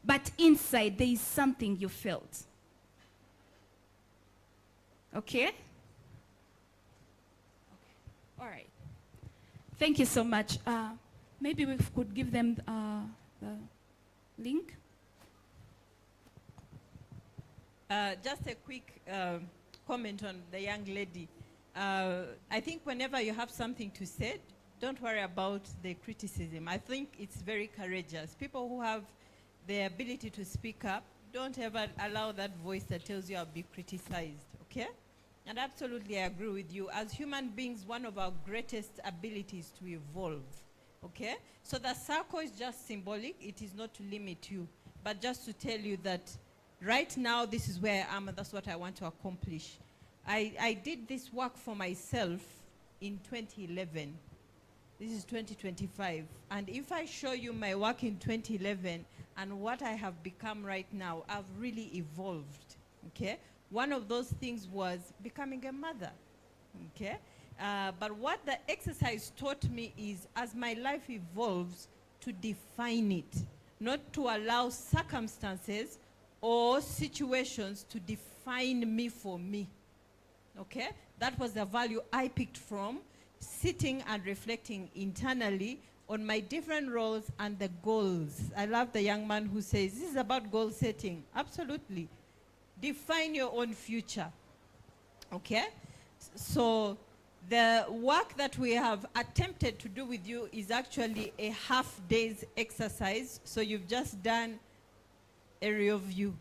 but inside there is something you felt. Okay? All right. Thank you so much. Maybe we could give them the link. Just a quick comment on the young lady. I think whenever you have something to say, don't worry about the criticism. I think it's very courageous. People who have the ability to speak up, don't ever allow that voice that tells you I'll be criticized, okay? And absolutely I agree with you. As human beings, one of our greatest abilities to evolve, okay? So the circle is just symbolic. It is not to limit you, but just to tell you that right now, this is where I am, and that's what I want to accomplish. I did this work for myself in 2011. This is 2025. And if I show you my work in 2011 and what I have become right now, I've really evolved, okay? One of those things was becoming a mother, okay? But what the exercise taught me is, as my life evolves, to define it, not to allow circumstances or situations to define me for me, okay? That was the value I picked from sitting and reflecting internally on my different roles and the goals. I love the young man who says, this is about goal setting. Absolutely. Define your own future, okay? So the work that we have attempted to do with you is actually a half-day's exercise. So you've just done a review.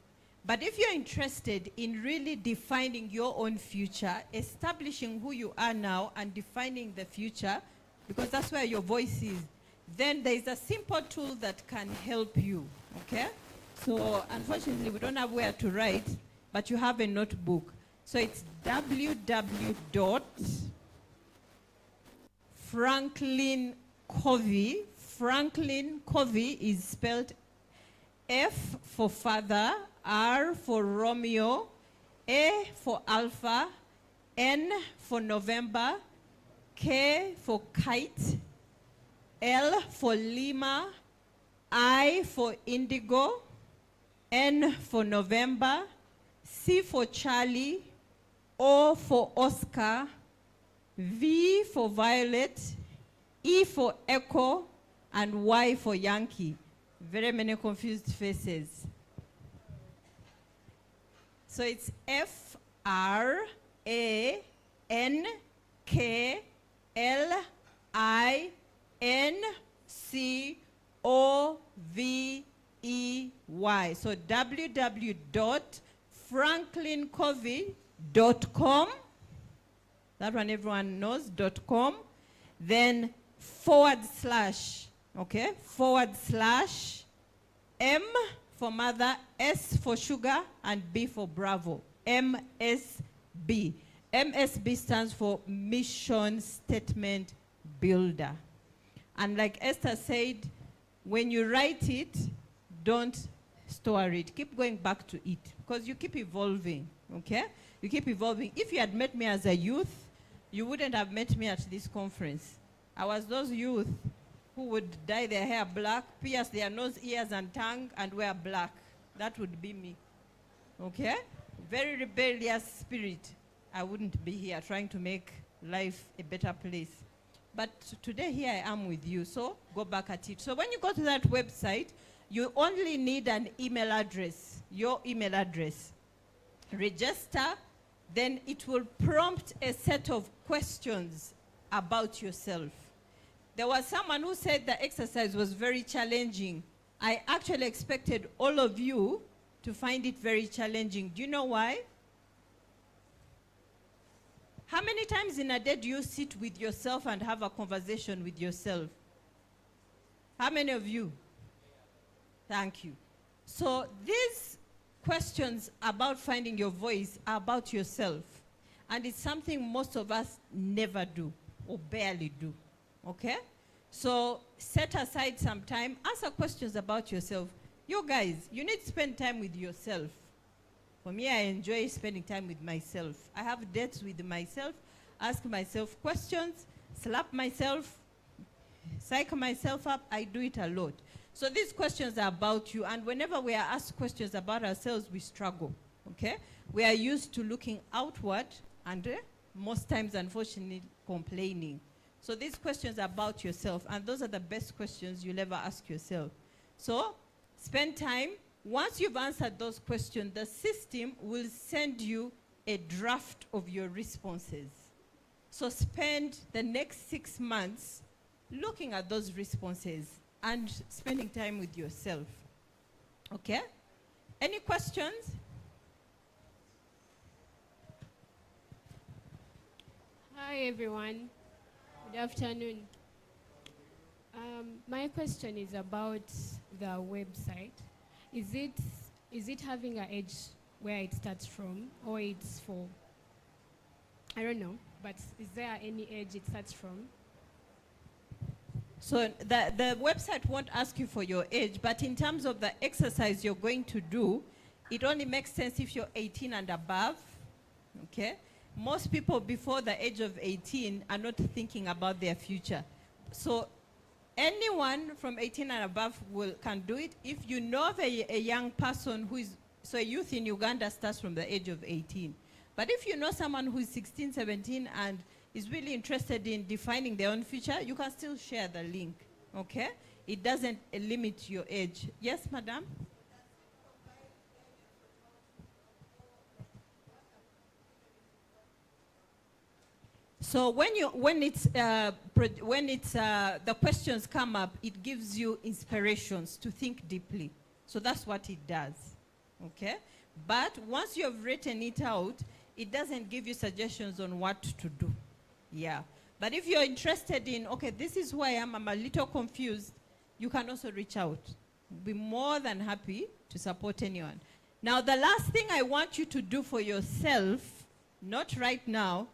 But if you're interested in really defining your own future, establishing who you are now and defining the future, because that's where your voice is, then there's a simple tool that can help you, okay? So unfortunately, we don't have where to write, but you have a notebook. So it's www.franklincovey. Franklin Covey is spelled F for father, R for Romeo, A for alpha, N for November, K for kite, L for Lima, I for indigo, N for November, C for Charlie, O for Oscar, V for Violet, E for Echo, and Y for Yankee. Very many confused faces. So it's FRANKLINCOVEY. So www.franklincovey.com. That one everyone knows, .com. Then /, okay, / M for mother, S for sugar, and B for Bravo. MSB. MSB stands for Mission Statement Builder. And like Esther said, when you write it, don't store it. Keep going back to it, because you keep evolving, okay? You keep evolving. If you had met me as a youth, you wouldn't have met me at this conference. I was those youth who would dye their hair black, pierce their nose, ears, and tongue, and wear black. That would be me, okay? Very rebellious spirit. I wouldn't be here trying to make life a better place. But today here I am with you, so go back at it. So when you go to that website, you only need an email address, your email address. Register, then it will prompt a set of questions about yourself. There was someone who said the exercise was very challenging. I actually expected all of you to find it very challenging. Do you know why? How many times in a day do you sit with yourself and have a conversation with yourself? How many of you? Thank you. So these questions about finding your voice are about yourself. And it's something most of us never do or barely do. Okay? So set aside some time, answer questions about yourself. You guys, you need to spend time with yourself. For me, I enjoy spending time with myself. I have dates with myself, ask myself questions, slap myself, psych myself up. I do it a lot. So these questions are about you, and whenever we are asked questions about ourselves, we struggle, okay? We are used to looking outward and most times, unfortunately, complaining. So these questions are about yourself, and those are the best questions you'll ever ask yourself. So spend time. Once you've answered those questions, the system will send you a draft of your responses. So spend the next 6 months looking at those responses and spending time with yourself. Okay? Any questions? Hi everyone, good afternoon. My question is about the website. Is it having an age where it starts from, or it's for, I don't know, but is there any age it starts from? So the website won't ask you for your age, but in terms of the exercise you're going to do, it only makes sense if you're 18 and above, okay? Most people before the age of 18 are not thinking about their future. So anyone from 18 and above can do it. If you know of a young person who is, so a youth in Uganda starts from the age of 18. But if you know someone who is 16, 17 and is really interested in defining their own future, you can still share the link, okay? It doesn't limit your age. Yes, madam? So when the questions come up, it gives you inspirations to think deeply. So that's what it does, okay? But once you have written it out, it doesn't give you suggestions on what to do. Yeah. But if you're interested in, okay, this is who I am, I'm a little confused, you can also reach out. Be more than happy to support anyone. Now, the last thing I want you to do for yourself, not right now,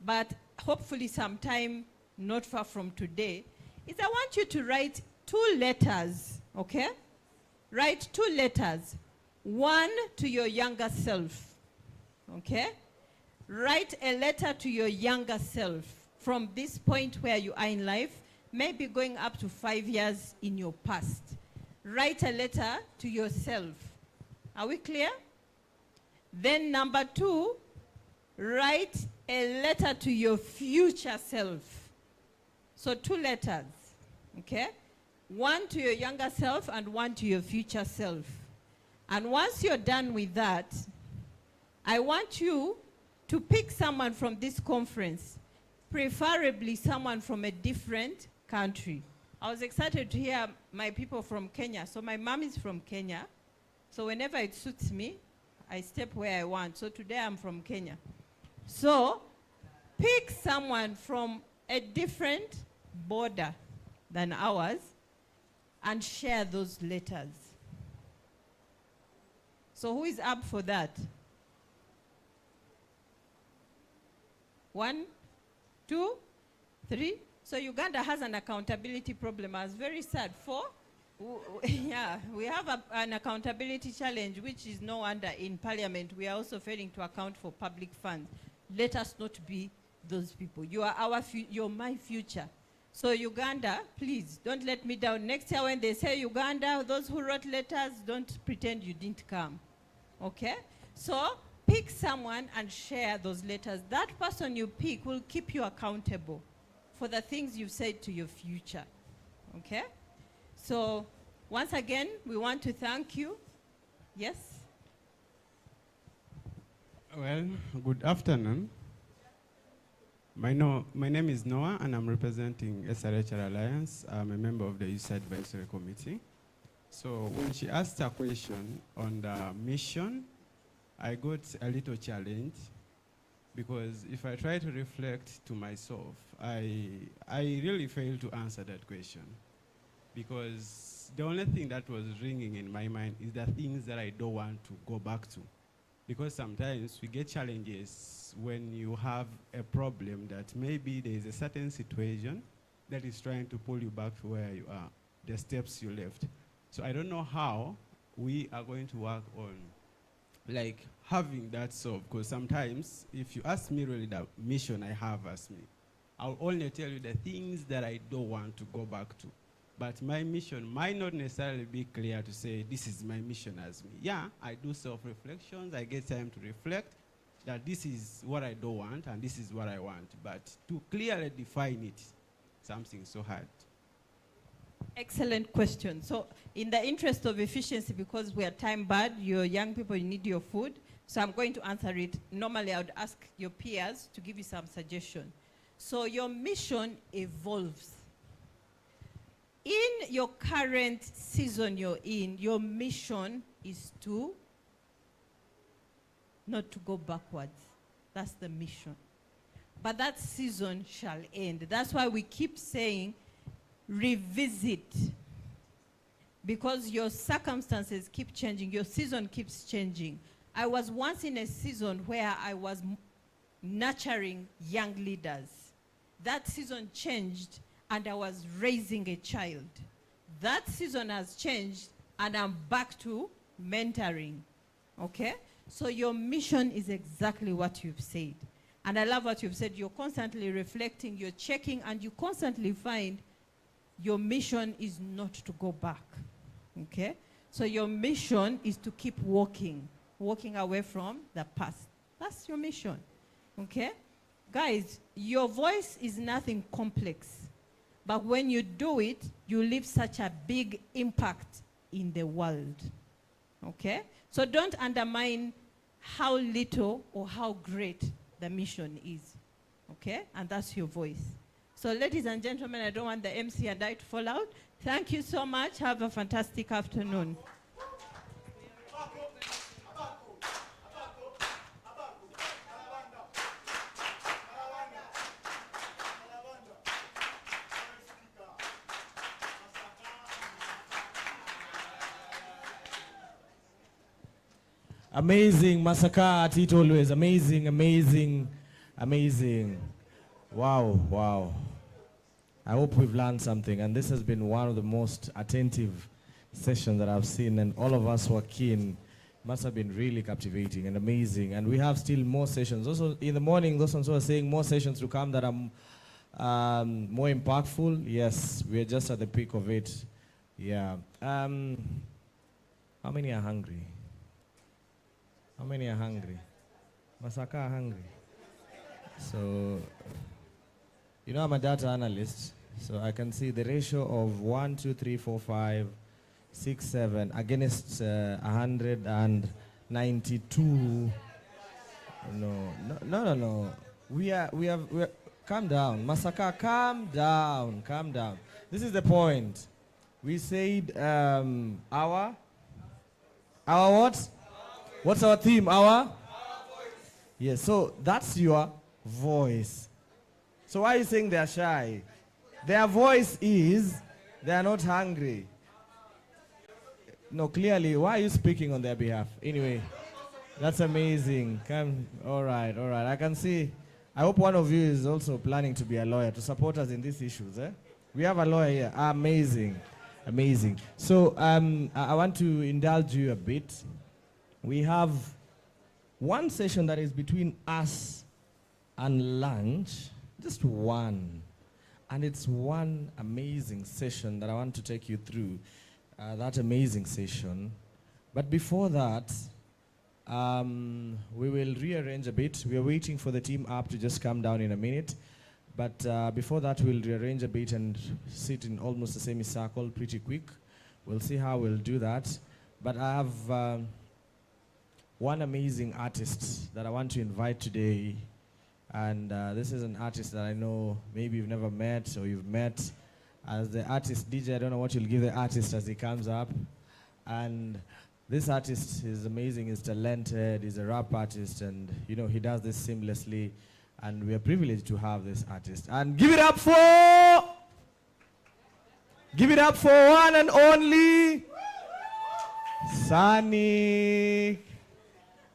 but hopefully sometime not far from today, is I want you to write 2 letters, okay? Write 2 letters. One to your younger self, okay? Write a letter to your younger self from this point where you are in life, maybe going up to 5 years in your past. Write a letter to yourself. Are we clear? Then number 2, write a letter to your future self. So 2 letters, okay? One to your younger self and one to your future self. And once you're done with that, I want you to pick someone from this conference, preferably someone from a different country. I was excited to hear my people from Kenya. So my mom is from Kenya. So whenever it suits me, I step where I want. So today I'm from Kenya. So pick someone from a different border than ours and share those letters. So who is up for that? 1, 2, 3. So Uganda has an accountability problem. I was very sad. 4. Yeah, we have an accountability challenge, which is no wonder in Parliament. We are also failing to account for public funds. Let us not be those people. You are you're my future. So Uganda, please, don't let me down. Next year when they say Uganda, those who wrote letters, don't pretend you didn't come. Okay? So pick someone and share those letters. That person you pick will keep you accountable for the things you've said to your future. Okay? So once again, we want to thank you. Yes? Well, good afternoon. My name is Noah, and I'm representing SRHR Alliance. I'm a member of the Youth Advisory Committee. So when she asked a question on the mission, I got a little challenge, because if I try to reflect to myself, I really failed to answer that question, because the only thing that was ringing in my mind is the things that I don't want to go back to. Because sometimes we get challenges when you have a problem that maybe there is a certain situation that is trying to pull you back to where you are, the steps you left. So I don't know how we are going to work on like having that solved, because sometimes if you ask me really the mission I have as me, I'll only tell you the things that I don't want to go back to. But my mission might not necessarily be clear to say, this is my mission as me. Yeah, I do self-reflections. I get time to reflect that this is what I don't want and this is what I want. But to clearly define it, something so hard. Excellent question. So in the interest of efficiency, because we are time bad, you're young people, you need your food. So I'm going to answer it. Normally I would ask your peers to give you some suggestion. So your mission evolves. In your current season you're in, your mission is to not to go backwards. That's the mission. But that season shall end. That's why we keep saying revisit. Because your circumstances keep changing. Your season keeps changing. I was once in a season where I was nurturing young leaders. That season changed and I was raising a child. That season has changed and I'm back to mentoring. Okay? So your mission is exactly what you've said. And I love what you've said. You're constantly reflecting, you're checking, and you constantly find your mission is not to go back. Okay? So your mission is to keep walking away from the past. That's your mission. Okay? Guys, your voice is nothing complex. But when you do it, you leave such a big impact in the world. Okay? So don't undermine how little or how great the mission is. Okay? And that's your voice. So ladies and gentlemen, I don't want the MC and I to fall out. Thank you so much. Have a fantastic afternoon. Amazing, Masaka at it always. Amazing, amazing, amazing. Wow, wow. I hope we've learned something. And this has been one of the most attentive sessions that I've seen. And all of us who are keen must have been really captivating and amazing. And we have still more sessions. Also, in the morning, those ones who are saying more sessions to come that are more impactful. Yes, we are just at the peak of it. Yeah. How many are hungry? How many are hungry? Masaka are hungry. So, you know, I'm a data analyst, so I can see the ratio of 1, 2, 3, 4, 5, 6, 7 against 192. No. We are, calm down. Masaka, calm down. This is the point. We said our what? What's our theme? Our voice. Yes, so that's your voice. So why are you saying they're shy? Their voice is they are not hungry. No, clearly, why are you speaking on their behalf? Anyway, that's amazing. All right. I can see. I hope one of you is also planning to be a lawyer to support us in these issues. We have a lawyer here. Amazing. So I want to indulge you a bit. We have one session that is between us and lunch, just one. And it's one amazing session that I want to take you through, that amazing session. But before that, we will rearrange a bit. We are waiting for the team up to just come down in a minute. But before that, we'll rearrange a bit and sit in almost the semicircle pretty quick. We'll see how we'll do that. But I have one amazing artist that I want to invite today. And this is an artist that I know maybe you've never met or you've met. As the artist, DJ, I don't know what you'll give the artist as he comes up. And this artist is amazing, he's talented, he's a rap artist, and you know, he does this seamlessly. And we are privileged to have this artist. And give it up for one and only Sunny.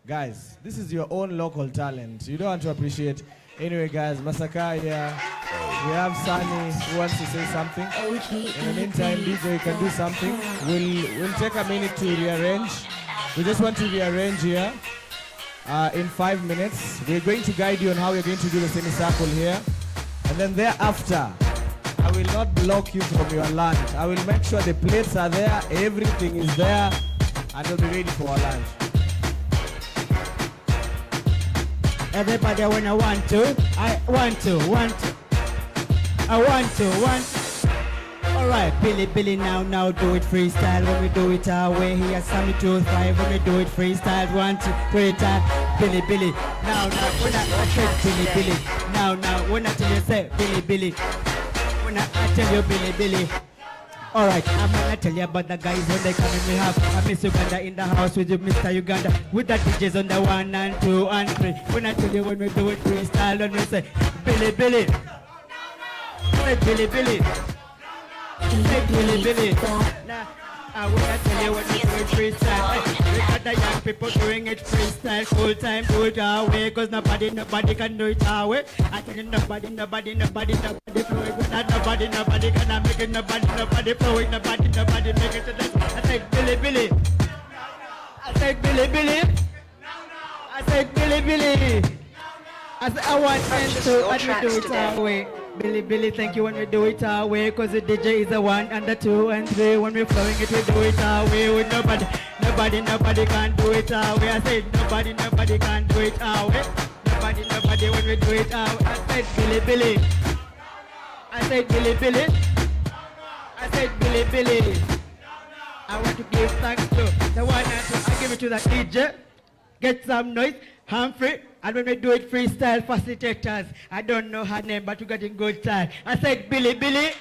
Guys, this is your own local talent. You don't want to appreciate. Anyway, guys, Masaka here. We have Sunny who wants to say something. In the meantime, DJ, you can do something. We'll take a minute to rearrange. We just want to rearrange here. In 5 minutes, we're going to guide you on how you're going to do the semicircle here. And then thereafter, I will not block you from your lunch. I will make sure the plates are there, everything is there, and we'll be ready for our lunch. Everybody, I wanna want to. I want to. I want to. Alright, BiLLI, now do it freestyle. When we do it our way, here Sammy 2-5. When we do it freestyle, 1, 2, 3 time. BiLLI, now, when I said BiLLI, now, when I tell you say BiLLI, when I tell you BiLLI. Alright, I'm gonna tell you about the guys when they come in. We have a Miss Uganda in the house with you, Mr. Uganda, with the DJs on the 1 and 2 and 3. When I tell you when we do it freestyle, when we say BiLLI, say BiLLI. Say BiLLI. Now, I wanna tell you when we do it freestyle. We got the young people doing it freestyle. Full time, do it our way, cause nobody can do it our way. I tell you nobody flow it without nobody gonna make it, nobody flow it, nobody make it to that. I said BiLLI. I said BiLLI. I said BiLLI. I said I want them to, and we do it our way. BiLLI, thank you when we do it our way, cause the DJ is the 1 and the 2 and 3. When we're flowing it, we do it our way with nobody can do it our way. I said nobody can do it our way. Nobody when we do it our way. I said BiLLI. I said BiLLI. I said BiLLI. I want to give thanks to the 1 and 2. I give it to the DJ. Get some noise, Humphrey. And when we do it freestyle facilitators, I don't know her name, but we're getting good time. I said BiLLI.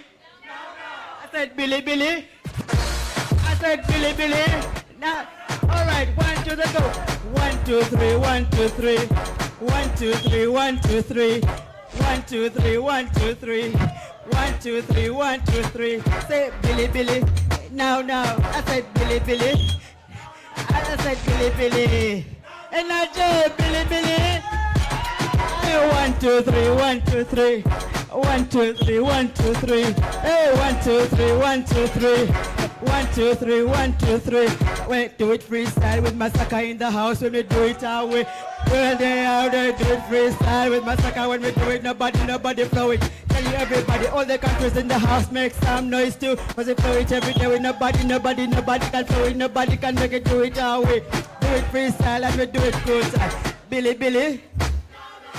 I said BiLLI. I said BiLLI. Now, all right, 1 to the go. 1, 2, 3, 1, 2, 3. 1, 2, 3, 1, 2, 3. 1, 2, 3, 1, 2, 3. 1, 2, 3, 1, 2, 3. Say BiLLI. Now, I said BiLLI. I said BiLLI. And I say BiLLI. 1, 2, 3, 1, 2, 3. 1, 2, 3, 1, 2, 3. Hey, 1, 2, 3, 1, 2, 3. 1, 2, 3, 1, 2, 3. We do it freestyle with Massacre in the house when we do it our way. When they out there do it freestyle with Massacre when we do it, nobody flow it. Tell you everybody, all the countries in the house make some noise too. Cause they flow it every day with nobody can flow it, nobody can make it do it our way. Do it freestyle and we do it good time. BiLLI.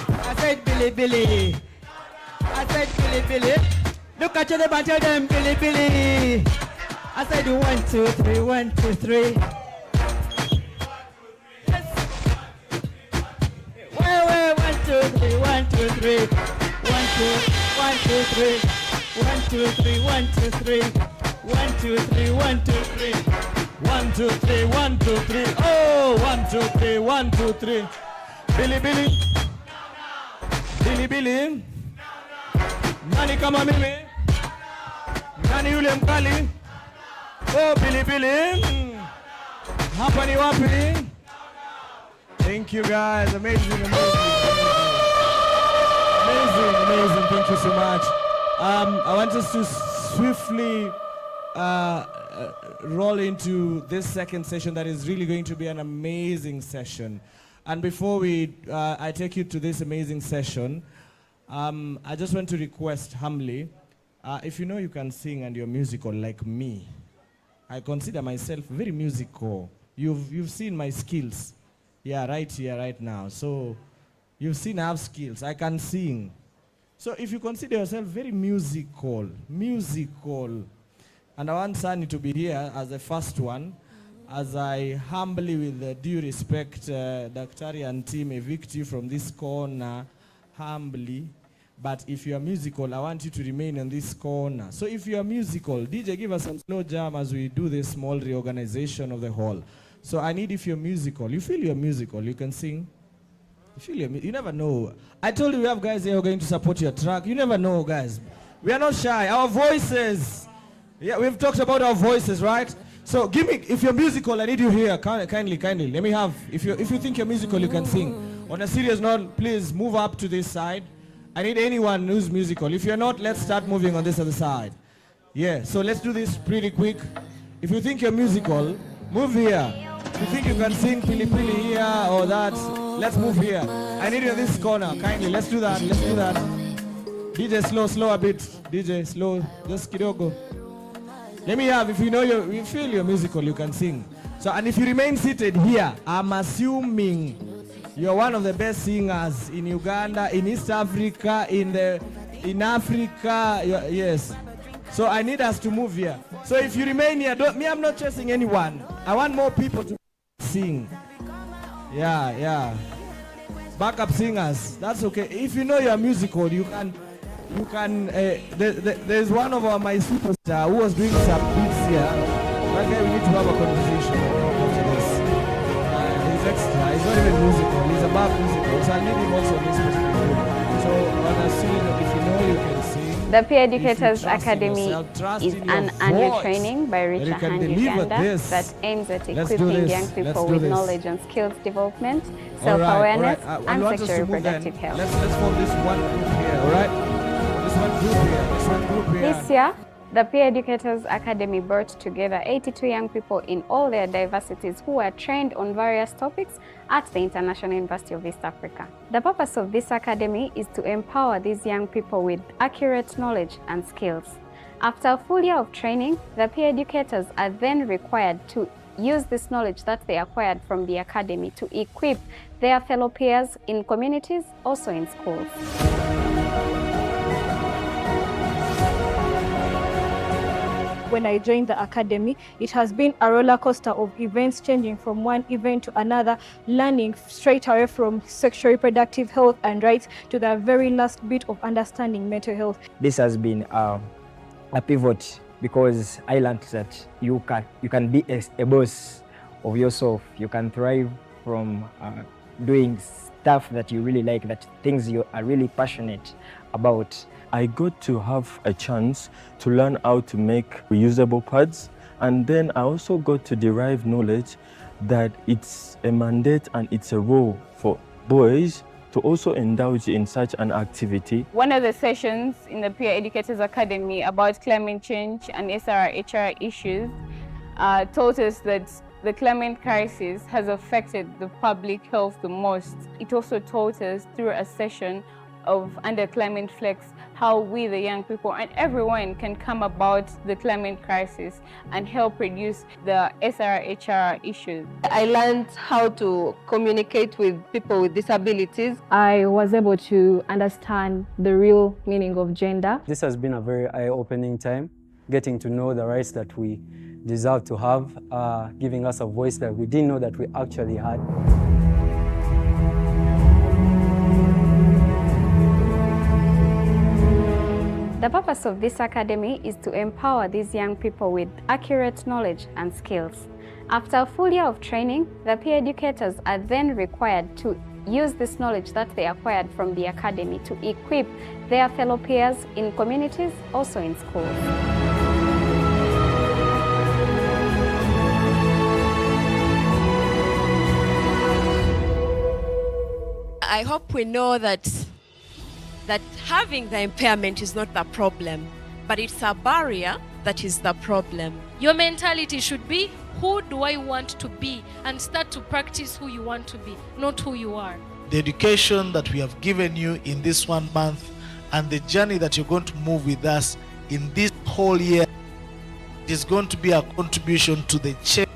I said BiLLI. I said BiLLI. Look at them and tell them BiLLI. I said 1, 2, 3, 1, 2, 3. Yes. Wait, 1, 2, 3, 1, 2, 3. 1, 2, 1, 2, 3. 1, 2, 3, 1, 2, 3. 1, 2, 3, 1, 2, 3. 1, 2, 3, 1, 2, 3. Oh, 1, 2, 3, 1, 2, 3. BiLLI. Nani kama mimi? Nani yule mkali? Oh, BiLLI. Hapa ni wapi? Thank you guys. Amazing. Thank you so much. I want us to swiftly roll into this second session that is really going to be an amazing session. And before I take you to this amazing session, I just want to request humbly, if you know you can sing and you're musical like me, I consider myself very musical. You've seen my skills. Yeah, right here, right now. So you've seen I have skills. I can sing. So if you consider yourself very musical, and I want Sunny to be here as the first one, as I humbly, with due respect, Daktari and team, evict you from this corner, humbly. But if you are musical, I want you to remain in this corner. So if you are musical, DJ, give us some slow jam as we do this small reorganization of the hall. So I need, if you're musical, you feel you're musical, you can sing. You never know. I told you we have guys here who are going to support your track. You never know, guys. We are not shy. Our voices. Yeah, we've talked about our voices, right? So give me, if you're musical, I need you here. Kindly. Let me have, if you think you're musical, you can sing. On a serious note, please move up to this side. I need anyone who's musical. If you're not, let's start moving on this other side. Yeah, so let's do this pretty quick. If you think you're musical, move here. If you think you can sing pili here or that, let's move here. I need you in this corner, kindly. Let's do that. DJ, slow a bit. DJ, slow. Just kidogo. Let me have, if you know you feel you're musical, you can sing. So, and if you remain seated here, I'm assuming you're one of the best singers in Uganda, in East Africa, in Africa, yes. So I need us to move here. So if you remain here, I'm not chasing anyone. I want more people to sing. Yeah. Backup singers, that's okay. If you know you're musical, you can. There's one of my superstars who was doing some beats here. That guy, we need to have a conversation after this. He's extra. He's not even musical. He's above musical. So I need him also in this particular group. So on a scene, if you know you can sing. The Peer Educators Academy is an annual training by Richer Hand Uganda that aims at equipping young people with knowledge and skills development, self-awareness, and sexual reproductive health. Let's form this one group here, all right? This one group here. This year, the Peer Educators Academy brought together 82 young people in all their diversities who were trained on various topics at the International University of East Africa. The purpose of this academy is to empower these young people with accurate knowledge and skills. After a full year of training, the peer educators are then required to use this knowledge that they acquired from the academy to equip their fellow peers in communities, also in schools. When I joined the academy, it has been a roller coaster of events, changing from one event to another, learning straight away from sexual reproductive health and rights to the very last bit of understanding mental health. This has been a pivot because I learned that you can be a boss of yourself. You can thrive from doing stuff that you really like, that things you are really passionate about. I got to have a chance to learn how to make reusable pads, and then I also got to derive knowledge that it's a mandate and it's a role for boys to also indulge in such an activity. One of the sessions in the Peer Educators Academy about climate change and SRHR issues taught us that the climate crisis has affected the public health the most. It also taught us through a session of Under Climate Flex how we, the young people, and everyone can come about the climate crisis and help reduce the SRHR issues. I learned how to communicate with people with disabilities. I was able to understand the real meaning of gender. This has been a very eye-opening time, getting to know the rights that we deserve to have, giving us a voice that we didn't know that we actually had. The purpose of this academy is to empower these young people with accurate knowledge and skills. After a full year of training, the peer educators are then required to use this knowledge that they acquired from the academy to equip their fellow peers in communities, also in schools. I hope we know that having the impairment is not the problem, but it's a barrier that is the problem. Your mentality should be, who do I want to be? And start to practice who you want to be, not who you are. The education that we have given you in this 1 month and the journey that you're going to move with us in this whole year is going to be a contribution to the change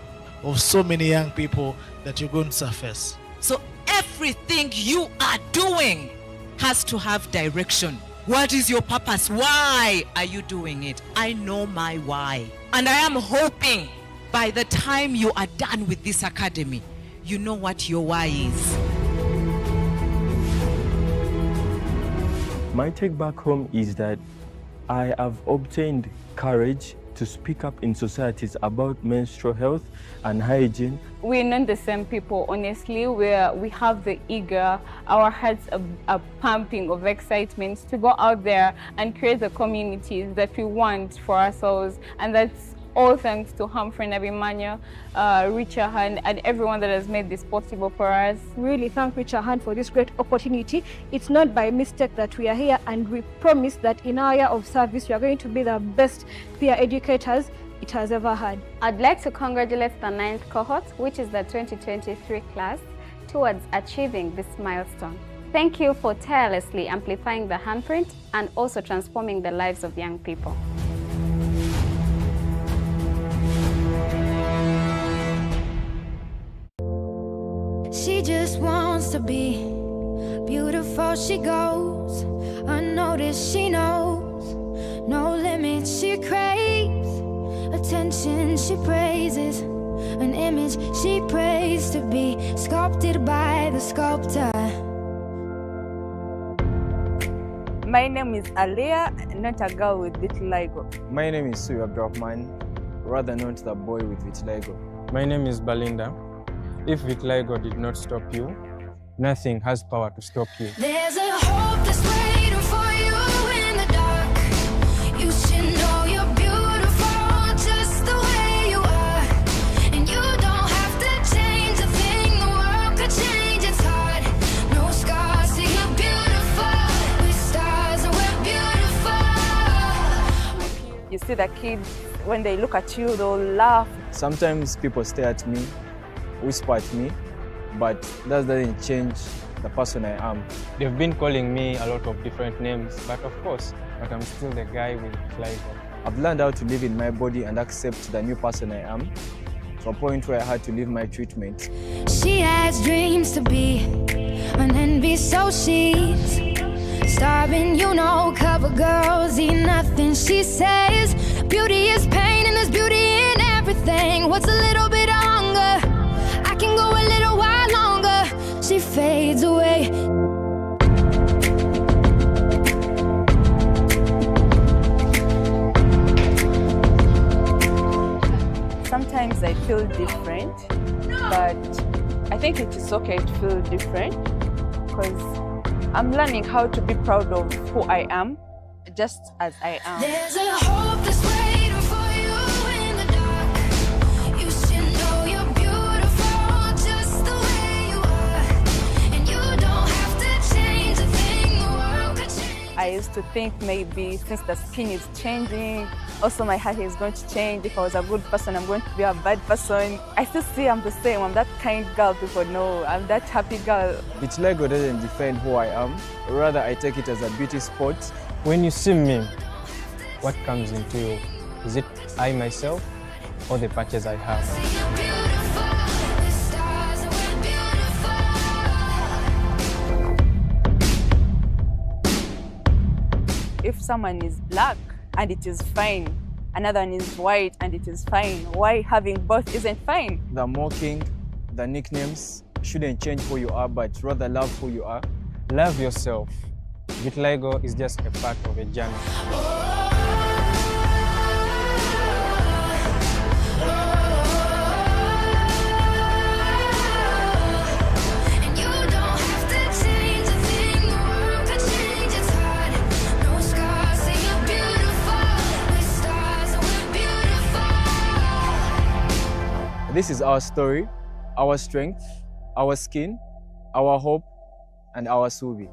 of so many young people that you're going to surface. So everything you are doing has to have direction. What is your purpose? Why are you doing it? I know my why. And I am hoping by the time you are done with this academy, you know what your why is. My take back home is that I have obtained courage to speak up in societies about menstrual health and hygiene. We're not the same people, honestly. We have the eager, our hearts are pumping of excitement to go out there and create the communities that we want for ourselves. And that's all thanks to Humphrey Nabimanya, Richer Hand, and everyone that has made this possible for us. Really thank Richer Hand for this great opportunity. It's not by mistake that we are here, and we promise that in our year of service, we are going to be the best peer educators it has ever had. I'd like to congratulate the 9th cohort, which is the 2023 class, towards achieving this milestone. Thank you for tirelessly amplifying the handprint and also transforming the lives of young people. She just wants to be beautiful, she goes unnoticed, she knows no limits, she craves attention, she praises an image she prays to be sculpted by the sculptor. My name is Alea, not a girl with vitiligo. My name is Suyu Abdurrahman, rather not the boy with vitiligo. My name is Belinda. If vitiligo did not stop you, nothing has power to stop you. There's a hope that's waiting for you in the dark. You should know you're beautiful just the way you are. And you don't have to change a thing, the world could change, it's hard. No scars, so you're beautiful. We're stars and we're beautiful. You see the kids, when they look at you, they'll laugh. Sometimes people stare at me, whisper at me, but that doesn't change the person I am. They've been calling me a lot of different names, but I'm still the guy with vitiligo. I've learned how to live in my body and accept the new person I am, to a point where I had to leave my treatment. She has dreams to be an envy, so she's starving, you know, cover girls eat nothing. She says beauty is pain and there's beauty in everything. What's a little bit of hunger? I can go a little while longer. She fades away. Sometimes I feel different, but I think it is okay to feel different because I'm learning how to be proud of who I am, just as I am. There's a hope that's waiting for you in the dark. You should know you're beautiful just the way you are. And you don't have to change a thing, the world could change. I used to think maybe since the skin is changing, also my hair is going to change. If I was a good person, I'm going to be a bad person. I still see I'm the same. I'm that kind girl people know. I'm that happy girl. Vitiligo doesn't define who I am. Rather, I take it as a beauty spot. When you see me, what comes into you? Is it I myself or the patches I have? If someone is black and it is fine, another one is white and it is fine, why having both isn't fine? The mocking, the nicknames shouldn't change who you are, but rather love who you are. Love yourself. Vitiligo is just a part of a journey. This is our story, our strength, our skin, our hope, and our Subi.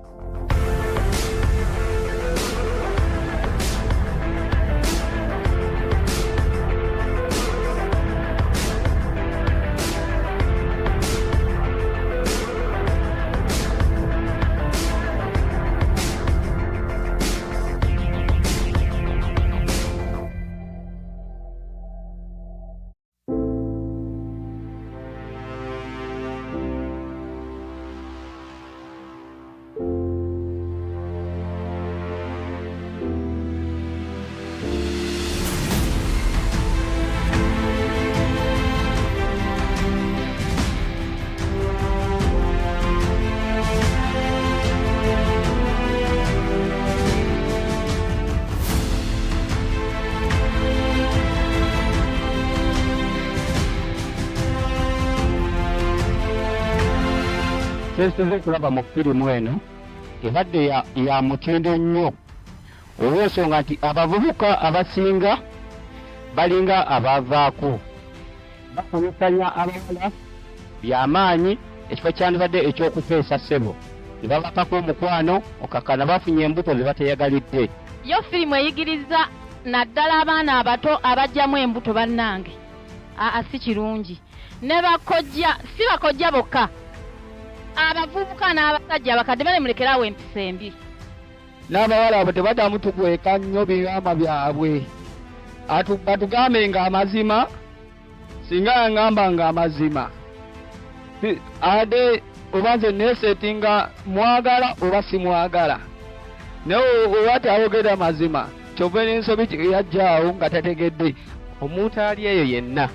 Tuze kulaba mu firimu eno ebadde ya mutindo nnyo olw'ensonga nti abavubuka abasinga balinga abavaako bakozesanya abawala byamaanyi ekifo kyandibadde ekyokuteesa ssebo ne babakako omukwano okakana bafunye embuto ze bateyagalidde. Yo firimu eyigiriza naddala abaana abato abajjamu embuto bannange si kirungi ne bakojja si bakojja bokka abavubuka n'abasajja abakadde balemulekerawo empisa embi. N'abawala abo tebaddamu tugweka nnyo byama byabwe. Batugambe nga amazima, singa yaŋŋamba nga amazima. Ate oba nze neesetinga mwagala oba simwagala. Naye oba tayogera mazima, kyova n'ensobi yajjaawo nga tategedde. Omuntu ali eyo yenna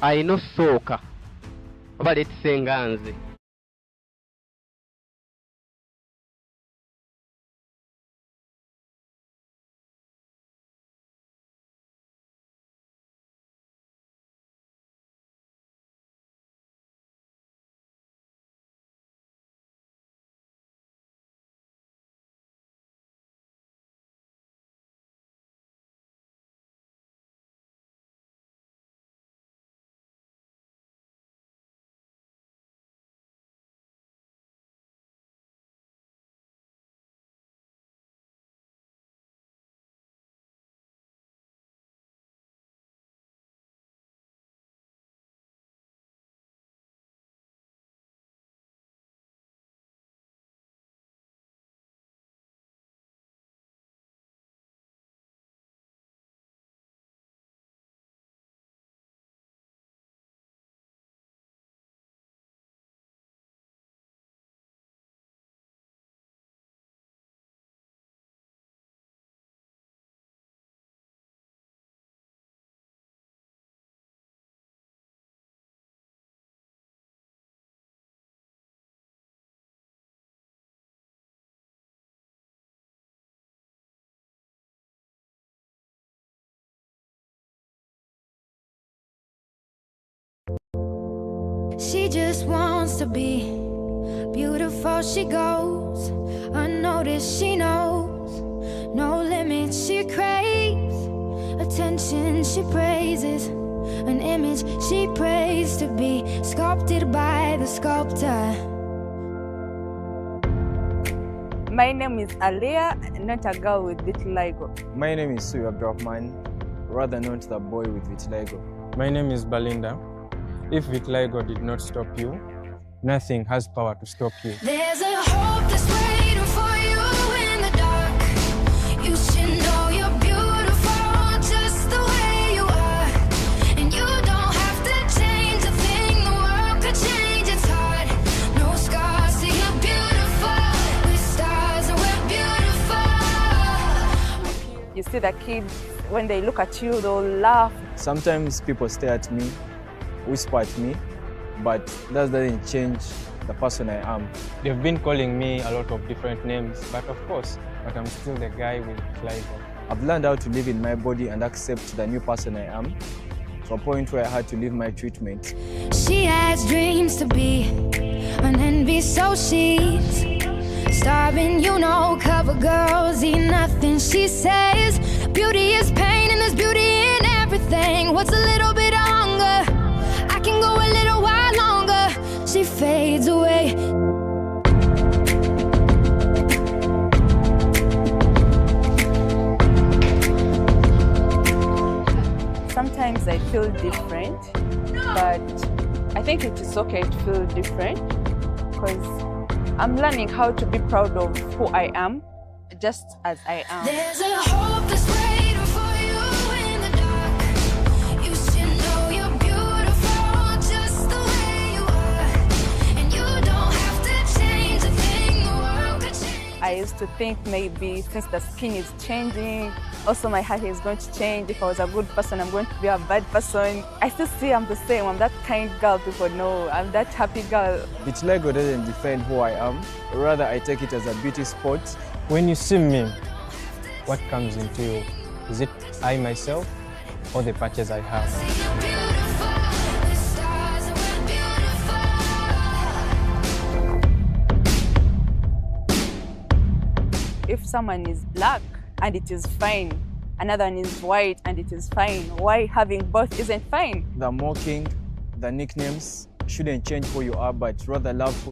ayina osooka oba letise nga nze. She just wants to be beautiful. She goes unnoticed. She knows no limits. She craves attention. She praises an image she prays to be sculpted by the sculptor. My name is Aliyah, not a girl with vitiligo. My name is Suyu Abdurrahman, rather known to the boy with vitiligo. My name is Belinda. If vitiligo did not stop you, nothing has power to stop you. There's a hope that's waiting for you in the dark. You should know you're beautiful just the way you are. And you don't have to change a thing. The world could change, it's hard. No scars, so you're beautiful. With stars and we're beautiful. You see the kids, when they look at you, they'll laugh. Sometimes people stare at me, whisper at me, but that doesn't change the person I am. They've been calling me a lot of different names, but I'm still the guy with vitiligo. I've learned how to live in my body and accept the new person I am, to a point where I had to leave my treatment. She has dreams to be an envy, so she's starving, cover girls eat nothing. She says beauty is pain and there's beauty in everything. What's a little bit of hunger? I can go a little while longer. She fades away. Sometimes I feel different, but I think it is okay to feel different because I'm learning how to be proud of who I am, just as I am. There's a hope that's waiting for you in the dark. You should know you're beautiful just the way you are. And you don't have to change a thing. The world could change. I used to think maybe since the skin is changing, also my hair is going to change. If I was a good person, I'm going to be a bad person. I still see I'm the same. I'm that kind girl people know. I'm that happy girl. Vitiligo doesn't define who I am. Rather, I take it as a beauty spot. When you see me, what comes into you? Is it I myself or the patches I have? If someone is black and it is fine, another one is white and it is fine, why having both isn't fine? The mocking, the nicknames shouldn't change who you are, but rather love who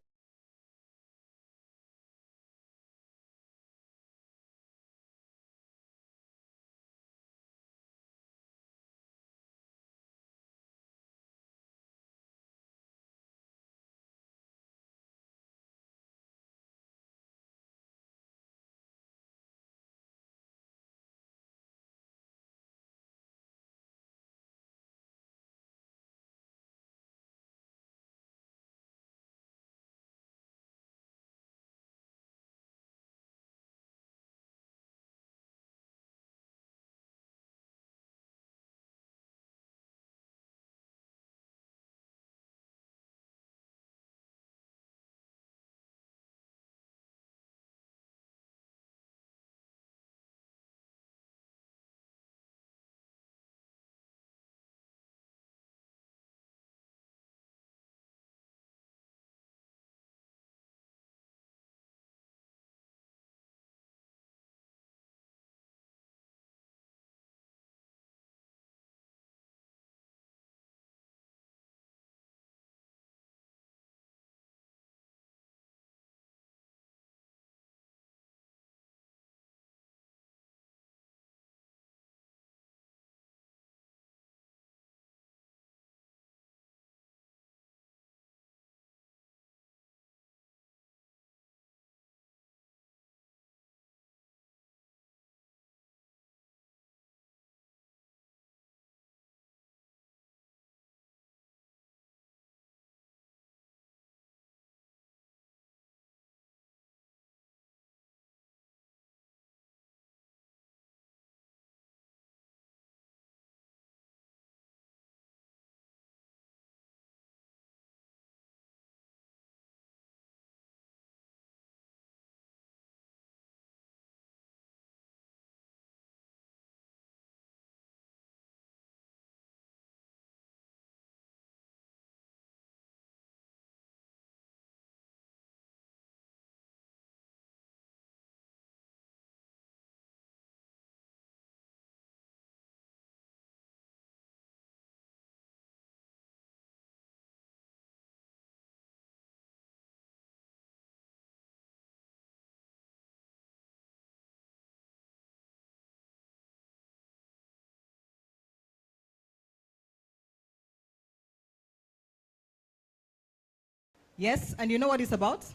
Yes, and you know what it's about?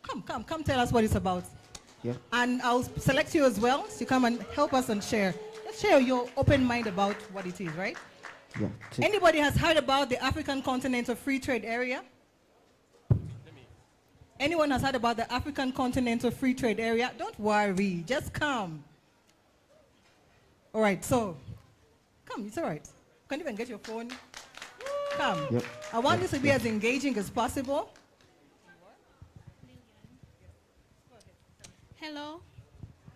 Come tell us what it's about. Yeah. And I'll select you as well, so you come and help us and share. Just share your open mind about what it is, right? Yeah. Anybody has heard about the African Continental Free Trade Area? Anyone has heard about the African Continental Free Trade Area? Don't worry, just come. All right, so come, it's all right. You can even get your phone. Come. Yep. I want this to be as engaging as possible. Hello,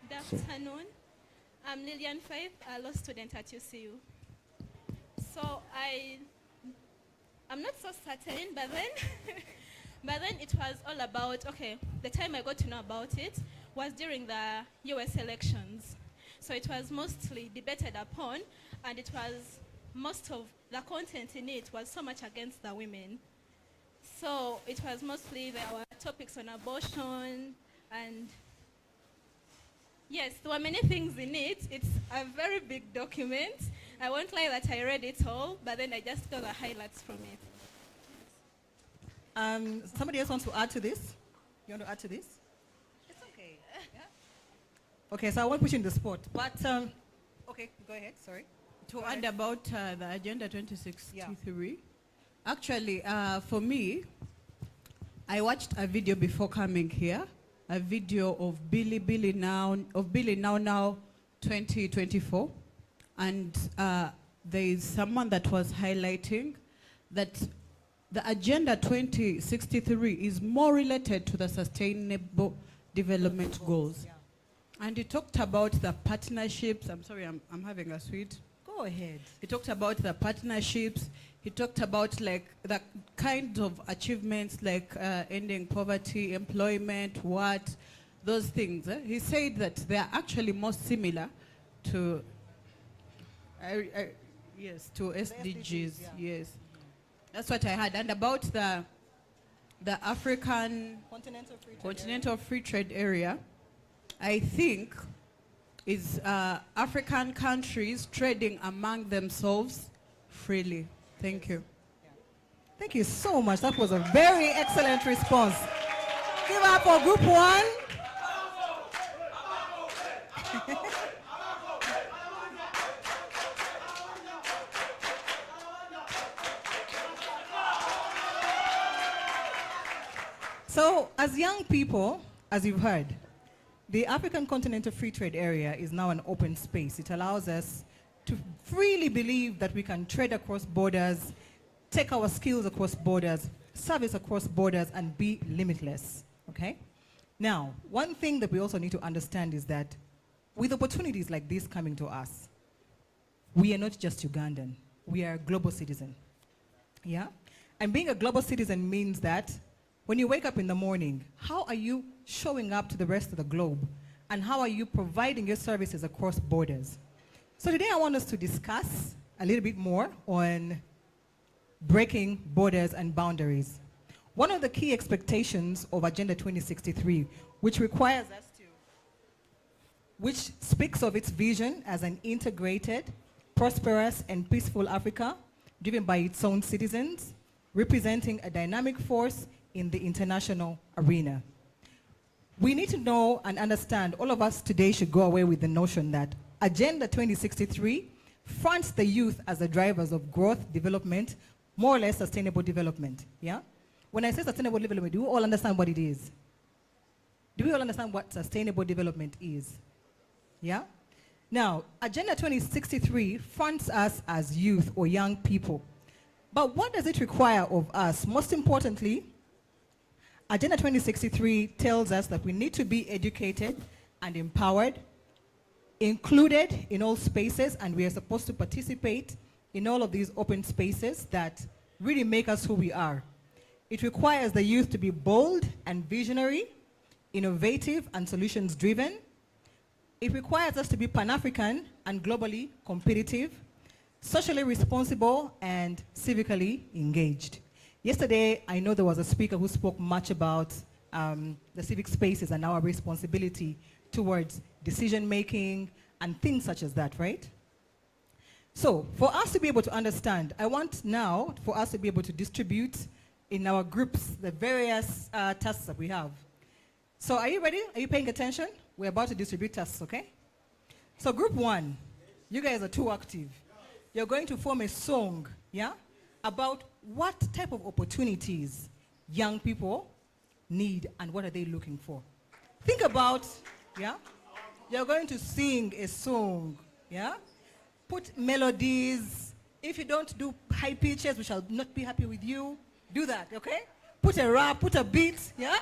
good afternoon. I'm Lillian Faith, a law student at UCU. So I'm not so certain, but then it was all about, okay, the time I got to know about it was during the US elections. So it was mostly debated upon, and it was most of the content in it was so much against the women. So it was mostly, there were topics on abortion, and yes, there were many things in it. It's a very big document. I won't lie that I read it all, but then I just got the highlights from it. Somebody else wants to add to this? You want to add to this? It's okay. Yeah. Okay, so I won't push you in the spot, but okay, go ahead. Sorry. To add about the Agenda 2063, actually, for me, I watched a video before coming here, a video of BiLLI Now 2024, and there is someone that was highlighting that the Agenda 2063 is more related to the Sustainable Development Goals. And he talked about the partnerships. I'm sorry, I'm having a sweet. Go ahead. He talked about the partnerships. He talked about like the kind of achievements like ending poverty, employment, those things. He said that they are actually more similar to, yes, to SDGs. Yes, that's what I had. And about the African Continental Free Trade Area, I think is African countries trading among themselves freely. Thank you. Thank you so much. That was a very excellent response. Give up for group one. So, as young people, as you've heard, the African Continental Free Trade Area is now an open space. It allows us to freely believe that we can trade across borders, take our skills across borders, service across borders, and be limitless, okay? Now, one thing that we also need to understand is that with opportunities like this coming to us, we are not just Ugandan, we are a global citizen, yeah? And being a global citizen means that when you wake up in the morning, how are you showing up to the rest of the globe? And how are you providing your services across borders? So today I want us to discuss a little bit more on breaking borders and boundaries. One of the key expectations of Agenda 2063, which speaks of its vision as an integrated, prosperous, and peaceful Africa, driven by its own citizens, representing a dynamic force in the international arena. We need to know and understand, all of us today should go away with the notion that Agenda 2063 fronts the youth as the drivers of growth, development, more or less sustainable development, yeah? When I say sustainable development, do we all understand what it is? Do we all understand what sustainable development is? Yeah? Now, Agenda 2063 fronts us as youth or young people. But what does it require of us? Most importantly, Agenda 2063 tells us that we need to be educated and empowered, included in all spaces, and we are supposed to participate in all of these open spaces that really make us who we are. It requires the youth to be bold and visionary, innovative and solutions-driven. It requires us to be Pan-African and globally competitive, socially responsible, and civically engaged. Yesterday, I know there was a speaker who spoke much about the civic spaces and our responsibility towards decision-making and things such as that, right? So, for us to be able to understand, I want now for us to be able to distribute in our groups, the various tasks that we have. So are you ready? Are you paying attention? We're about to distribute tasks, okay? So group 1, you guys are too active. You're going to form a song, yeah, about what type of opportunities young people need and what are they looking for. Think about, yeah, you're going to sing a song, yeah? Put melodies. If you don't do high pitches, we shall not be happy with you. Do that, okay? Put a rap, put a beat, yeah?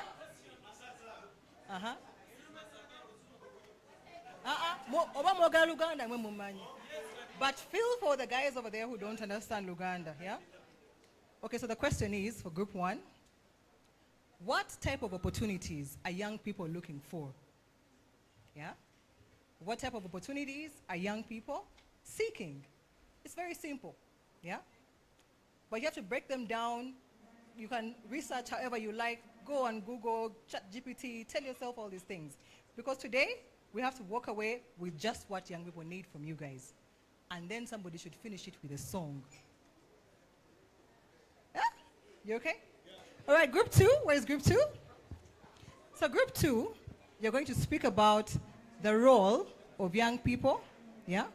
But feel for the guys over there who don't understand Luganda, yeah? Okay, so the question is, for group 1, what type of opportunities are young people looking for? Yeah? What type of opportunities are young people seeking? It's very simple, yeah? But you have to break them down. You can research however you like. Go on Google, ChatGPT, tell yourself all these things. Because today, we have to walk away with just what young people need from you guys. And then somebody should finish it with a song. Yeah? You okay? All right, group 2. Where is group 2? So group 2, you're going to speak about the role of young people, yeah?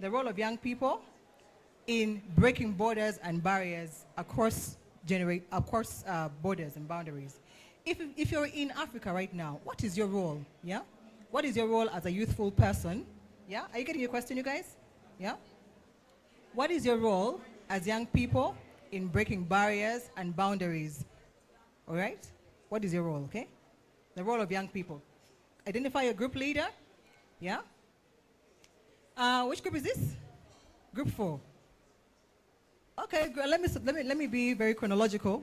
The role of young people in breaking borders and barriers across borders and boundaries. If you're in Africa right now, what is your role, yeah? What is your role as a youthful person, yeah? Are you getting your question, you guys? Yeah? What is your role as young people in breaking barriers and boundaries? All right? What is your role, okay? The role of young people. Identify your group leader. Yeah? Which group is this? Group 4. Okay, let me be very chronological.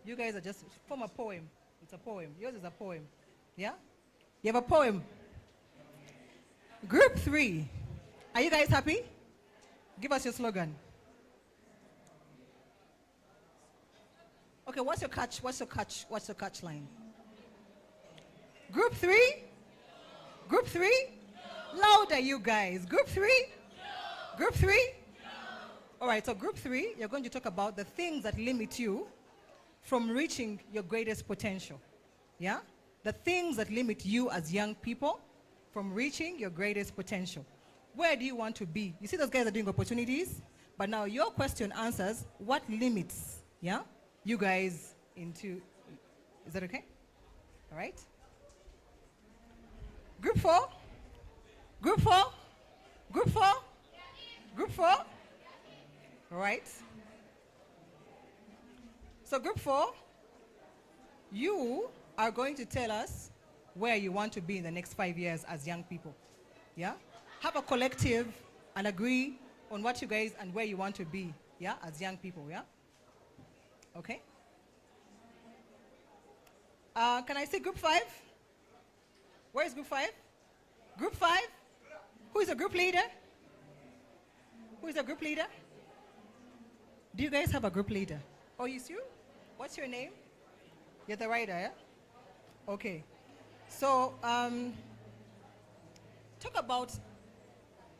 You guys are just form a poem. It's a poem. Yours is a poem. Yeah? You have a poem. Group 3. Are you guys happy? Give us your slogan. Okay, what's your catch? What's your catch line? Group 3? Group 3? Louder, you guys. Group 3? Group 3? All right, so group 3, you're going to talk about the things that limit you from reaching your greatest potential. Yeah? The things that limit you as young people from reaching your greatest potential. Where do you want to be? You see those guys are doing opportunities, but now your question answers what limits, yeah, you guys into, is that okay? All right. Group 4? Group 4? Group 4? Group 4? All right. So group 4, you are going to tell us where you want to be in the next 5 years as young people. Yeah? Have a collective and agree on what you guys and where you want to be, yeah, as young people, yeah? Okay? Can I see group 5? Where is group 5? Group 5? Who is a group leader? Who is a group leader? Do you guys have a group leader? Oh, it's you? What's your name? You're the writer, yeah? Okay. So, talk about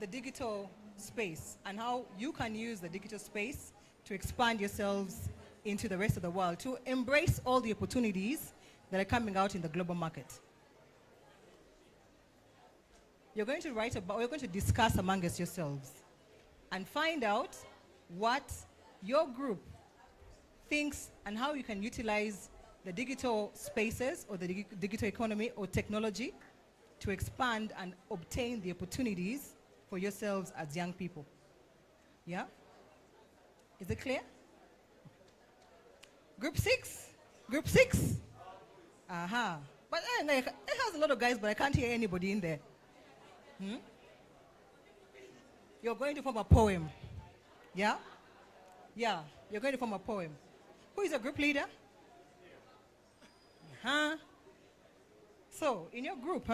the digital space and how you can use the digital space to expand yourselves into the rest of the world, to embrace all the opportunities that are coming out in the global market. You're going to write about, you're going to discuss amongst yourselves and find out what your group thinks and how you can utilize the digital spaces or the digital economy or technology to expand and obtain the opportunities for yourselves as young people. Yeah? Is it clear? Group 6? Group 6? Aha. But it has a lot of guys, but I can't hear anybody in there. You're going to form a poem. Yeah? Yeah, you're going to form a poem. Who is a group leader? So, in your group,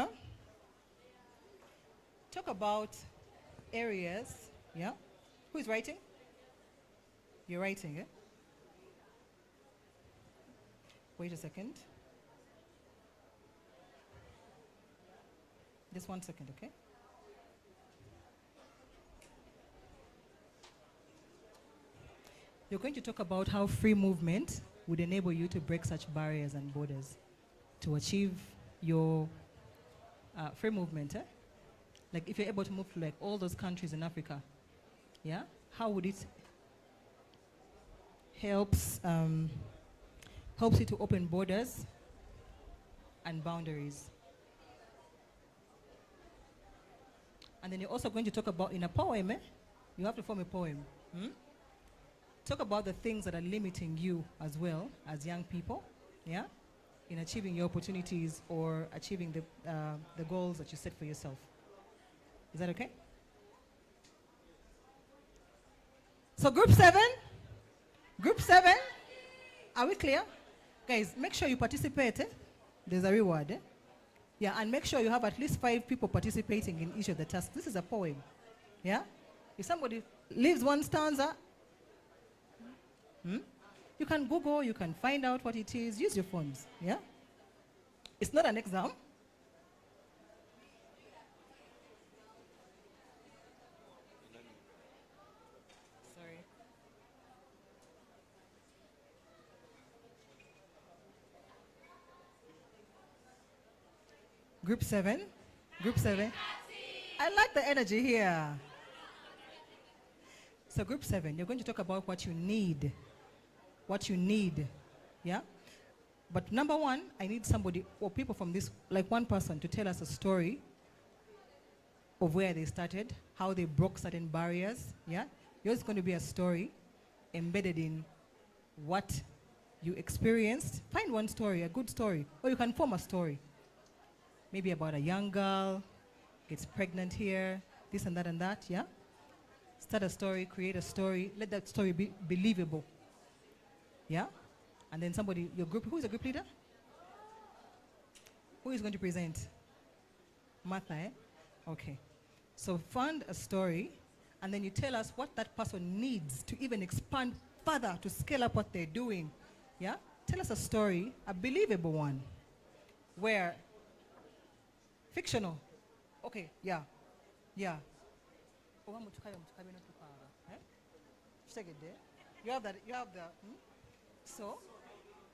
talk about areas, yeah? Who is writing? You're writing, eh? Wait a second. Just 1 second, okay? You're going to talk about how free movement would enable you to break such barriers and borders to achieve your free movement. Like if you're able to move to like all those countries in Africa, yeah, how would it helps you to open borders and boundaries? And then you're also going to talk about in a poem. You have to form a poem. Talk about the things that are limiting you as well as young people, yeah, in achieving your opportunities or achieving the goals that you set for yourself. Is that okay? So group 7, are we clear? Guys, make sure you participate. There's a reward. Yeah, and make sure you have at least 5 people participating in each of the tasks. This is a poem. Yeah? If somebody leaves one stanza, you can Google, you can find out what it is, use your phones. Yeah? It's not an exam. Sorry. Group 7. I like the energy here. So group 7, you're going to talk about what you need. Yeah? But number 1, I need somebody or people from this, like one person, to tell us a story of where they started, how they broke certain barriers. Yeah? Yours is going to be a story embedded in what you experienced. Find one story, a good story, or you can form a story. Maybe about a young girl, gets pregnant here, this and that, yeah? Start a story, create a story, let that story be believable. Yeah? And then somebody, your group, who is the group leader? Who is going to present? Martha, eh? Okay. So find a story, and then you tell us what that person needs to even expand further, to scale up what they're doing. Yeah? Tell us a story, a believable one, where fictional. Okay, yeah. You have that, so,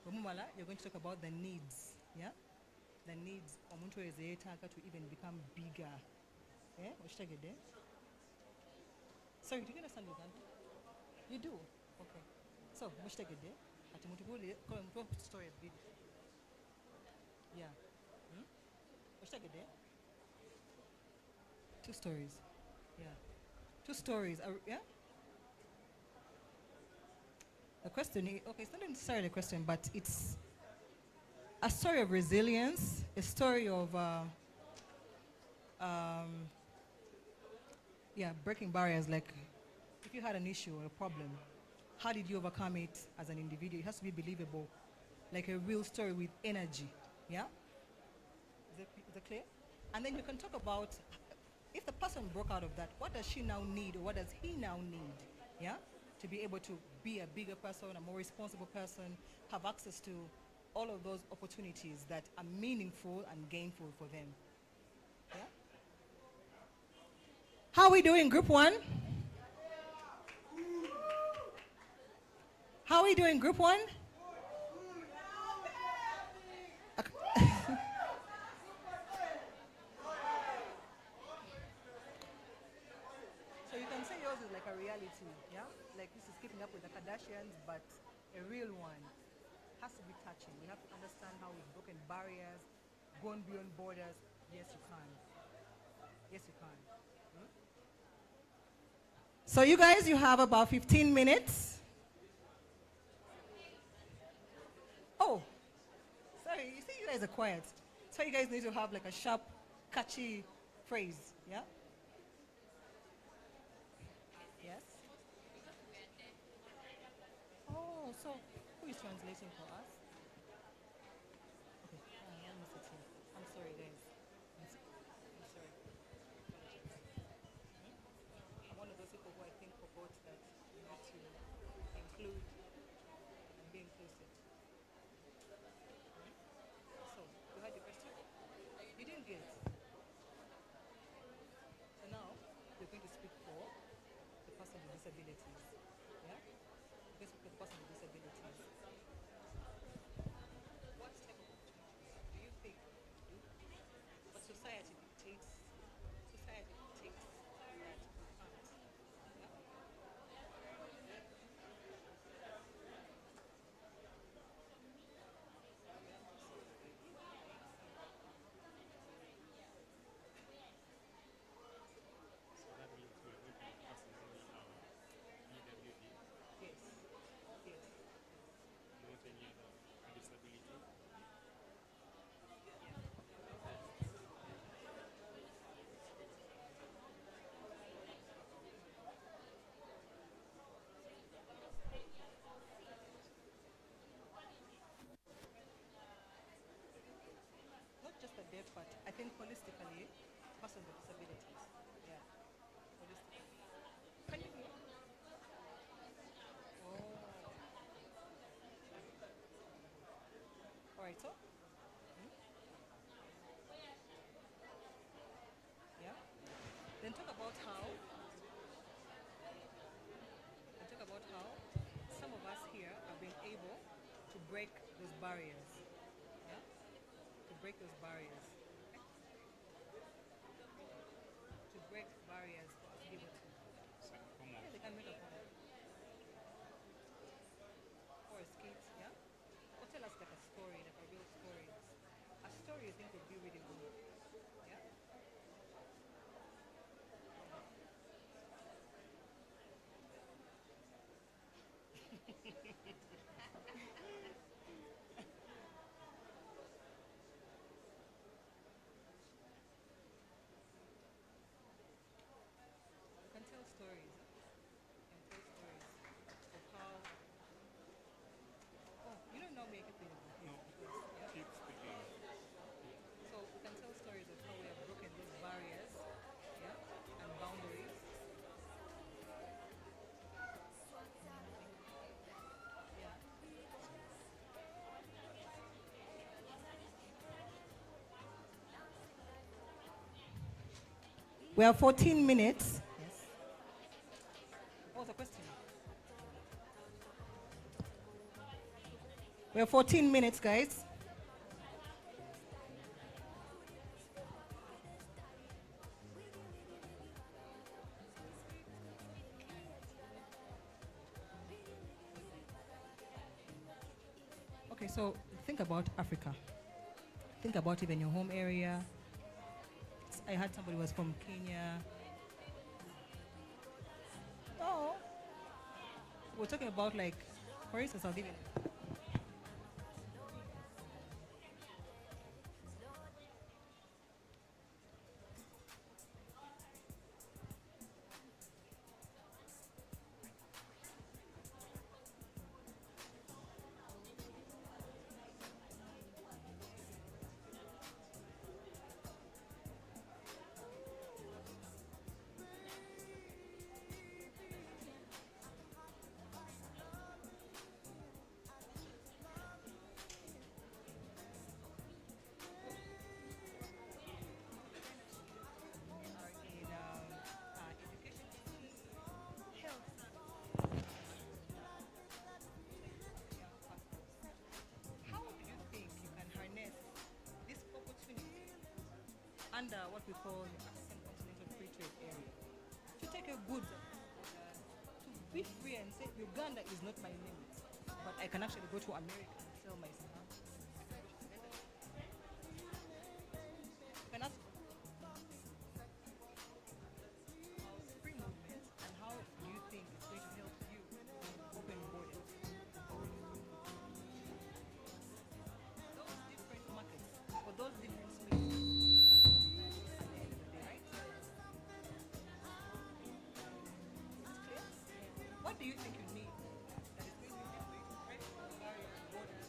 you're going to talk about the needs, yeah? The needs to even become bigger. Yeah? Sorry, do you understand Uganda? You do? Okay. So, story of BiLLI. Yeah. 2 stories. Yeah. 2 stories. Yeah? The question is, okay, it's not necessarily a question, but it's a story of resilience, a story of breaking barriers. Like if you had an issue or a problem, how did you overcome it as an individual? It has to be believable, like a real story with energy. Yeah? Is that clear? And then you can talk about if the person broke out of that, what does she now need or what does he now need? Yeah? To be able to be a bigger person, a more responsible person, have access to all of those opportunities that are meaningful and gainful for them. Yeah? How are we doing, group 1? How are we doing, group 1? So you can say yours is like a reality, yeah? Like this is keeping up with the Kardashians, but a real one. Has to be touching. We have to understand how we've broken barriers, gone beyond borders. Yes, you can. Yes, you can. So you guys, you have about 15 minutes. Oh, sorry, you see you guys are quiet. So you guys need to have like a sharp, catchy phrase, yeah? Yes? Oh, so who is translating for us? Okay, let me sit here. I'm sorry, guys. I'm sorry. I'm one of those people who I think forgot that you need to include and be inclusive. So, you had your question? You didn't get. So now, you're going to speak for the person with disabilities. Yeah? Because person with disabilities. What type of opportunities do you think we do? But society dictates that we can't. Yeah? So that means we're going to pass only our BWD. Yes. Yes. Not any other disability. Not just the deaf, but I think holistically, persons with disabilities. Yeah. Holistically. Can you hear? Oh. All right, so. Yeah. Then talk about how some of us here have been able to break those barriers. Yeah? To break those barriers. Okay? To break barriers to be able to. Yeah, they can make a point. Or a skit, yeah? Or tell us like a story, like a real story. A story I think would be really good. Yeah? You can tell stories. You can tell stories of how. Oh, you don't know me, I get the No, yeah? keep speaking. So we can tell stories of how we have broken those barriers, yeah, and boundaries. Yeah. We have 14 minutes. Yes. What was the question? We have 14 minutes, guys. Okay, so think about Africa. Think about even your home area. I had somebody who was from Kenya. Oh. We're talking about, like, for instance, I'll give you. How do you think you can harness this opportunity under what we call the African Continental Free Trade Area to take your goods to be free and say Uganda is not my limit, but I can actually go to America and sell my stuff? You can ask how free movement and how do you think it's going to help you open borders? Those different markets for those different spaces at the end of the day, right? It's clear? What do you think you need that is going to help you to break those barriers, borders?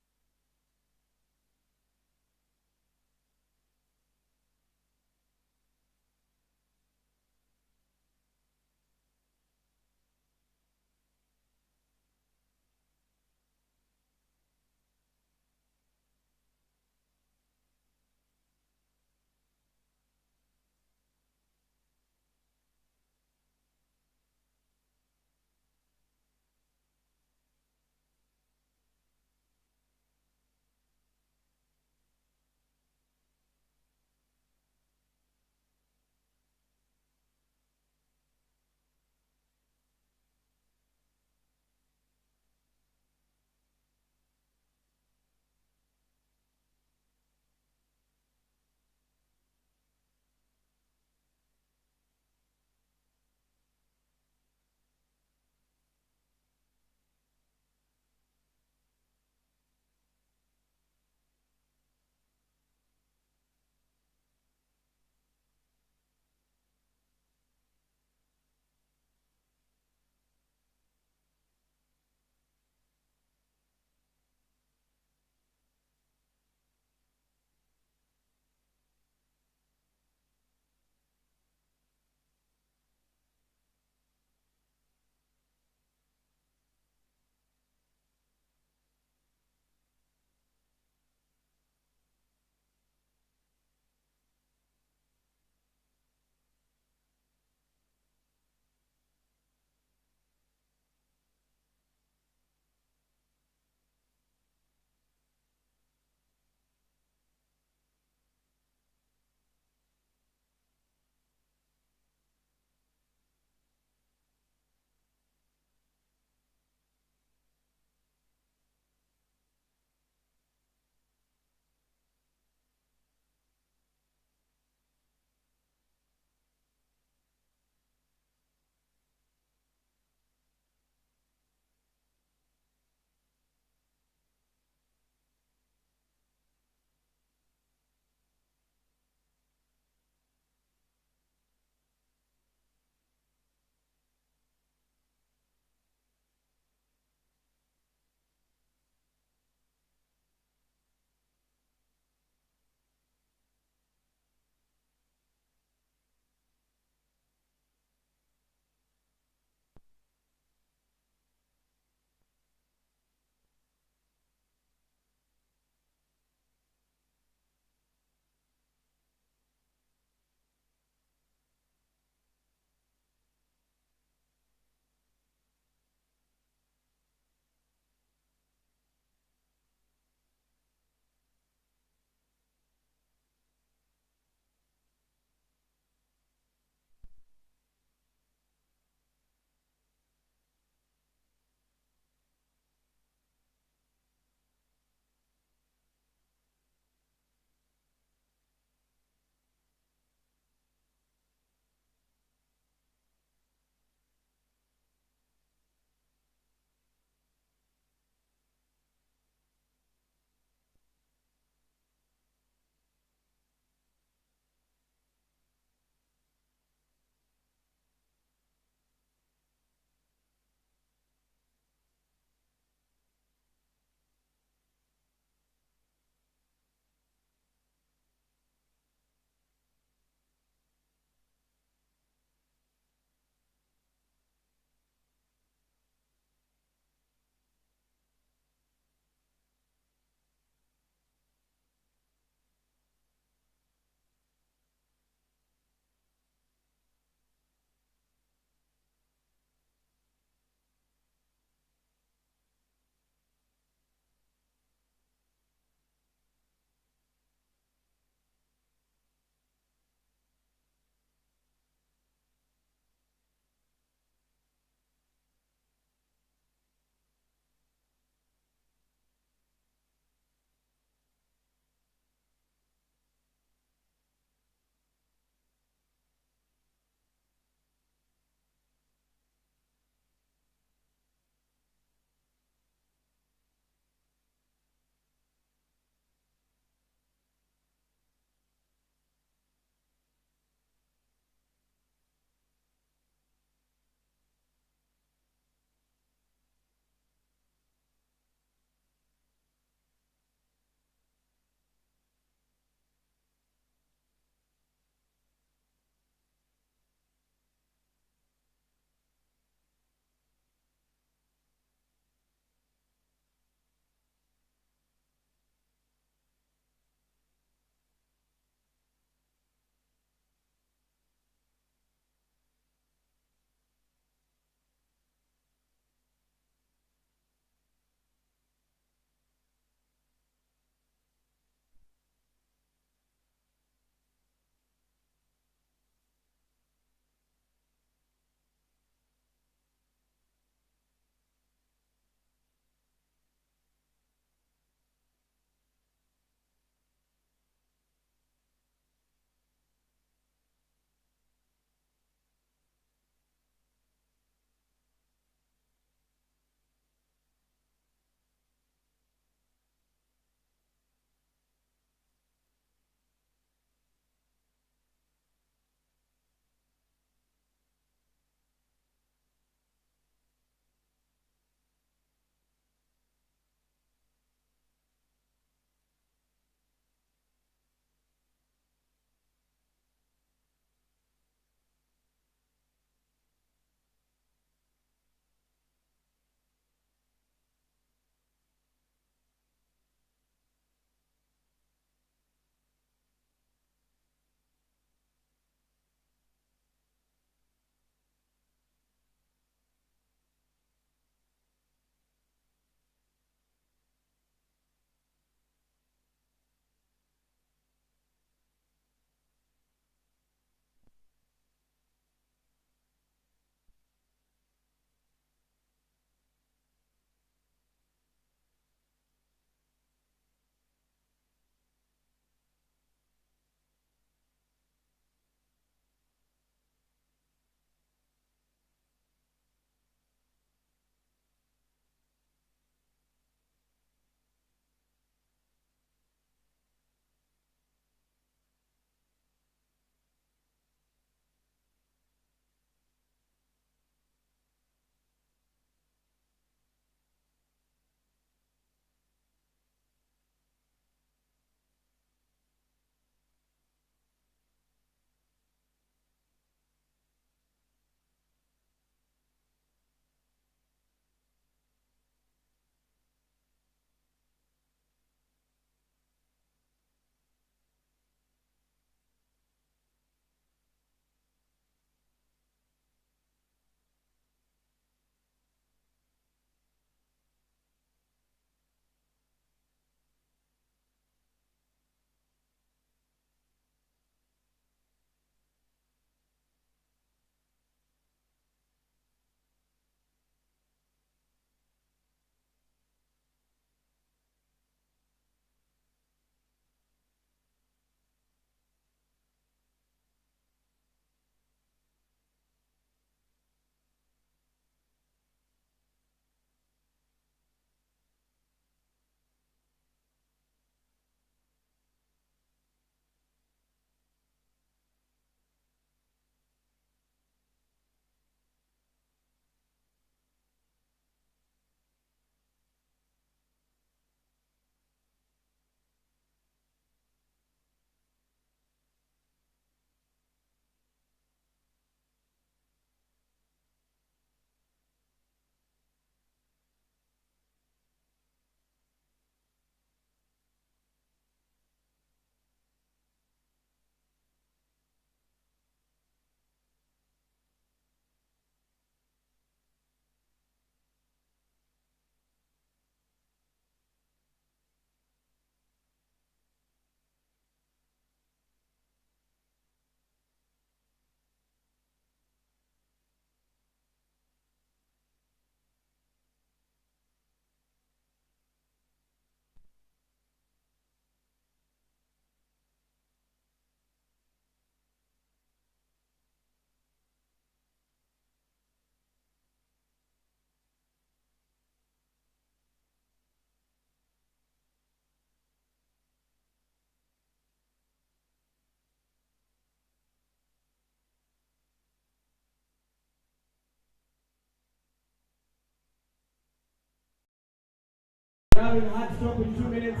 up in 2 minutes.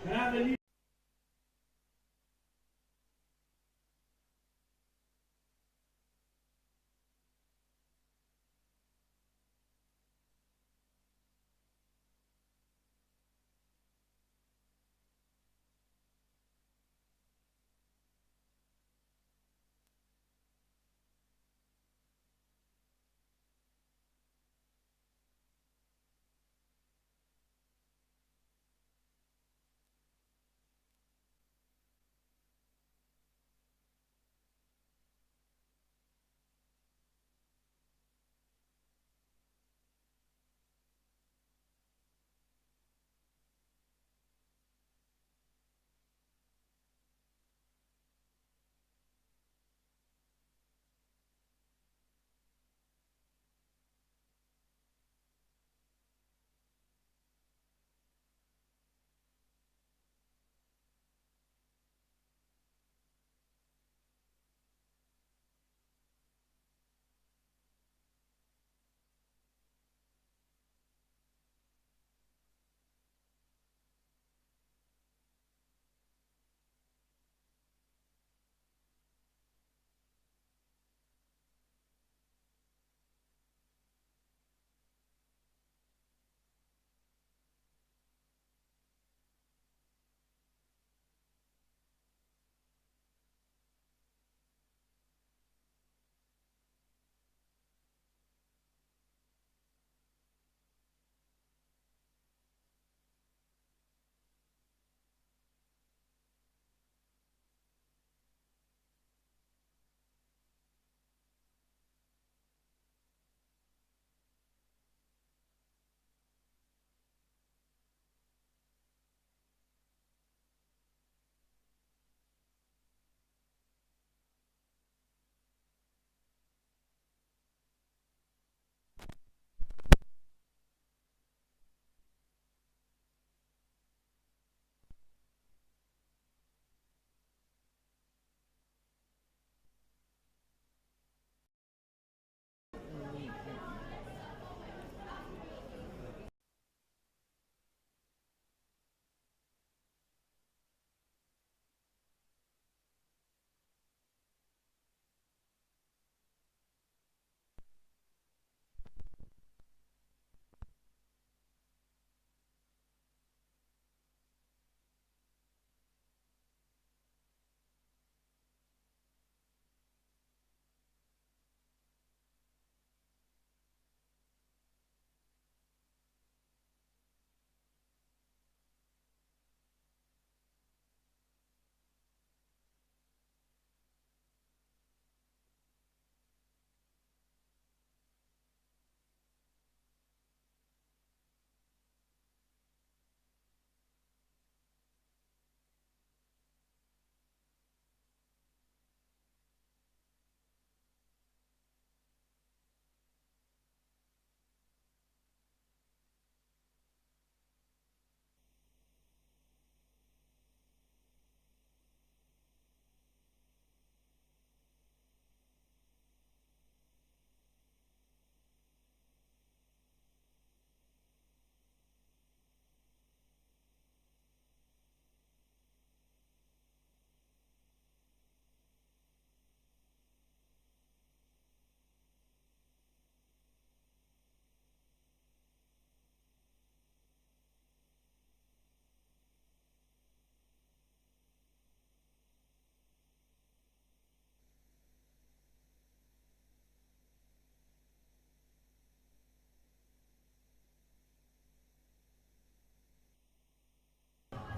Can I have the lead?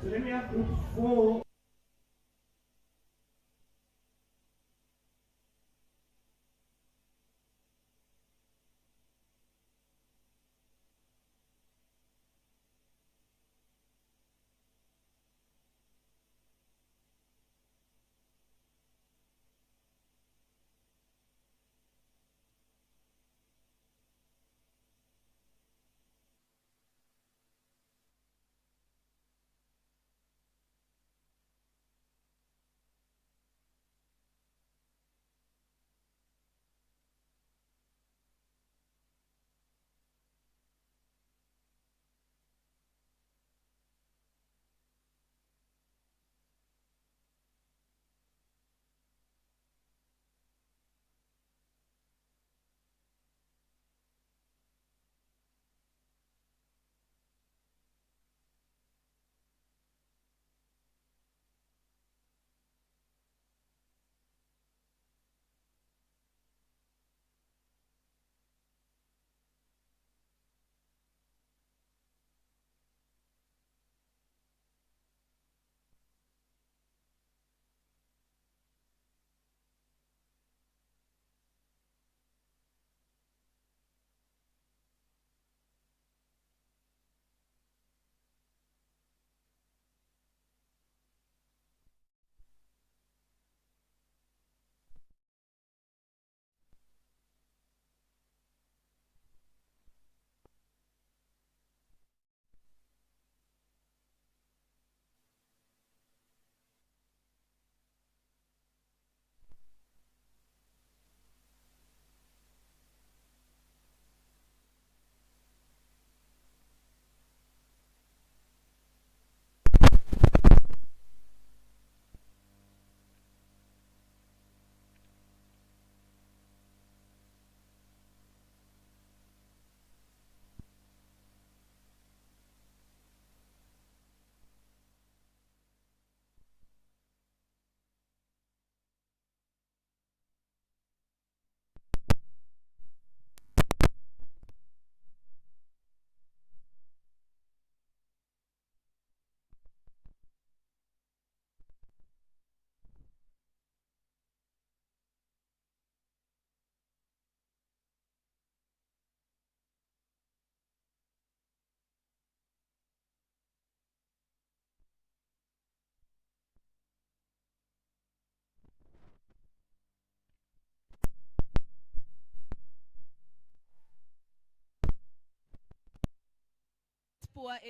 So let me have group 4.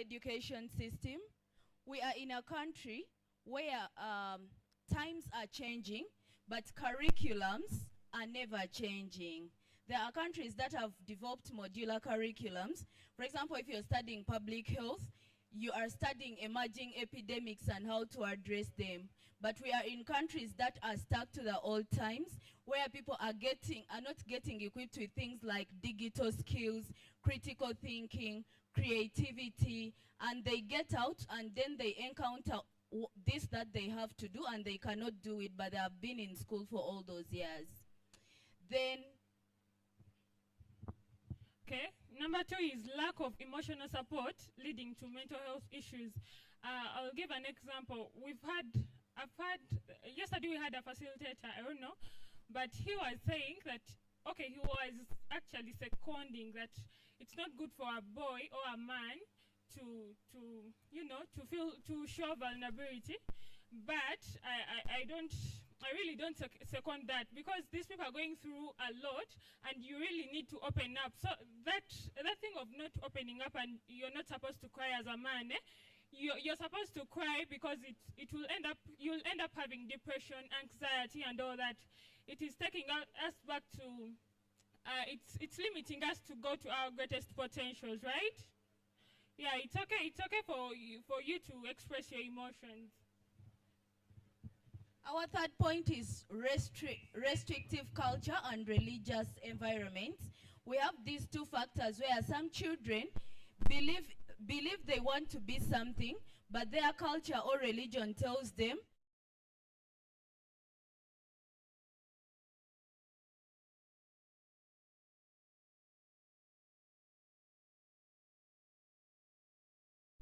education system, we are in a country where times are changing, but curriculums are never changing. There are countries that have developed modular curriculums. For example, if you're studying public health, you are studying emerging epidemics and how to address them. But we are in countries that are stuck to the old times, where people are not getting equipped with things like digital skills, critical thinking, creativity, and they get out and then they encounter this that they have to do and they cannot do it, but they have been in school for all those years. Then, okay, number 2 is lack of emotional support leading to mental health issues. I'll give an example. Yesterday we had a facilitator, I don't know, but he was saying that, okay, he was actually seconding that it's not good for a boy or a man to show vulnerability, but I really don't second that, because these people are going through a lot and you really need to open up. So that thing of not opening up, and you're not supposed to cry as a man, you're supposed to cry because you'll end up having depression, anxiety and all that. It is taking us back to it's limiting us to go to our greatest potentials, right? Yeah, it's okay for you to express your emotions. our third point is restrictive culture and religious environments. We have these two factors where some children believe they want to be something, but their culture or religion tells them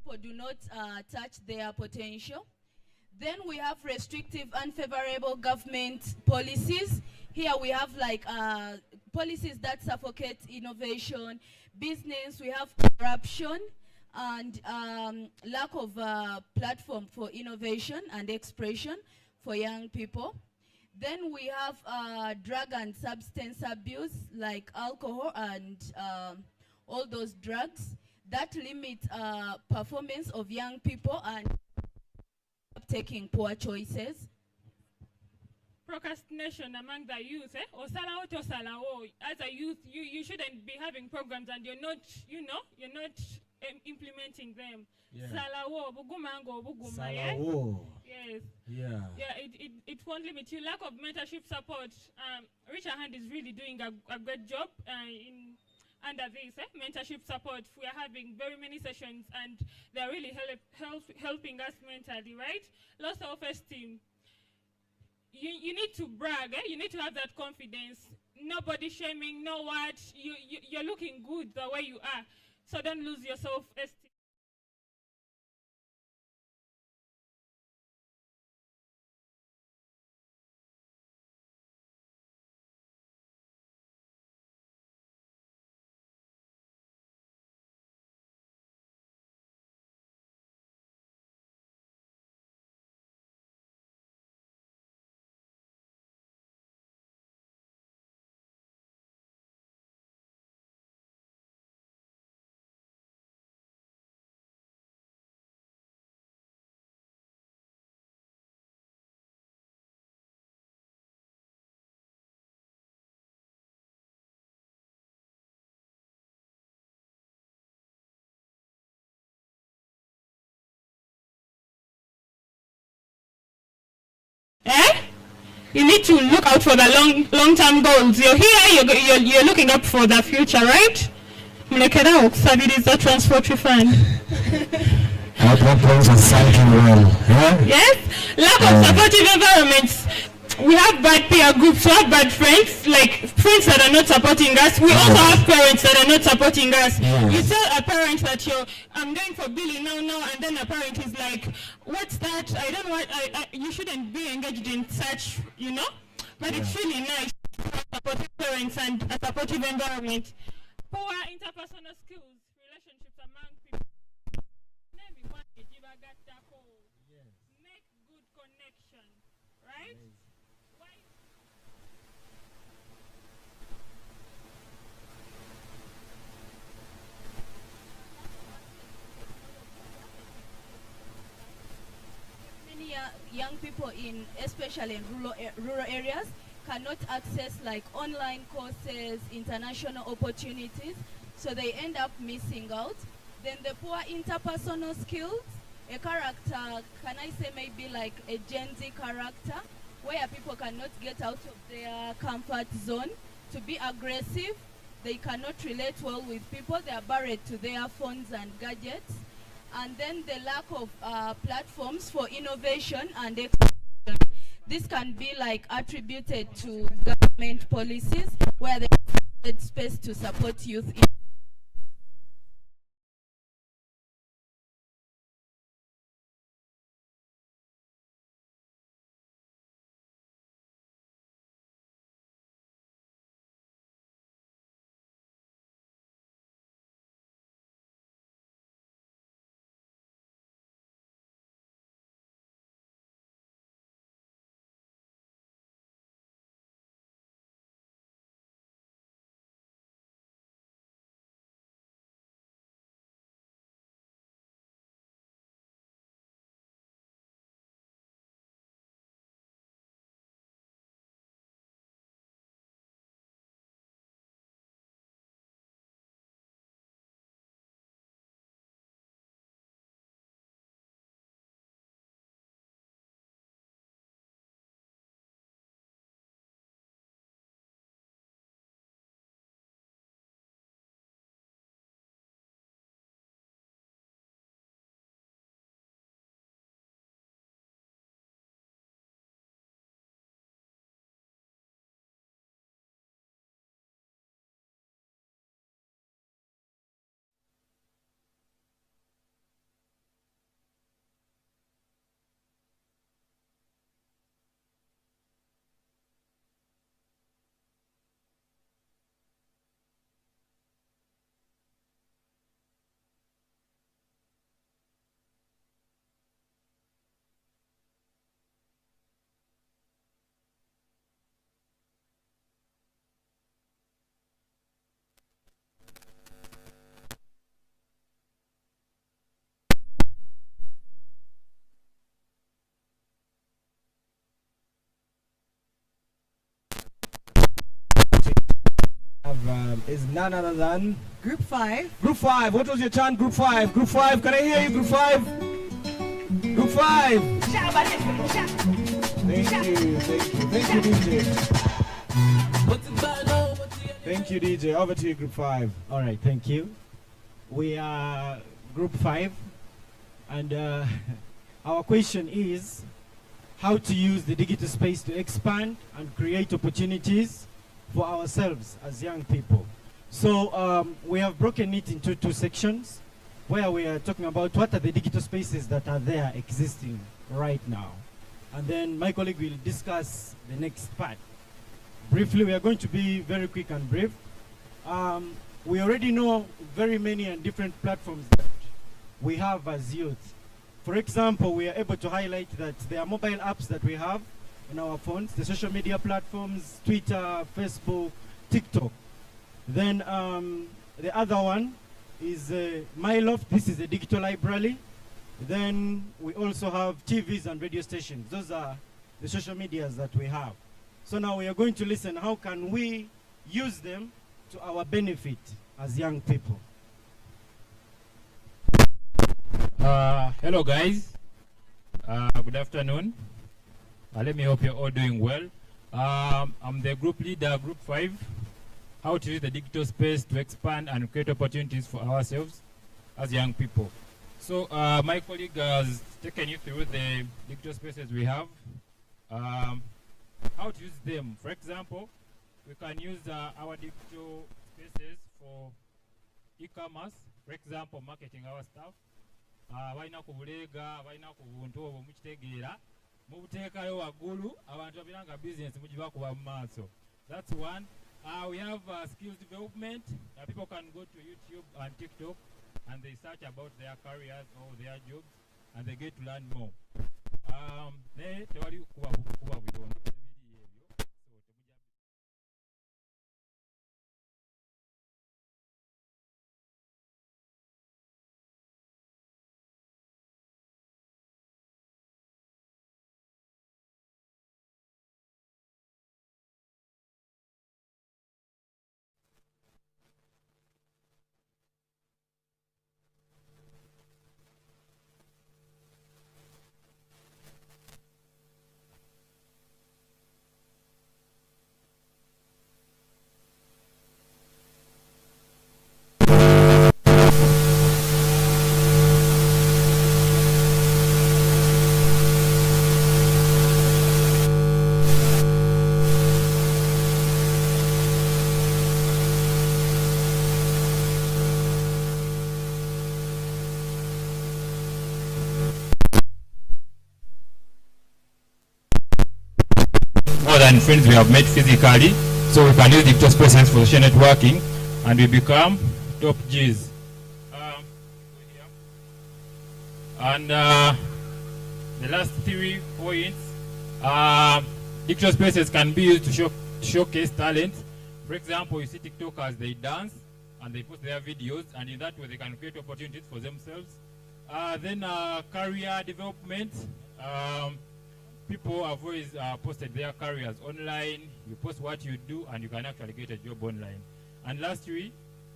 people do not touch their potential. Then we have restrictive, unfavorable government policies. Here we have like policies that suffocate innovation, business, we have corruption, and lack of platform for innovation and expression for young people. Then we have drug and substance abuse, like alcohol and all those drugs that limit performance of young people and taking poor choices. Procrastination among the youth, Osalawo to Osalawo. As a youth, you shouldn't be having programs and you're not implementing them. Yeah. Salawo, bugumango, buguma. Salawo. Yes. Yeah. Yeah, it won't limit you. Lack of mentorship support. Richard Hand is really doing a great job under this mentorship support. We are having very many sessions and they're really helping us mentally, right? Low self-esteem. You need to brag, you need to have that confidence. Nobody shaming, no what, you're looking good the way you are. So don't lose your self-esteem. You need to look out for the long-term goals. You're here, you're looking up for the future, right? Mlekera okusabiriza transport fund. That plans are cycling well. Yeah? Yes? Lack of supportive environments. We have bad peer groups, we have bad friends, like friends that are not supporting us. We also have parents that are not supporting us. You tell a parent that I'm going for BiLLI now, and then a parent is like, what's that? I don't want, you shouldn't be engaged in such, But it's really nice to have supportive parents and a supportive environment. Poor interpersonal skills, relationships among people. Make good connection, right? young people especially in rural areas, cannot access like online courses, international opportunities, so they end up missing out. Then the poor interpersonal skills, a character, can I say maybe like a Gen Z character, where people cannot get out of their comfort zone to be aggressive. They cannot relate well with people. They are buried to their phones and gadgets. And then the lack of platforms for innovation and expansion. This can be like attributed to government policies where they provide space to support youth. Is none other than Group 5. Group 5. What was your chant? Group 5. Group 5. Can I hear you? Group 5. Group 5. Thank you. Thank you, DJ. Thank you, DJ. Over to you, Group 5. All right, thank you. We are Group 5, and our question is how to use the digital space to expand and create opportunities for ourselves as young people. So we have broken it into two sections where we are talking about what are the digital spaces that are there existing right now. And then my colleague will discuss the next part. Briefly, we are going to be very quick and brief. We already know very many and different platforms that we have as youth. For example, we are able to highlight that there are mobile apps that we have on our phones, the social media platforms, Twitter, Facebook, TikTok. Then the other one is My Loft. This is a digital library. Then we also have TVs and radio stations. Those are the social medias that we have. So now we are going to listen, how can we use them to our benefit as young people? Hello guys, good afternoon. Let me hope you're all doing well. I'm the group leader, Group 5. How to use the digital space to expand and create opportunities for ourselves as young people. So my colleague has taken you through the digital spaces we have. How to use them. For example, we can use our digital spaces for e-commerce. For example, marketing our stuff. Balina ku bulega, balina ku buntu obwo mukitegeera mubuteekayo waggulu abantu babiranga business mugibakuba mu maaso. That's one. We have skills development. People can go to YouTube and TikTok and they search about their careers or their jobs and they get to learn more. Tewali kuba buyonjo. more than friends we have met physically, so we can use digital spaces for social networking, and we become top Gs. And the last 3 points, digital spaces can be used to showcase talent. For example, you see TikTokers, they dance and they post their videos, and in that way they can create opportunities for themselves. Then career development. People have always posted their careers online. You post what you do and you can actually get a job online. And lastly,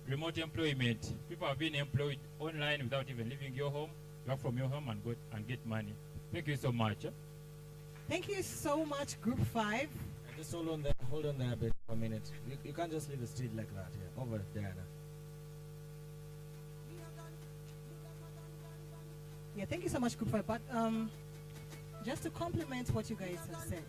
remote employment. People have been employed online without even leaving your home. You work from your home and get money. Thank you so much. Thank you so much, Group 5. Just hold on there a bit for a minute. You can't just leave the stage like that here. Over there now. Yeah, thank you so much, Group 5. But just to complement what you guys have said.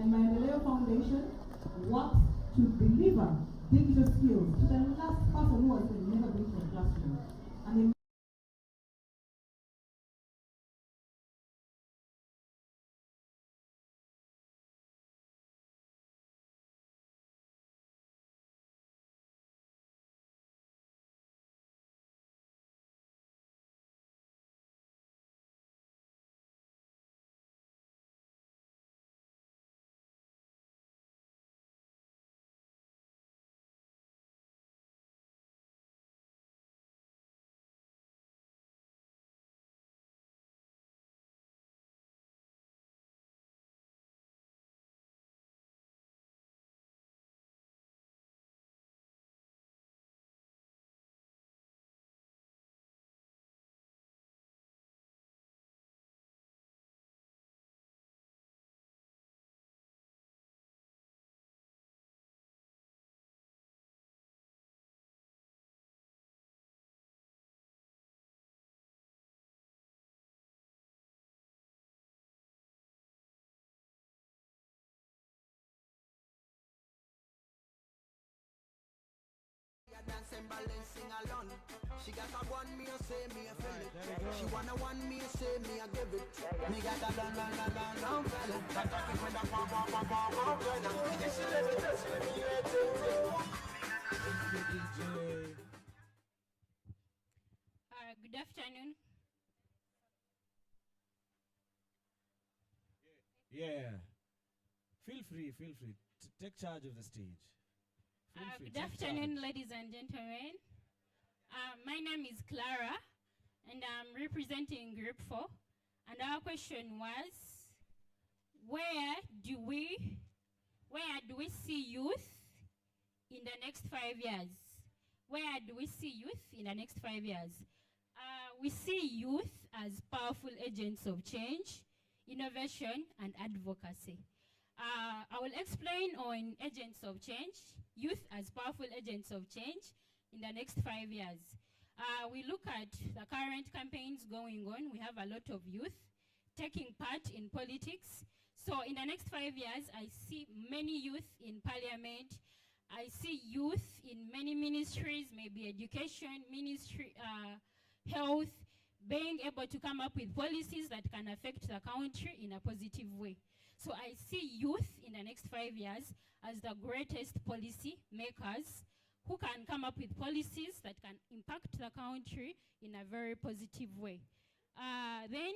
And my Maendeleo Foundation works to deliver digital skills to the last person who has never been to a classroom. I mean, She got a one me a say me a feel it. She wanna one me a say me a give it. Me got a long fella. That talking with a pop. Yes, she let it just let me let it. Good afternoon. Yeah. Feel free. Take charge of the stage. Good afternoon, ladies and gentlemen. My name is Clara, and I'm representing Group 4. And our question was, where do we see youth in the next 5 years? Where do we see youth in the next 5 years? We see youth as powerful agents of change, innovation, and advocacy. I will explain on agents of change, youth as powerful agents of change in the next 5 years. We look at the current campaigns going on. We have a lot of youth taking part in politics. So in the next 5 years, I see many youth in parliament. I see youth in many ministries, maybe education, ministry, health, being able to come up with policies that can affect the country in a positive way. So I see youth in the next 5 years as the greatest policy makers who can come up with policies that can impact the country in a very positive way. Then,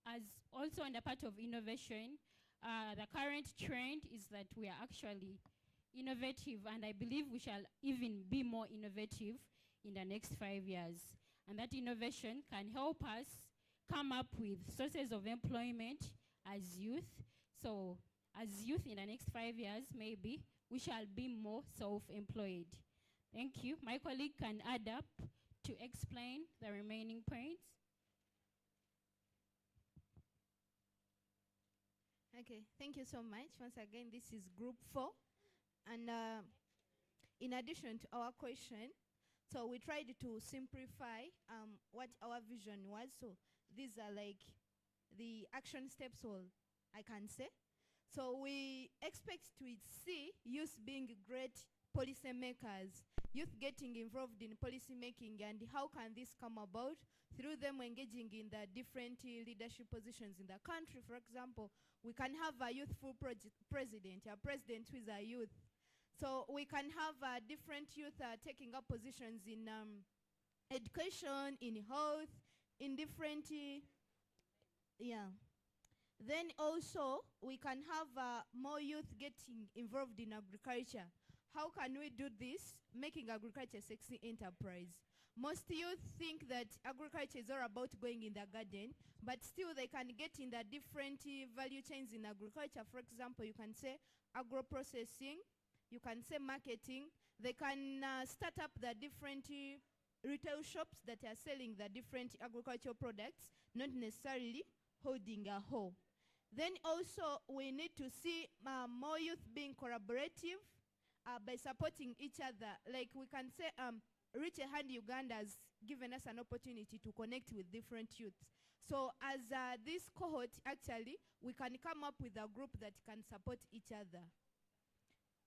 as also on the part of innovation, the current trend is that we are actually innovative, and I believe we shall even be more innovative in the next 5 years. And that innovation can help us come up with sources of employment as youth. So as youth in the next 5 years, maybe we shall be more self-employed. Thank you. My colleague can add up to explain the remaining points. Okay, thank you so much. Once again, this is group 4. And in addition to our question, so we tried to simplify what our vision was. So these are like the action steps, all I can say. So we expect to see youth being great policy makers, youth getting involved in policy making, and how can this come about? Through them engaging in the different leadership positions in the country. For example, we can have a youthful president, a president who is a youth. So we can have different youth taking up positions in education, in health, in different, yeah. Then also, we can have more youth getting involved in agriculture. How can we do this? Making agriculture a sexy enterprise. Most youth think that agriculture is all about going in the garden, but still they can get in the different value chains in agriculture. For example, you can say agro-processing, you can say marketing. They can start up the different retail shops that are selling the different agricultural products, not necessarily holding a hoe. Then also we need to see more youth being collaborative by supporting each other. Like we can say Reach a Hand Uganda has given us an opportunity to connect with different youths. So as this cohort, actually, we can come up with a group that can support each other.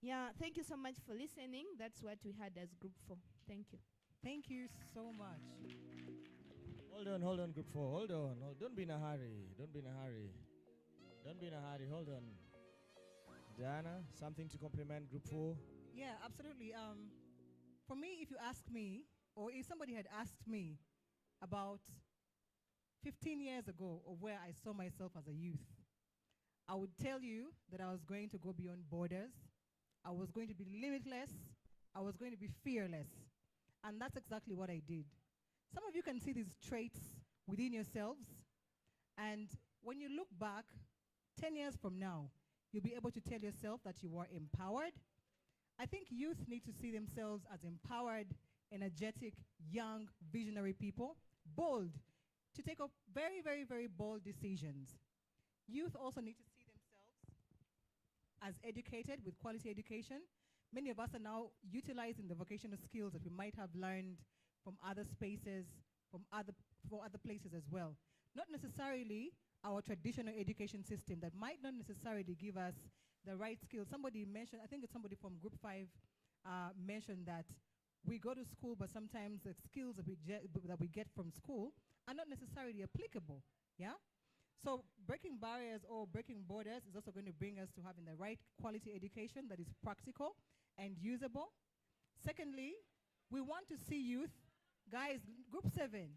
Yeah, thank you so much for listening. That's what we had as group 4. Thank you. Thank you so much. Hold on, group 4. Hold on. Don't be in a hurry. Don't be in a hurry. Don't be in a hurry. Hold on. Diana, something to compliment group 4? Yeah, absolutely. For me, if you ask me, or if somebody had asked me about 15 years ago of where I saw myself as a youth, I would tell you that I was going to go beyond borders. I was going to be limitless. I was going to be fearless. And that's exactly what I did. Some of you can see these traits within yourselves. And when you look back, 10 years from now, you'll be able to tell yourself that you are empowered. I think youth need to see themselves as empowered, energetic, young, visionary people, bold, to take up very, very, very bold decisions. Youth also need to see themselves as educated with quality education. Many of us are now utilizing the vocational skills that we might have learned from other spaces, from other places as well. Not necessarily our traditional education system that might not necessarily give us the right skills. Somebody mentioned, I think it's somebody from Group 5 mentioned that we go to school, but sometimes the skills that we get from school are not necessarily applicable, yeah? So breaking barriers or breaking borders is also going to bring us to having the right quality education that is practical and usable. Secondly, we want to see youth, guys, Group 7,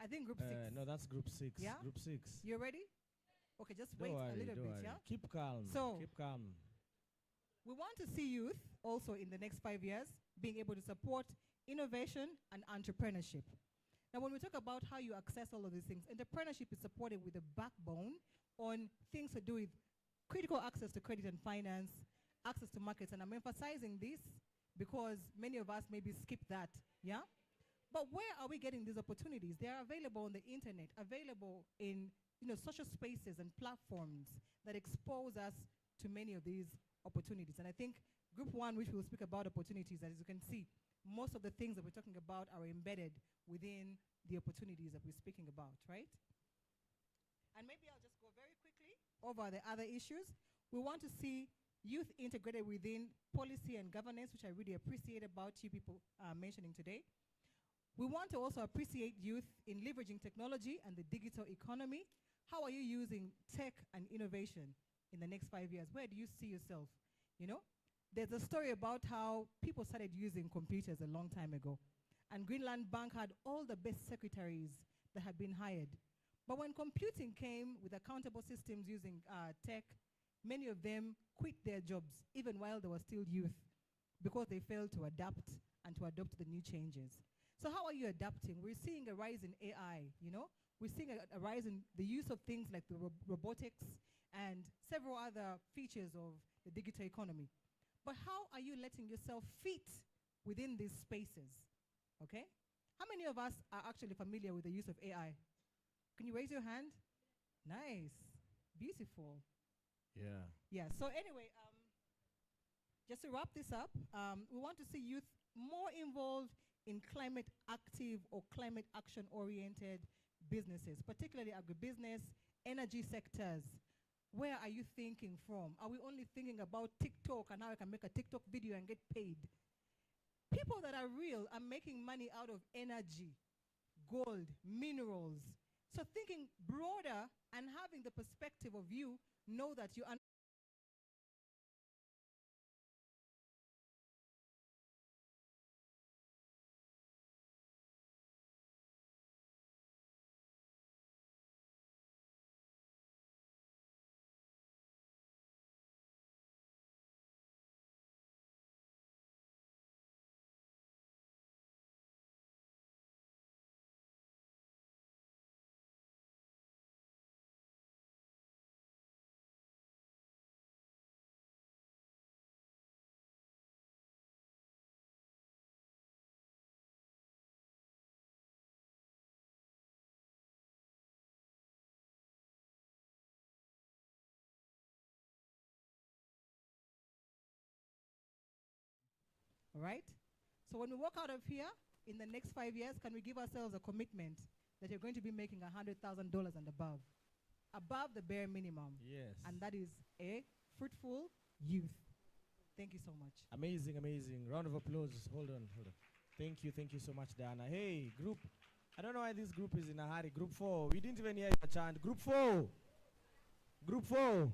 I think Group 6. No, that's Group 6. Yeah? Group 6. You ready? Okay, just Don't wait worry, a little don't bit, worry. yeah? Keep calm. So, keep calm. We want to see youth also in the next 5 years being able to support innovation and entrepreneurship. Now, when we talk about how you access all of these things, entrepreneurship is supported with a backbone on things to do with critical access to credit and finance, access to markets, and I'm emphasizing this because many of us maybe skip that, yeah? But where are we getting these opportunities? They are available on the internet, available in social spaces and platforms that expose us to many of these opportunities. And I think Group 1, which will speak about opportunities, as you can see, most of the things that we're talking about are embedded within the opportunities that we're speaking about, right? And maybe I'll just go very quickly over the other issues. We want to see youth integrated within policy and governance, which I really appreciate about you people mentioning today. We want to also appreciate youth in leveraging technology and the digital economy. How are you using tech and innovation in the next 5 years? Where do you see yourself? There's a story about how people started using computers a long time ago. And Greenland Bank had all the best secretaries that had been hired. But when computing came with accountable systems using tech, many of them quit their jobs, even while they were still youth, because they failed to adapt and to adopt the new changes. So how are you adapting? We're seeing a rise in AI, We're seeing a rise in the use of things like the robotics and several other features of the digital economy. But how are you letting yourself fit within these spaces? Okay? How many of us are actually familiar with the use of AI? Can you raise your hand? Nice. Beautiful. Yeah. Yeah, so anyway, just to wrap this up, we want to see youth more involved in climate active or climate action oriented businesses, particularly agribusiness, energy sectors. Where are you thinking from? Are we only thinking about TikTok and how I can make a TikTok video and get paid? People that are real are making money out of energy, gold, minerals. So thinking broader and having the perspective of you know that you are all right? So when we walk out of here in the next 5 years, can we give ourselves a commitment that you're going to be making $100,000 and above the bare minimum? Yes. And that is a fruitful youth. Thank you so much. Amazing, amazing. Round of applause. Hold on. Thank you so much, Diana. Hey, group. I don't know why this group is in a hurry. Group 4. We didn't even hear your chant. Group 4. Group 4.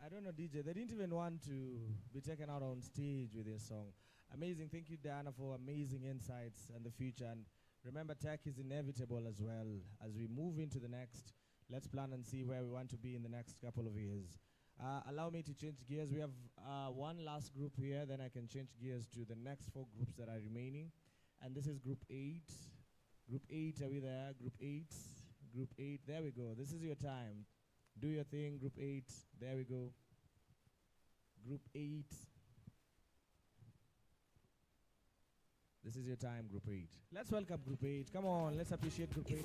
I don't know, DJ. They didn't even want to be taken out on stage with their song. Amazing. Thank you, Diana, for amazing insights and the future. And remember, tech is inevitable as well. As we move into the next, let's plan and see where we want to be in the next couple of years. Allow me to change gears. We have one last group here. Then I can change gears to the next 4 groups that are remaining. And this is Group 8. Group 8, are we there? Group 8. Group 8. There we go. This is your time. Do your thing, Group 8. There we go. Group 8. This is your time, Group 8. Let's welcome Group 8. Come on, let's appreciate Group 8.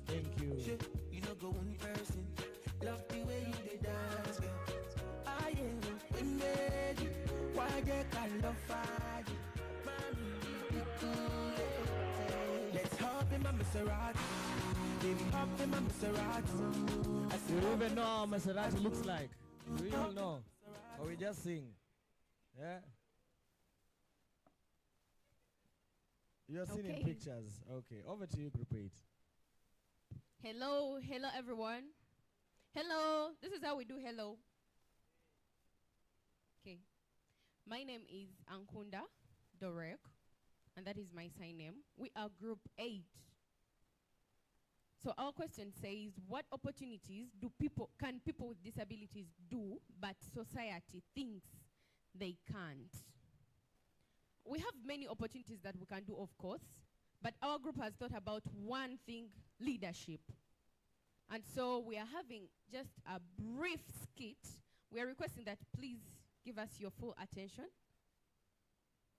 Thank you. You know go one person. Love the way you dey dance, girl. I am made you. Why they can't love fire? Let's hop in my Maserati. Baby, hop in my Maserati. You even know how Maserati looks like. We all know. Or we just sing. Yeah? You're seeing in pictures. Okay, over to you, Group 8. Hello everyone. Hello, this is how we do hello. Okay. My name is Ankunda Dorek, and that is my sign name. We are Group 8. So our question says, what opportunities can people with disabilities do, but society thinks they can't? We have many opportunities that we can do, of course, but our group has thought about one thing: leadership. And so we are having just a brief skit. We are requesting that please give us your full attention.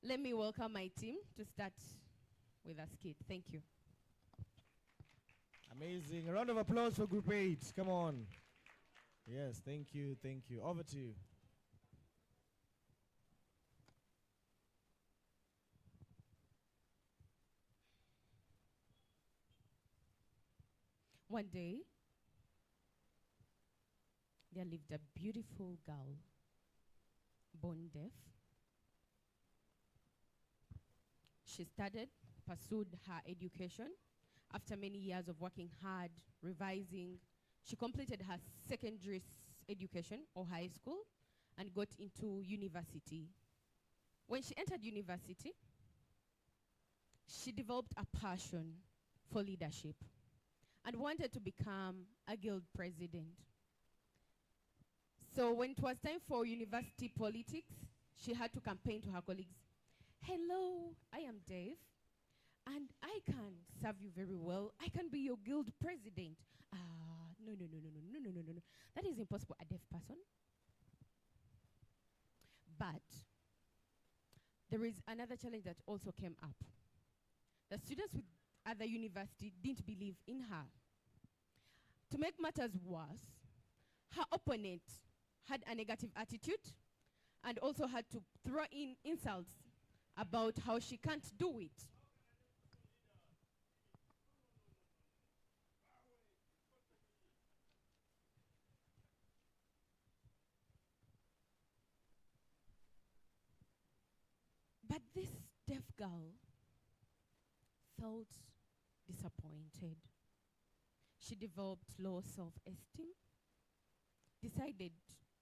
Let me welcome my team to start with a skit. Thank you. Amazing. A round of applause for Group 8. Come on. Yes, thank you, thank you. Over to you. One day, there lived a beautiful girl, born deaf. She pursued her education. After many years of working hard, revising, she completed her secondary education or high school and got into university. When she entered university, she developed a passion for leadership and wanted to become a guild president. So when it was time for university politics, she had to campaign to her colleagues. Hello, I am Dave, and I can serve you very well. I can be your guild president. No. That is impossible, a deaf person. But there is another challenge that also came up. The students with other university didn't believe in her. To make matters worse, her opponent had a negative attitude and also had to throw in insults about how she can't do it. But this deaf girl felt disappointed. She developed low self-esteem, decided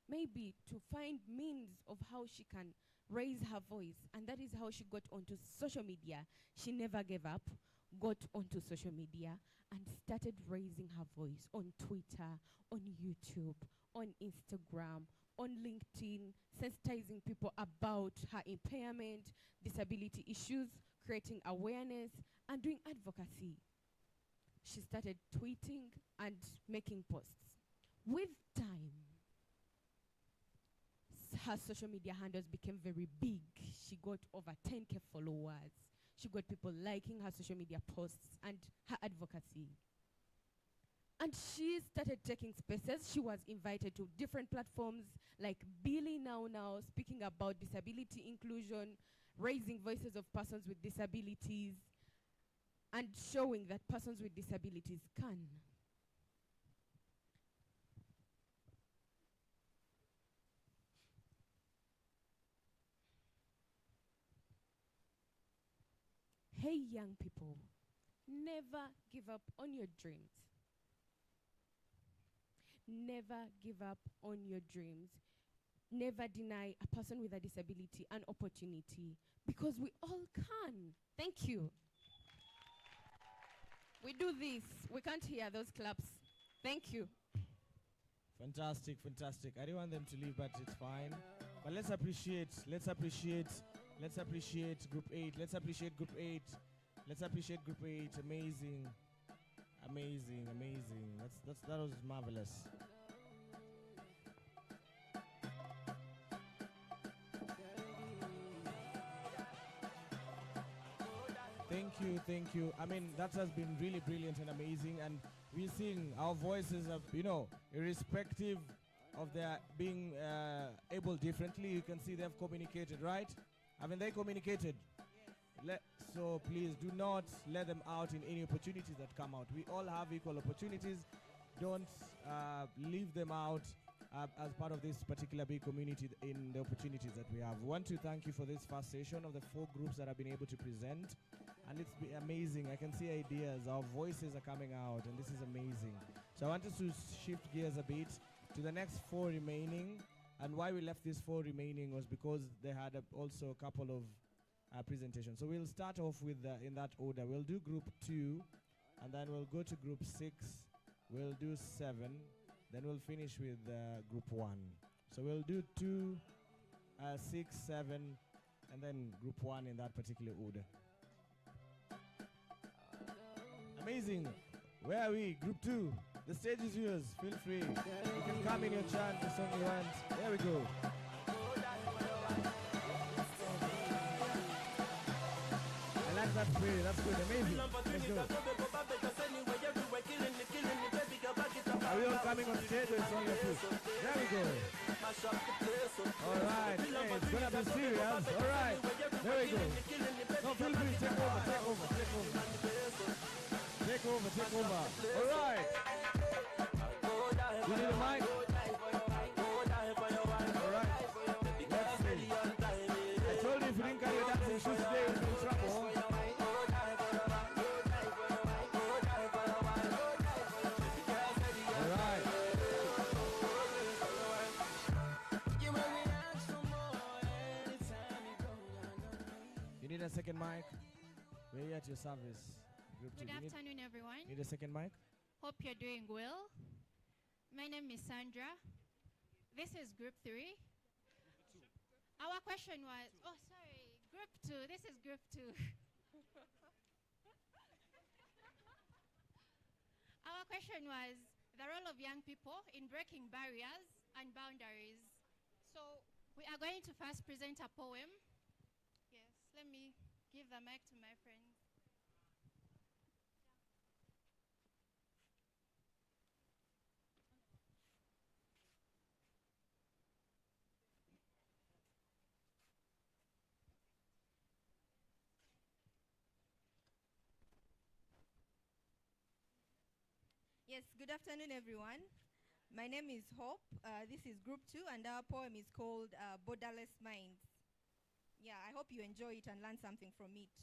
maybe to find means of how she can raise her voice, and that is how she got onto social media. She never gave up, got onto social media, and started raising her voice on Twitter, on YouTube, on Instagram, on LinkedIn, sensitizing people about her impairment, disability issues, creating awareness, and doing advocacy. She started tweeting and making posts. With time, her social media handles became very big. She got over 10K followers. She got people liking her social media posts and her advocacy. And she started taking spaces. She was invited to different platforms like BiLLI Now, speaking about disability inclusion, raising voices of persons with disabilities, and showing that persons with disabilities can. Hey young people, never give up on your dreams. Never give up on your dreams. Never deny a person with a disability an opportunity, because we all can. Thank you. We do this. We can't hear those claps. Thank you. Fantastic, fantastic. I didn't want them to leave, but it's fine. But let's appreciate Group 8. Let's appreciate Group 8. Let's appreciate Group 8. Amazing. That was marvelous. Thank you. I mean, that has been really brilliant and amazing, and we're seeing our voices of, irrespective of their being able differently, you can see they've communicated, right? Haven't they communicated? So please do not let them out in any opportunities that come out. We all have equal opportunities. Don't leave them out as part of this particular big community in the opportunities that we have. We want to thank you for this first session of the 4 groups that have been able to present. And it's been amazing. I can see ideas. Our voices are coming out, and this is amazing. So I wanted to shift gears a bit to the next 4 remaining. And why we left these 4 remaining was because they had also a couple of presentations. So we'll start off with in that order. We'll do group 2, and then we'll go to group 6. We'll do 7. Then we'll finish with group 1. So we'll do 2, 6, 7, and then group 1 in that particular order. Amazing. Where are we? Group 2. The stage is yours. Feel free. You can come in your chant the song you want. There we go. that's great. That's good. Amazing. Let's go. Are we all coming on stage or it's only a few? There we go. All right. Hey, it's gonna be serious. All right. There we go. No, feel free. Take over. Take over. Take over. Take over. Take over. All right. You need a mic? All right. Let's see. I told you if you didn't carry your dancing shoes today, you'll be in trouble. You need a second mic? We're here at your service. Group Good 2. afternoon, everyone. Need a second mic? Hope you're doing well. My name is Sandra. This is Group 3. Our question was, oh, sorry, Group 2. This is Group 2. Our question was the role of young people in breaking barriers and boundaries. So we are going to first present a poem. Yes, let me give the mic to my friends. Yes, good afternoon, everyone. My name is Hope. This is Group 2, and our poem is called Borderless Minds. Yeah, I hope you enjoy it and learn something from it.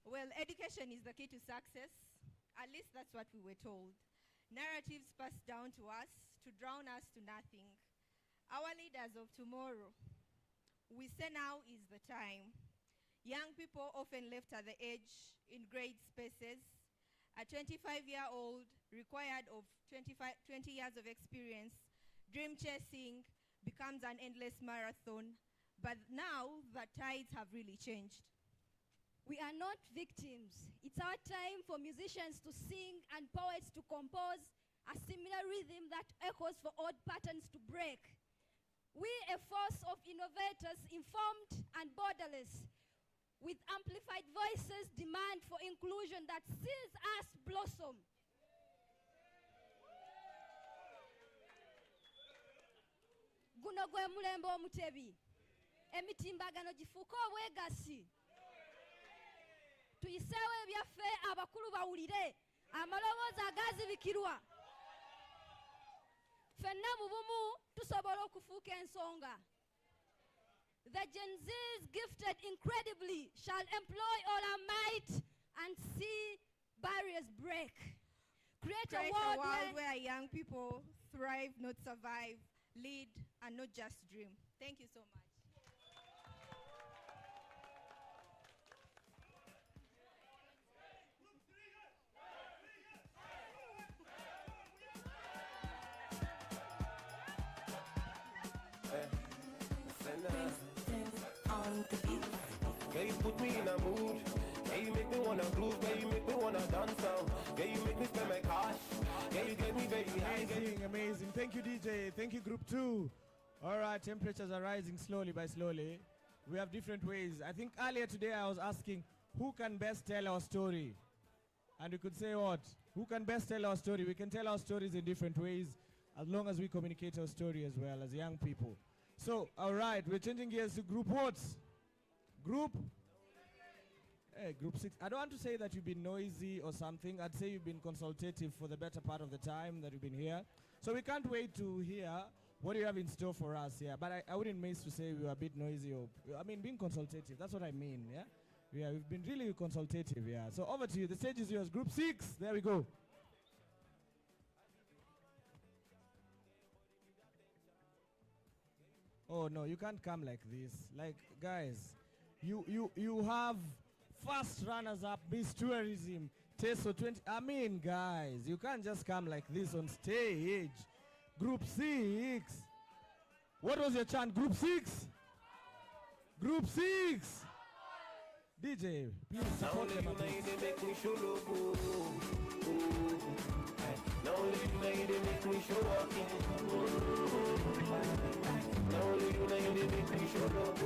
Well, education is the key to success. At least that's what we were told. Narratives passed down to us to drown us to nothing. Our leaders of tomorrow, we say now is the time. Young people often left at the edge in grade spaces. A 25-year-old required of 20 years of experience. Dream chasing becomes an endless marathon. But now the tides have really changed. We are not victims. It's our time for musicians to sing and poets to compose a similar rhythm that echoes for odd patterns to break. We, a force of innovators, informed and borderless, with amplified voices, demand for inclusion that sees us blossom. Guno gwe mulembe omutebi. Emitimbagano gifuuka obwegasi. Tuyiseewo ebyaffe abakulu bawulire. Amaloboozi agaazibikirwa. Ffenna mu bumu tusobola okufuuka ensonga. The Gen Zs gifted incredibly shall employ all our might and see barriers break. Create a world where young people thrive, not survive, lead, and not just dream. Thank you so much. Girl, you put me in a mood. Girl, you make me wanna groove. Girl, you make me wanna dance now. Girl, you make me spend my cash. Girl, you get me very high. Amazing, amazing. Thank you, DJ. Thank you, Group 2. All right, temperatures are rising slowly by slowly. We have different ways. I think earlier today I was asking who can best tell our story. And we could say what? Who can best tell our story? We can tell our stories in different ways as long as we communicate our story as well as young people. So, all right, we're changing gears to Group what? Group? Hey, Group 6. I don't want to say that you've been noisy or something. I'd say you've been consultative for the better part of the time that you've been here. So we can't wait to hear what you have in store for us here. But I wouldn't miss to say we were a bit noisy or, I mean, being consultative. That's what I mean, yeah? Yeah, we've been really consultative, yeah. So over to you. The stage is yours. Group 6. There we go. Oh, no, you can't come like this. Like, guys, you have first runners-up, Miss Tourism, TESO 20. I mean, guys, you can't just come like this on stage. Group 6. What was your chant? Group 6? Group 6. DJ, please support them. Now only you made it make me show up. show up.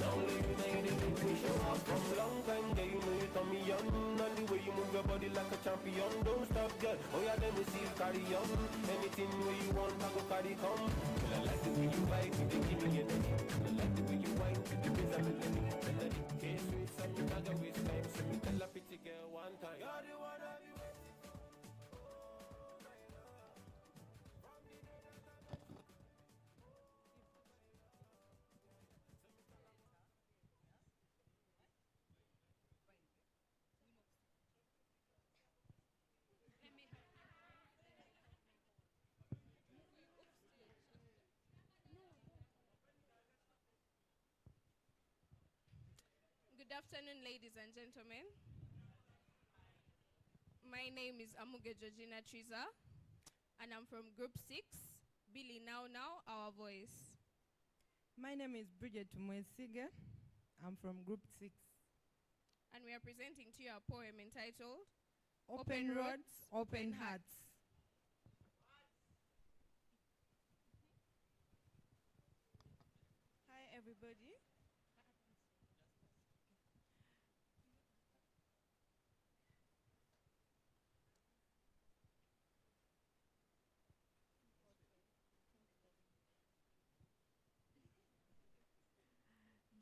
Only you made it make me show up. From long time, girl, you know you turn me on. And the way you move your body like a champion. Don't stop, girl. Oh yeah, let me see you carry on. Anything where you want, I go carry come. Girl, I like the way you vibe, you give me energy. I like the way you whine, you raise a melody. K-Sweet, something I got waste time. So me tell a pretty girl one time. You're the one I've been waiting for. Good afternoon, ladies and gentlemen. My name is Amuge Georgina Triza, and I'm from Group 6, BiLLI Now, Our Voice. My name is Bridget Tumwesige. I'm from Group 6. And we are presenting to you a poem entitled Open Roads, Open Hearts. Hi, everybody.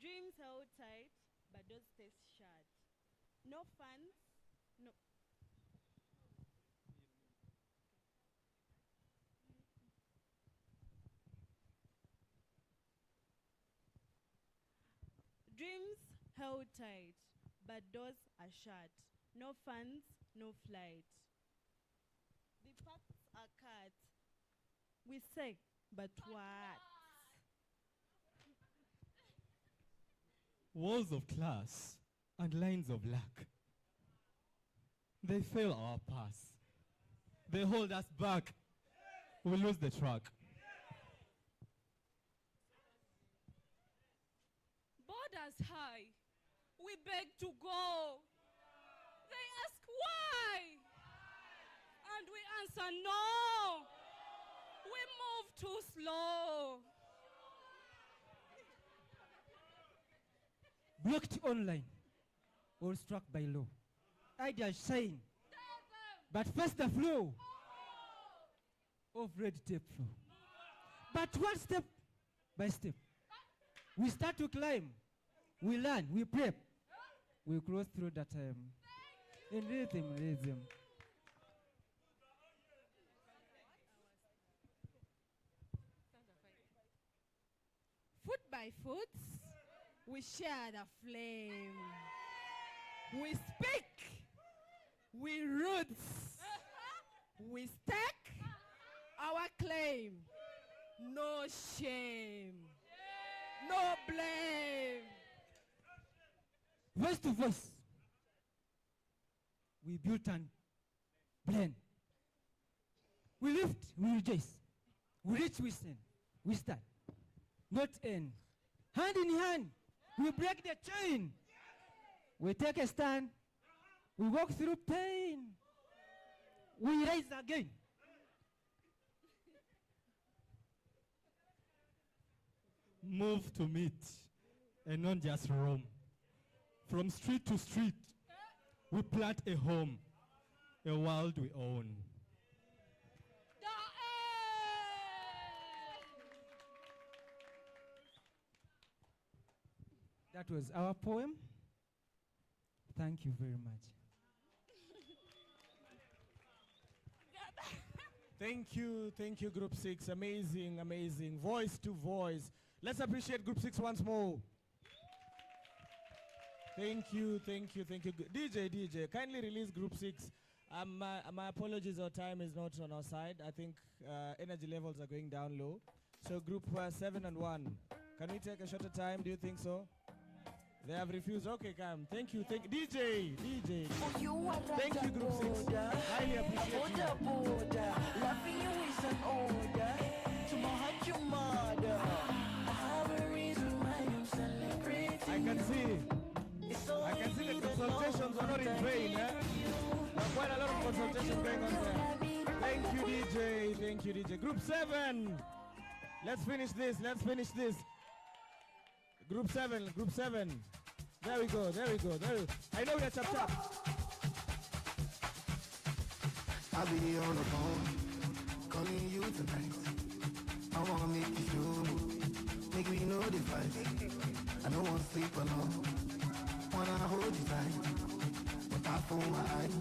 Dreams held tight, but those stays shut. No funds, no. Dreams held tight, but doors are shut. No funds, no flight. The paths are cut. We say, but what? Walls of class and lines of luck. They fail our pass. They hold us back. We lose the track. Borders high, we beg to go. They ask why, and we answer no. We move too slow. Blocked online or struck by law. Ideas shine, but first the flow of red tape flow. But one step by step, we start to climb, we learn, we prep, we cross through that in rhythm. Foot by foot, we share the flame. We speak, we roots, we stake our claim. No shame, no blame. Voice to voice, we build and blend. We lift, we rejoice. We reach, we stand. We stand, not end. Hand in hand, we break the chain. We take a stand. We walk through pain. We rise again. Move to meet and not just roam. From street to street, we plant a home, a world we own. That was our poem. Thank you very much. Thank you, Group 6. Amazing, amazing. Voice to voice. Let's appreciate Group 6 once more. Thank you. DJ, kindly release Group 6. My apologies, our time is not on our side. I think energy levels are going down low. So Group 7 and 1. Can we take a shorter time? Do you think so? They have refused. Okay, come. Thank you. DJ. Thank you, Group 6. Highly appreciate you. Loving you is an order. To my heart, you mother. I have a reason why I'm celebrating. I can see the consultations are not in vain. There's quite a lot of consultations going on there. Thank you, DJ. Group 7. Let's finish this. Let's finish this. Group 7. Group 7. There we go. There we go. There we go. I know we are chap chap. I'll be on the phone, calling you tonight. I wanna make you feel, make me know the fight. I don't wanna sleep alone, wanna hold you tight. But I fool my eyes,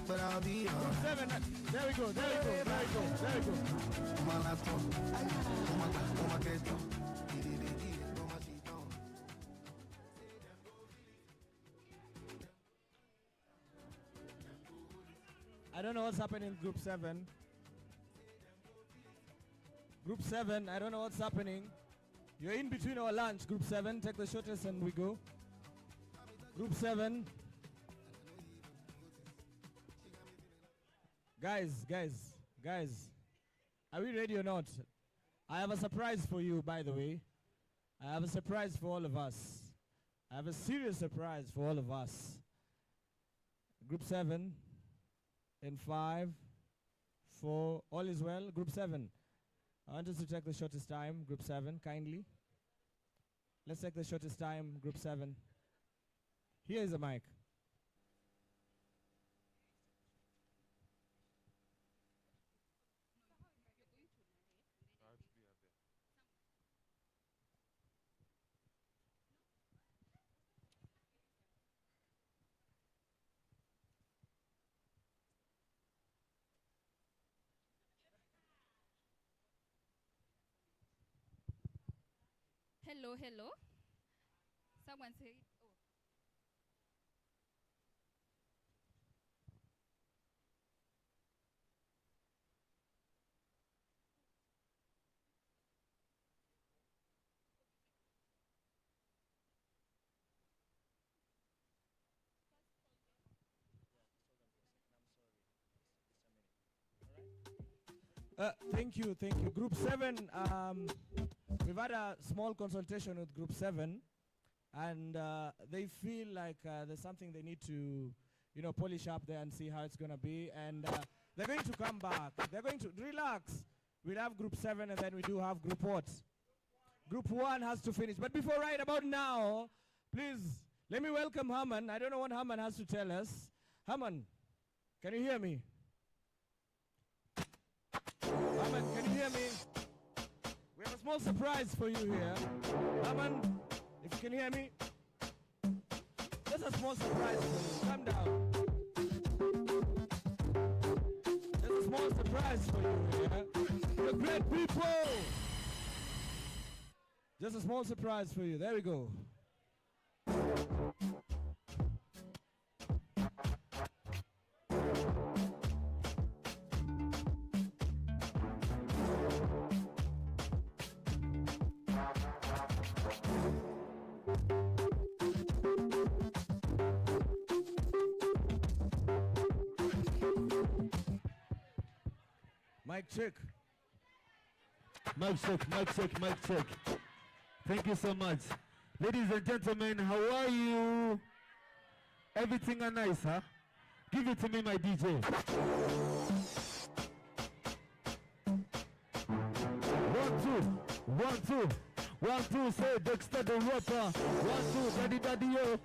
but I'll be alright. 7. There we go. There we go. There we go. There we go. On my laptop, on my keto. I don't know what's happening in Group 7. Group 7, I don't know what's happening. You're in between our lunch, Group 7. Take the shortest and we go. Group 7. Guys. Are we ready or not? I have a surprise for you, by the way. I have a surprise for all of us. I have a serious surprise for all of us. Group 7. In 5, 4, all is well. Group 7. I want us to take the shortest time. Group 7, kindly. Let's take the shortest time. Group 7. Here is the mic. Hello, hello. Someone say, oh. Thank you. Group 7, we've had a small consultation with Group 7, and they feel like there's something they need to, polish up there and see how it's going to be. And they're going to come back. They're going to relax. We'll have Group 7, and then we do have Group what? Group 1 has to finish. But before right about now, please, let me welcome Haman. I don't know what Haman has to tell us. Haman, can you hear me? Haman, can you hear me? We have a small surprise for you here. Haman, if you can hear me. There's a small surprise for you. Calm down. There's a small surprise for you here. You're great people. Just a small surprise for you. There we go. Mic check. Mic check. Thank you so much. Ladies and gentlemen, how are you? Everything are nice, huh? Give it to me, my DJ. 1, 2. 1, 2, say Dexter the rapper. 1, 2, daddy yo.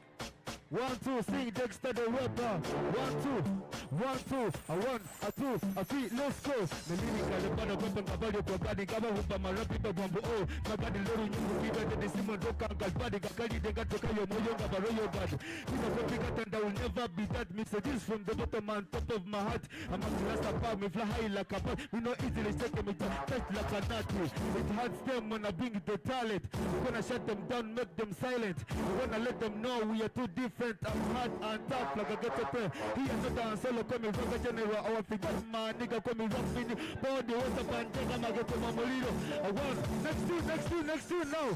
1, 2, sing Dexter the rapper. 1, 2. 1, 2, a 1, a 2, a 3, let's go. The lyrical, the bad weapon, kabali, kabali, kaba, hupa, marapi, babambo, oh. Magadi, loru, nyungu, kiba, the simon, roka, kalbadi, kakali, denga, toka, yo, moyo, gabaro, yo, bad. Kiba, kopi, katanda, will never be that. Messages from the bottom and top of my heart. I'm a class apart, me fly high like a bird. We know easily take me to touch like a natty. It hurts them when I bring the talent. We're gonna shut them down, make them silent. We're gonna let them know we are too different. I'm hard and tough like a ghetto pen. He is not a solo. Call me Rock General, our figure man, nigga call me Rock Mini. Body, what's up and take a get to Mamolino. I want next tune now.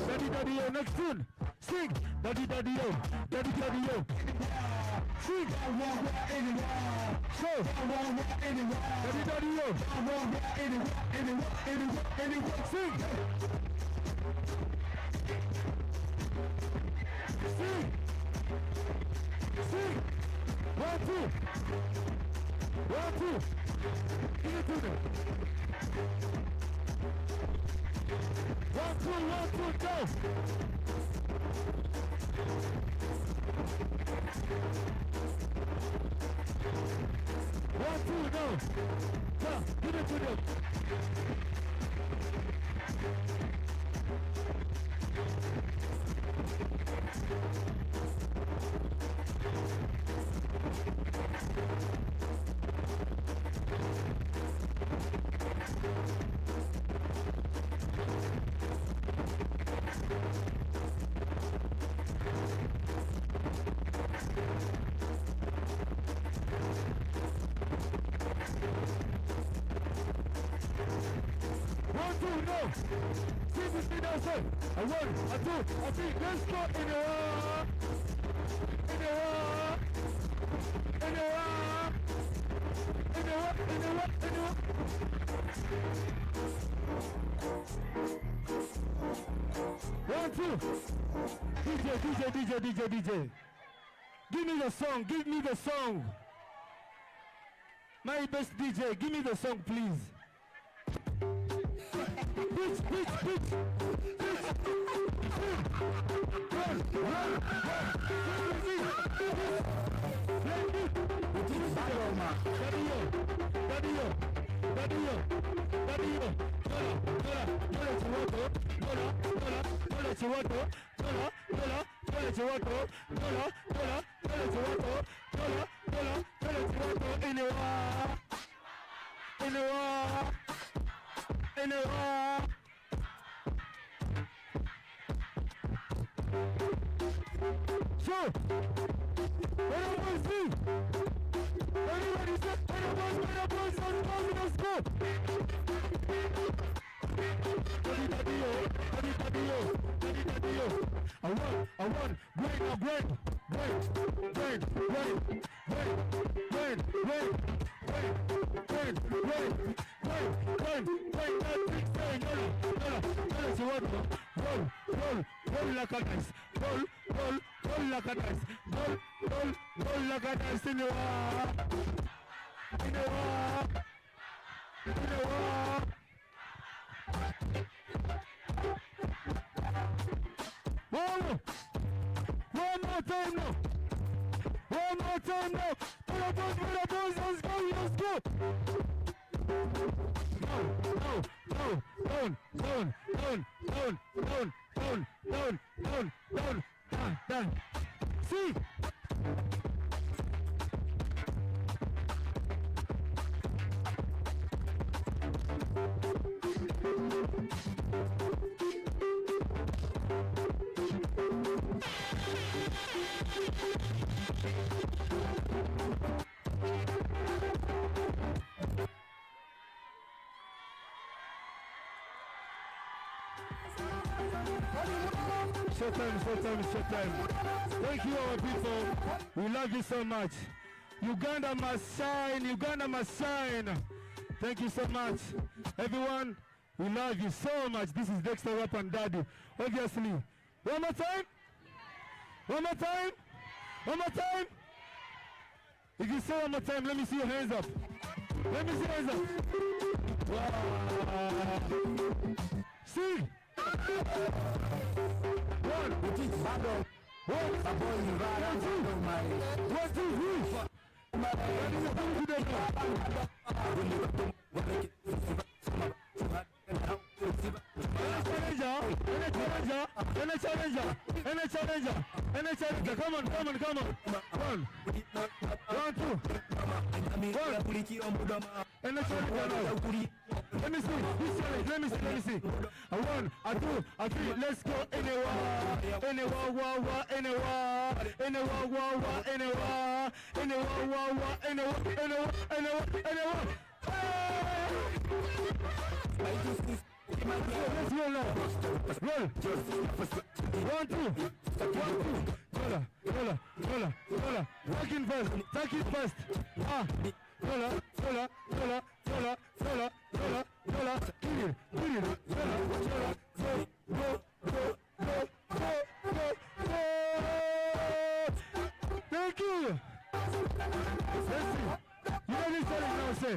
Daddy yo, next tune. Sing, daddy yo. Sing, so, daddy yo. Sing. Sing. 1, 2. 1, 2. Give it to them. go! 1, 2, no! Come, give it to them! A 1, a 2, a 3, let's go in the wall. In the wall. In the wall. In the wall. In the wall. In the wall. 1, 2. DJ. Give me the song. Give me the song. My best DJ, give me the song, please. Bitch. So, what do I see? Everybody say, let's go! I won, Gwen. Roll like a dice. Roll like a dice. Roll like a dice in the wall. In the wall. One more time now. Pull up, let's go. Down. See? Showtime. Thank you, our people. We love you so much. Uganda must shine. Thank you so much. Everyone, we love you so much. This is Dexter Rap and Daddy. Obviously. One more time. If you say one more time, let me see your hands up. Wow. See? One, Any challenger, come on. 1, 2. Any challenger now. Let me see. This challenge. Let me see. A 1, a 2, a 3. Let's go. Let's roll now. Roll. 1, 2. Roller. Take it first. Roller. Get it. Go. Thank you. Let's see. You know this challenge now, say.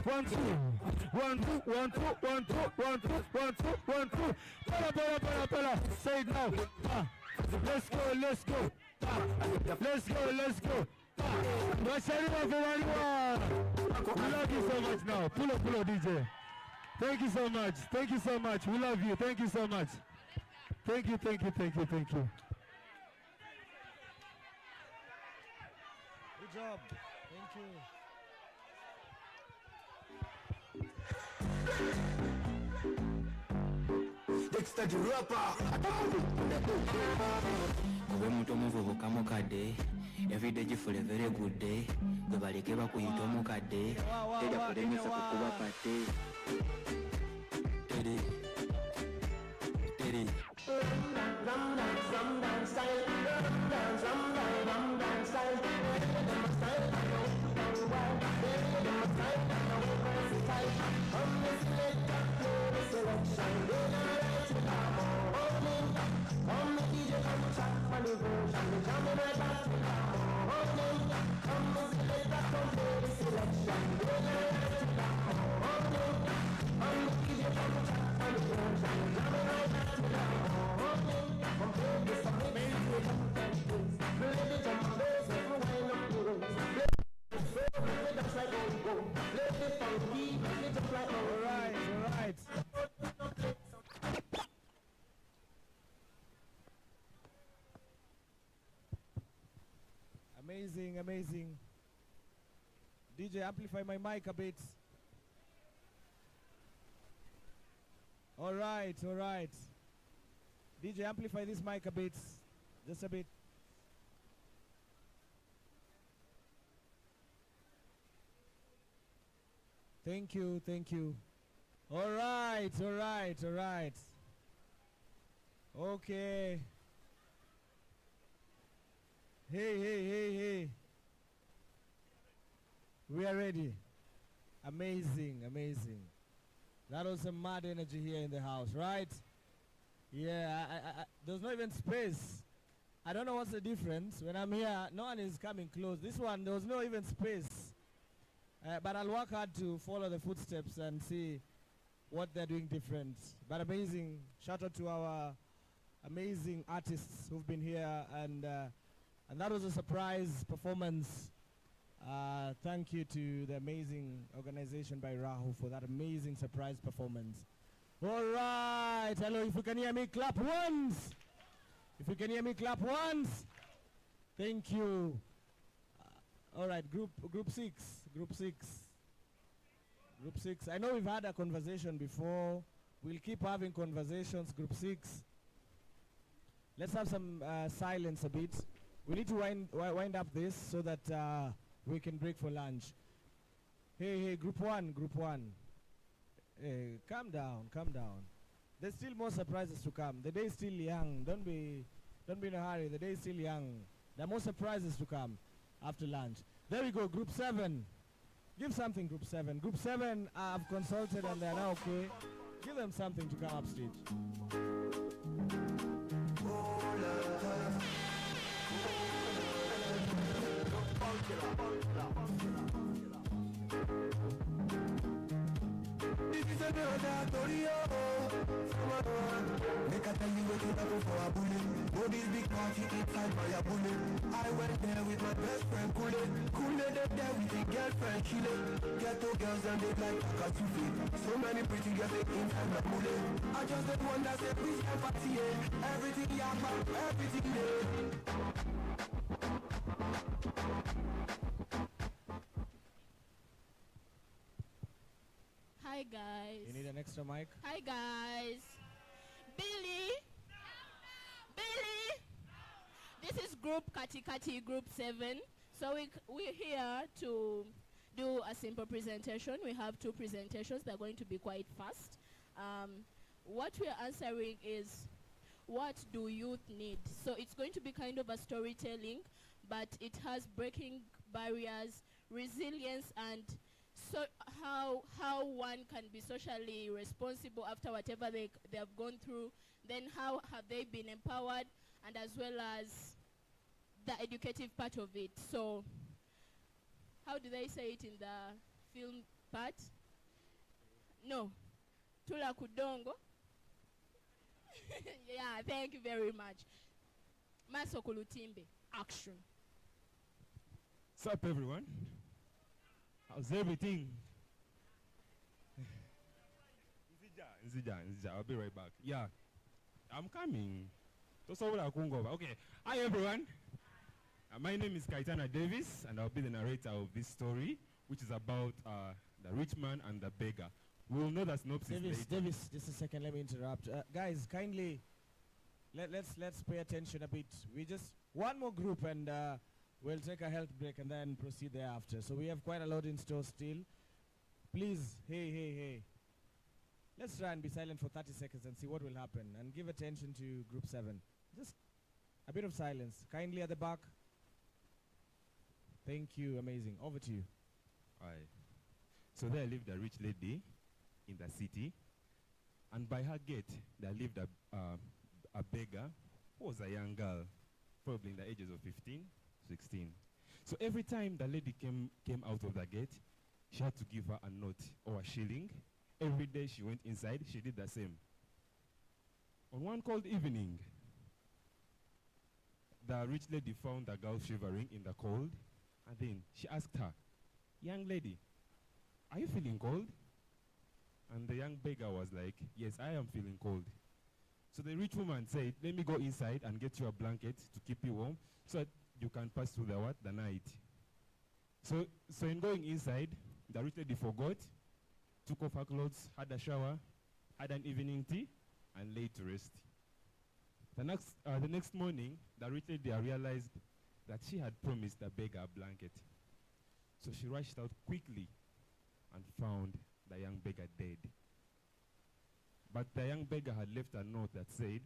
1, 2. 1, 2, 1, 2, 1, 2, 1, 2, 1, 2, 1, 2. Pala. Say it now. Let's go. Let's go. Let's go. What's everyone? We love you so much now. Pull up, DJ. Thank you so much. We love you. Thank you so much. Thank you. Good job. Thank you. Dexter the rapper. Kube muntu omuvubuka mukadde everyday gifule very good day gwe baleke bakuyita omukadde tejja kulemesa kukuba kate teri All right. Amazing. DJ, amplify my mic a bit. All right. DJ, amplify this mic a bit. Just a bit. Thank you. All right. Okay. Hey. We are ready. Amazing. That was some mad energy here in the house, right? Yeah, there's not even space. I don't know what's the difference. When I'm here, no one is coming close. This one, there was no even space. But I'll work hard to follow the footsteps and see what they're doing different. But amazing. Shout out to our amazing artists who've been here, and that was a surprise performance. Thank you to the amazing organization by Rahu for that amazing surprise performance. All right, hello, if you can hear me, clap once. Thank you. All right, group six. I know we've had a conversation before. We'll keep having conversations, group 6. Let's have some silence a bit. We need to wind up this so that we can break for lunch. Hey, group one. Hey, calm down. There's still more surprises to come. The day is still young. Don't be in a hurry. The day is still young. There are more surprises to come after lunch. There we go, group 7. Give something, group 7. Group 7, I've consulted and they're now okay. Give them something to come upstage. Make I tell you what you happen for a bullet. Go this big party inside by a bullet. I went there with my best friend Kule there with his girlfriend Chile. Ghetto girls and they like Takasufi. So many pretty girls they inside my bullet. I just the one that say please empathy. Everything yapa, everything there. Hi guys. You need an extra mic? Hi guys. BiLLI. This is group Kati group 7. So we're here to do a simple presentation. We have 2 presentations. They're going to be quite fast. What we're answering is, what do youth need? So it's going to be kind of a storytelling, but it has breaking barriers, resilience, and so how one can be socially responsible after whatever they have gone through. Then how have they been empowered, and as well as the educative part of it. So how do they say it in the film part? No. Tula kudongo. Yeah, thank you very much. Maso kulutimbe. Action. What's up, everyone? How's everything? Nzija, I'll be right back. Yeah, I'm coming. Okay, hi everyone. My name is Kaitana Davis, and I'll be the narrator of this story, which is about the rich man and the beggar. We'll know the synopsis later. Davis, just a second, let me interrupt. Guys, kindly, let's pay attention a bit. We just, one more group, and we'll take a health break and then proceed thereafter. So we have quite a lot in store still. Please, hey. Let's try and be silent for 30 seconds and see what will happen. And give attention to group 7. Just a bit of silence. Kindly at the back. Thank you, amazing. Over to you. Aye. So there lived a rich lady in the city, and by her gate there lived a beggar who was a young girl, probably in the ages of 15, 16. So every time the lady came out of the gate, she had to give her a note or a shilling. Every day she went inside, she did the same. On one cold evening, the rich lady found the girl shivering in the cold, and then she asked her, "Young lady, are you feeling cold?" And the young beggar was like, "Yes, I am feeling cold." So the rich woman said, "Let me go inside and get you a blanket to keep you warm so that you can pass through the night." So in going inside, the rich lady forgot, took off her clothes, had a shower, had an evening tea, and lay to rest. The next morning, the rich lady realized that she had promised the beggar a blanket. So she rushed out quickly and found the young beggar dead. But the young beggar had left a note that said,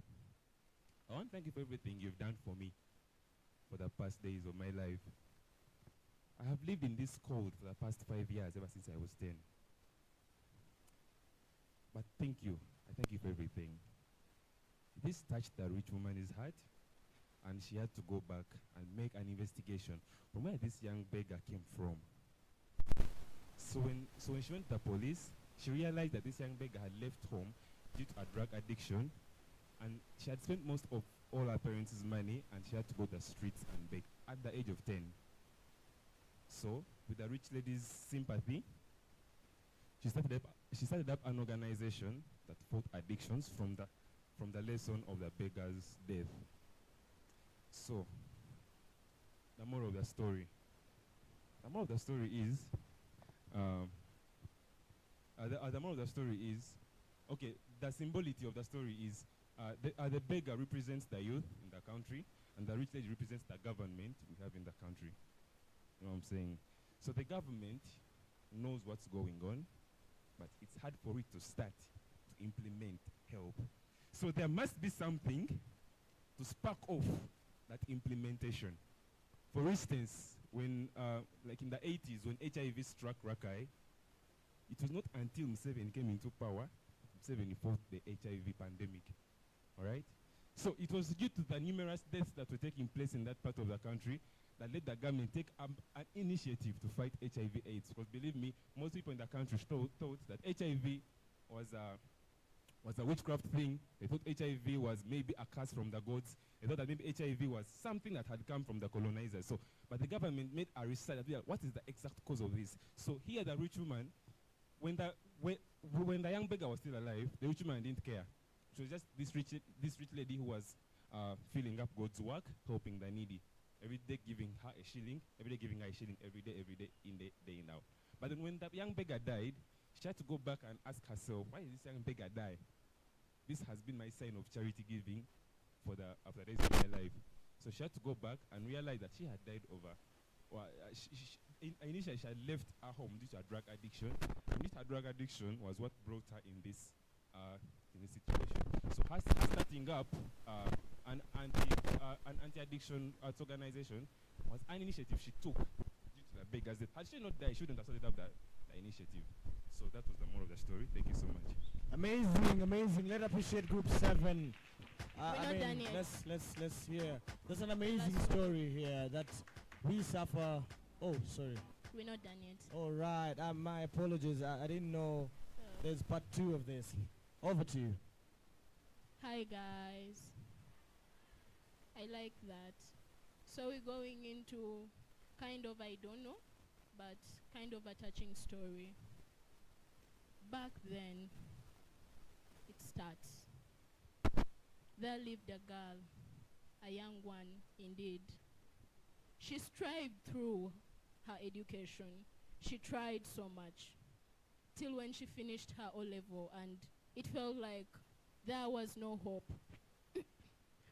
"I want to thank you for everything you've done for me for the past days of my life. I have lived in this cold for the past 5 years, ever since I was 10. But thank you. I thank you for everything." This touched the rich woman's heart, and she had to go back and make an investigation from where this young beggar came from. So when she went to the police, she realized that this young beggar had left home due to a drug addiction, and she had spent most of all her parents' money, and she had to go to the streets and beg at the age of 10. So, with the rich lady's sympathy, she started up an organization that fought addictions from the lesson of the beggar's death. So, the moral of the story. The moral of the story is, okay, the symbolicity of the story is, the beggar represents the youth in the country, and the rich lady represents the government we have in the country. You know what I'm saying? So the government knows what's going on, but it's hard for it to start to implement help. So there must be something to spark off that implementation. For instance, when, like in the 80s, when HIV struck Rakai, it was not until Museveni came into power, Museveni fought the HIV pandemic. All right? So it was due to the numerous deaths that were taking place in that part of the country that led the government take an initiative to fight HIV/AIDS. Because believe me, most people in the country thought that HIV was a witchcraft thing. They thought HIV was maybe a curse from the gods. They thought that maybe HIV was something that had come from the colonizers. So, but the government made a research that what is the exact cause of this. So here the rich woman, when the young beggar was still alive, the rich woman didn't care. She was just this rich lady who was filling up God's work, helping the needy. Every day giving her a shilling, every day giving her a shilling, every day, in the day and out. But then when the young beggar died, she had to go back and ask herself, why did this young beggar die? This has been my sign of charity giving for the days of my life. So she had to go back and realize that she had died over. Initially, she had left her home due to her drug addiction. And this her drug addiction was what brought her in this situation. So her starting up an anti-addiction organization was an initiative she took due to the are beggars. Had she not died, she shouldn't have started up that initiative. So that was the moral of the story. Thank you so much. Amazing, amazing. Let's appreciate Group 7. We're not done yet. Let's hear. There's an amazing story here that we suffer. Oh, sorry. We're not done yet. All right. My apologies. I didn't know there's part 2 of this. Over to you. Hi guys. I like that. So we're going into kind of, I don't know, but kind of a touching story. Back then, it starts. There lived a girl, a young one indeed. She strived through her education. She tried so much till when she finished her O-level, and it felt like there was no hope.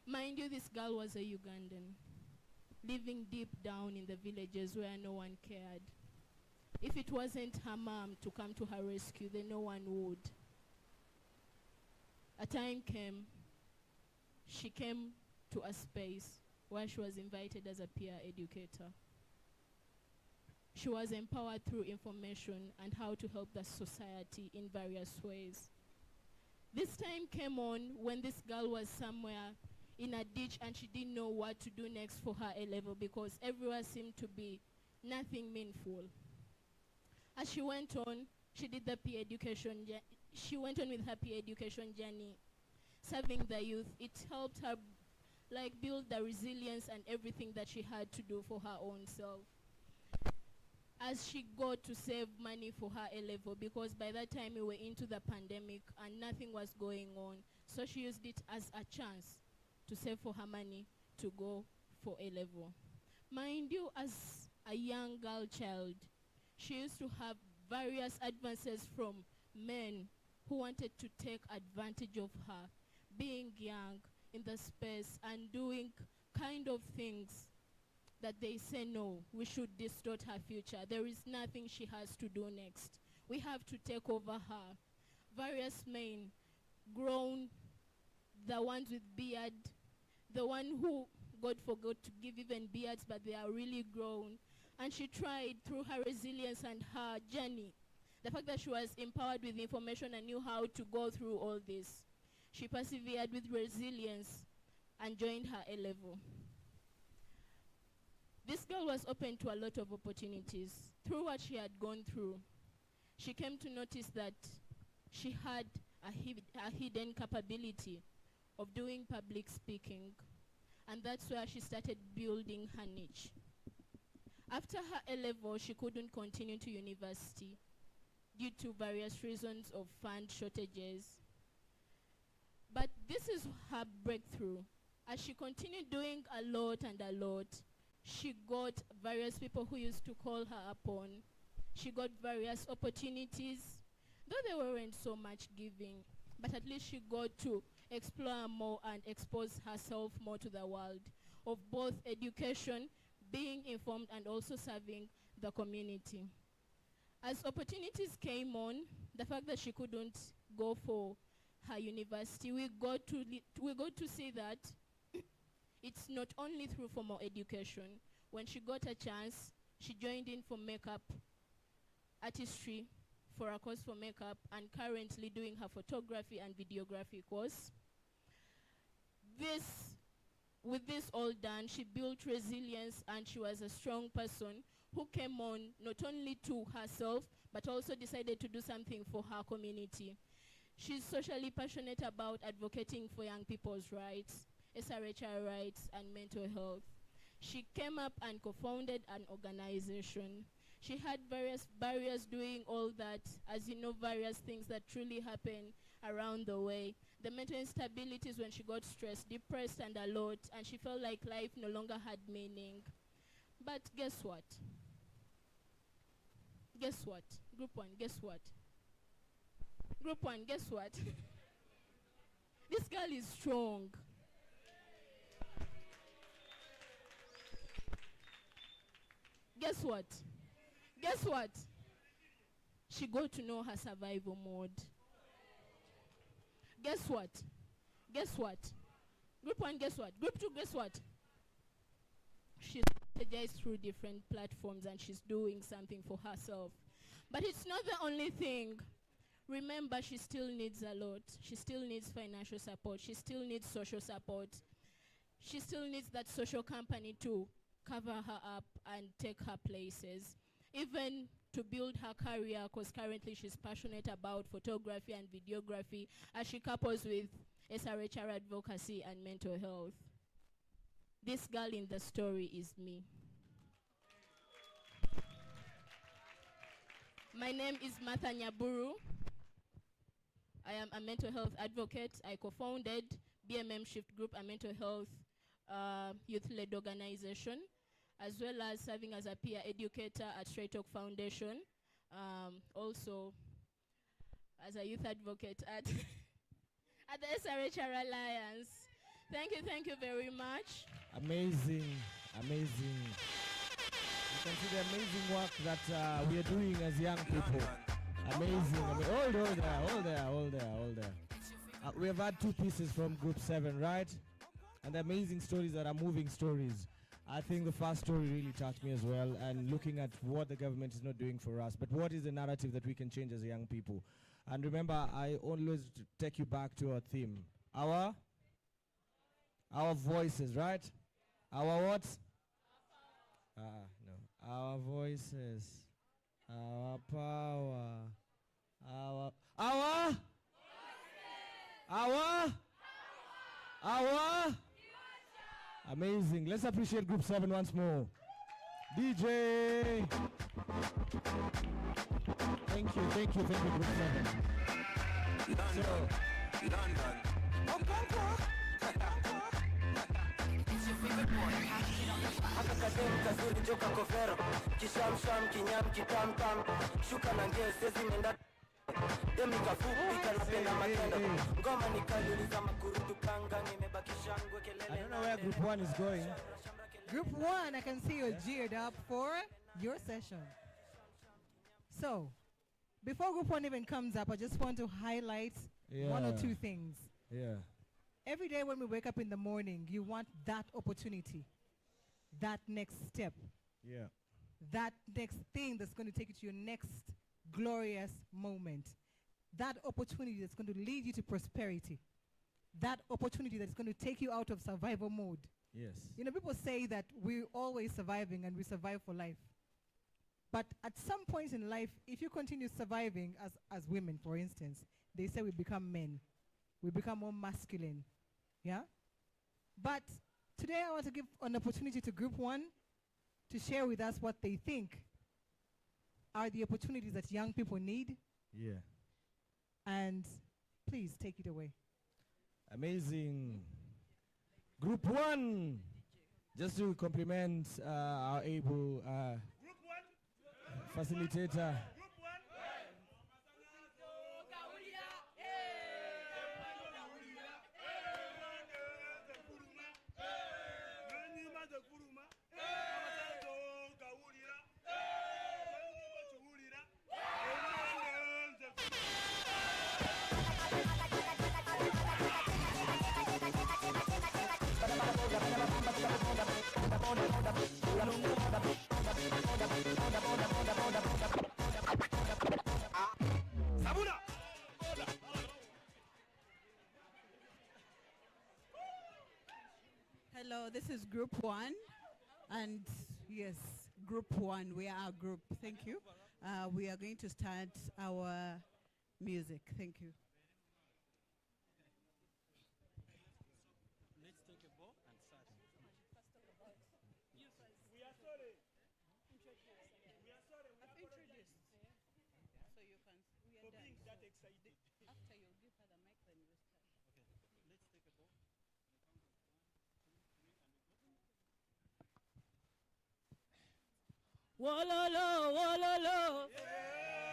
Mind you, this girl was a Ugandan, living deep down in the villages where no one cared. If it wasn't her mom to come to her rescue, then no one would. A time came, she came to a space where she was invited as a peer educator. She was empowered through information and how to help the society in various ways. This time came on when this girl was somewhere in a ditch and she didn't know what to do next for her A-level because everywhere seemed to be nothing meaningful. As she went on, she did the peer education. She went on with her peer education journey, serving the youth. It helped her build the resilience and everything that she had to do for her own self. As she got to save money for her A-level, because by that time we were into the pandemic and nothing was going on, so she used it as a chance to save for her money to go for A-level. Mind you, as a young girl child, she used to have various advances from men who wanted to take advantage of her, being young in the space and doing kind of things that they say, no, we should distort her future. There is nothing she has to do next. We have to take over her. Various men, grown, the ones with beard, the one who God forgot to give even beards, but they are really grown. And she tried through her resilience and her journey. The fact that she was empowered with information and knew how to go through all this. She persevered with resilience and joined her A-level. This girl was open to a lot of opportunities. Through what she had gone through, she came to notice that she had a hidden capability of doing public speaking, and that's where she started building her niche. After her A-level, she couldn't continue to university due to various reasons of fund shortages. But this is her breakthrough. As she continued doing a lot and a lot, she got various people who used to call her upon. She got various opportunities, though they weren't so much giving, but at least she got to explore more and expose herself more to the world of both education, being informed, and also serving the community. As opportunities came on, the fact that she couldn't go for her university, we got to see that it's not only through formal education. When she got a chance, she joined in for makeup artistry for a course for makeup, and currently doing her photography and videography course. With this all done, she built resilience, and she was a strong person who came on not only to herself, but also decided to do something for her community. She's socially passionate about advocating for young people's rights, SRHR rights, and mental health. She came up and co-founded an organization. She had various barriers doing all that, as you know, various things that truly happen around the way. The mental instabilities when she got stressed, depressed, and a lot, and she felt like life no longer had meaning. But guess what? Guess what? Group 1, guess what? Group 1, guess what? This girl is strong. Guess what? Guess what? She got to know her survival mode. Guess what? Guess what? Group 1, guess what? Group 2, guess what? She started media is through different platforms and she's doing something for herself. But it's not the only thing. Remember, she still needs a lot. She still needs financial support. She still needs social support. She still needs that social company to cover her up and take her places. Even to build her career, because currently she's passionate about photography and videography as she couples with SRHR advocacy and mental health. This girl in the story is me. My name is Martha Nyaburu. I am a mental health advocate. I co-founded BMM Shift Group, a mental health youth-led organization, as well as serving as a peer educator at Straight Talk Foundation, also as a youth advocate at, at the SRHR Alliance. Thank you very much. Amazing, amazing. You can see the amazing work that we are doing as young people. Amazing, hold there. We have had 2 pieces from Group 7, right? And the amazing stories that are moving stories. I think the first story really touched me as well, and looking at what the government is not doing for us, but what is the narrative that we can change as young people. And remember, I always take you back to our theme. Our voices, right? Our what? No. Our voices. Our power. Our amazing. Let's appreciate Group 7 once more. DJ. Thank you, Group 7. I don't know where Group 1 is going. Group 1, I can see you're geared up for your session. So, before Group 1 even comes up, I just want to highlight 1 or 2 things. Yeah. Every day when we wake up in the morning, you want that opportunity, that next step. Yeah. That next thing that's going to take you to your next glorious moment. That opportunity that's going to lead you to prosperity. That opportunity that's going to take you out of survival mode. Yes. You know, people say that we're always surviving and we survive for life. But at some point in life, if you continue surviving as women, for instance, they say we become men. We become more masculine. Yeah? But today I want to give an opportunity to Group 1 to share with us what they think are the opportunities that young people need. Yeah. And please take it away. Amazing. Group 1. Just to compliment our able facilitator. Hello, this is Group 1, and yes, Group 1, we are a group. Thank you. We are going to start our music. Thank you. Let's take a bow and start. We are sorry. We are sorry. I've introduced. So you can. We are done. Being that excited. After you give her the mic, then you start. Okay. Let's take a bow. Wololo, wololo,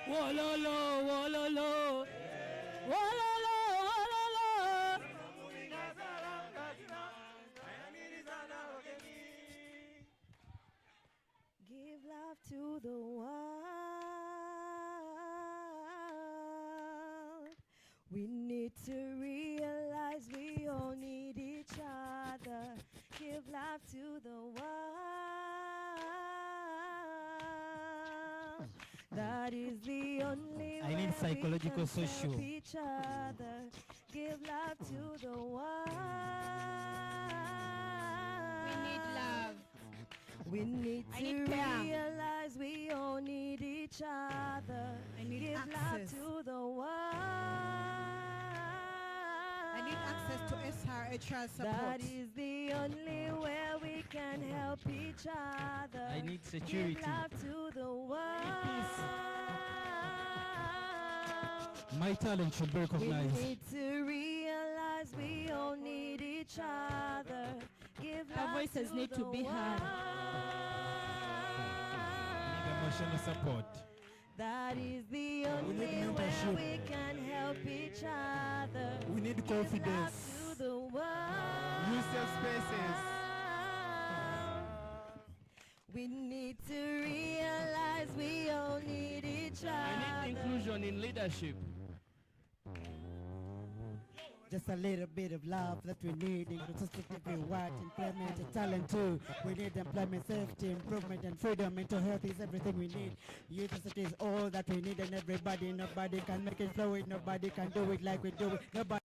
wololo, wololo, wololo, wololo. Give love to the world. We need to realize we all need each other. Give love to the world. That is the only I need way psychological we can social. help each other. Give love to the world. We need love. We need I to need care. realize we all need each other. I need Give access. love to the world. I need access to SRHR support. That is the only way we can help each other. I need security. Give love to the world. My talent should be We recognized. need to realize we all need each other. Give Our love voices to need the to be heard. Need emotional support. That is the only need way mentorship. we can help each other. We need Give confidence. love to the world. Use safe spaces. We need to realize we all need each other. I need inclusion in leadership. Just a little bit of love that we need. Inclusive reward, employment, and talent too. We need employment, safety, improvement, and freedom. Mental health is everything we need. University is all that we need, and everybody, nobody can make it flow. Nobody can do it like we do it. Nobody.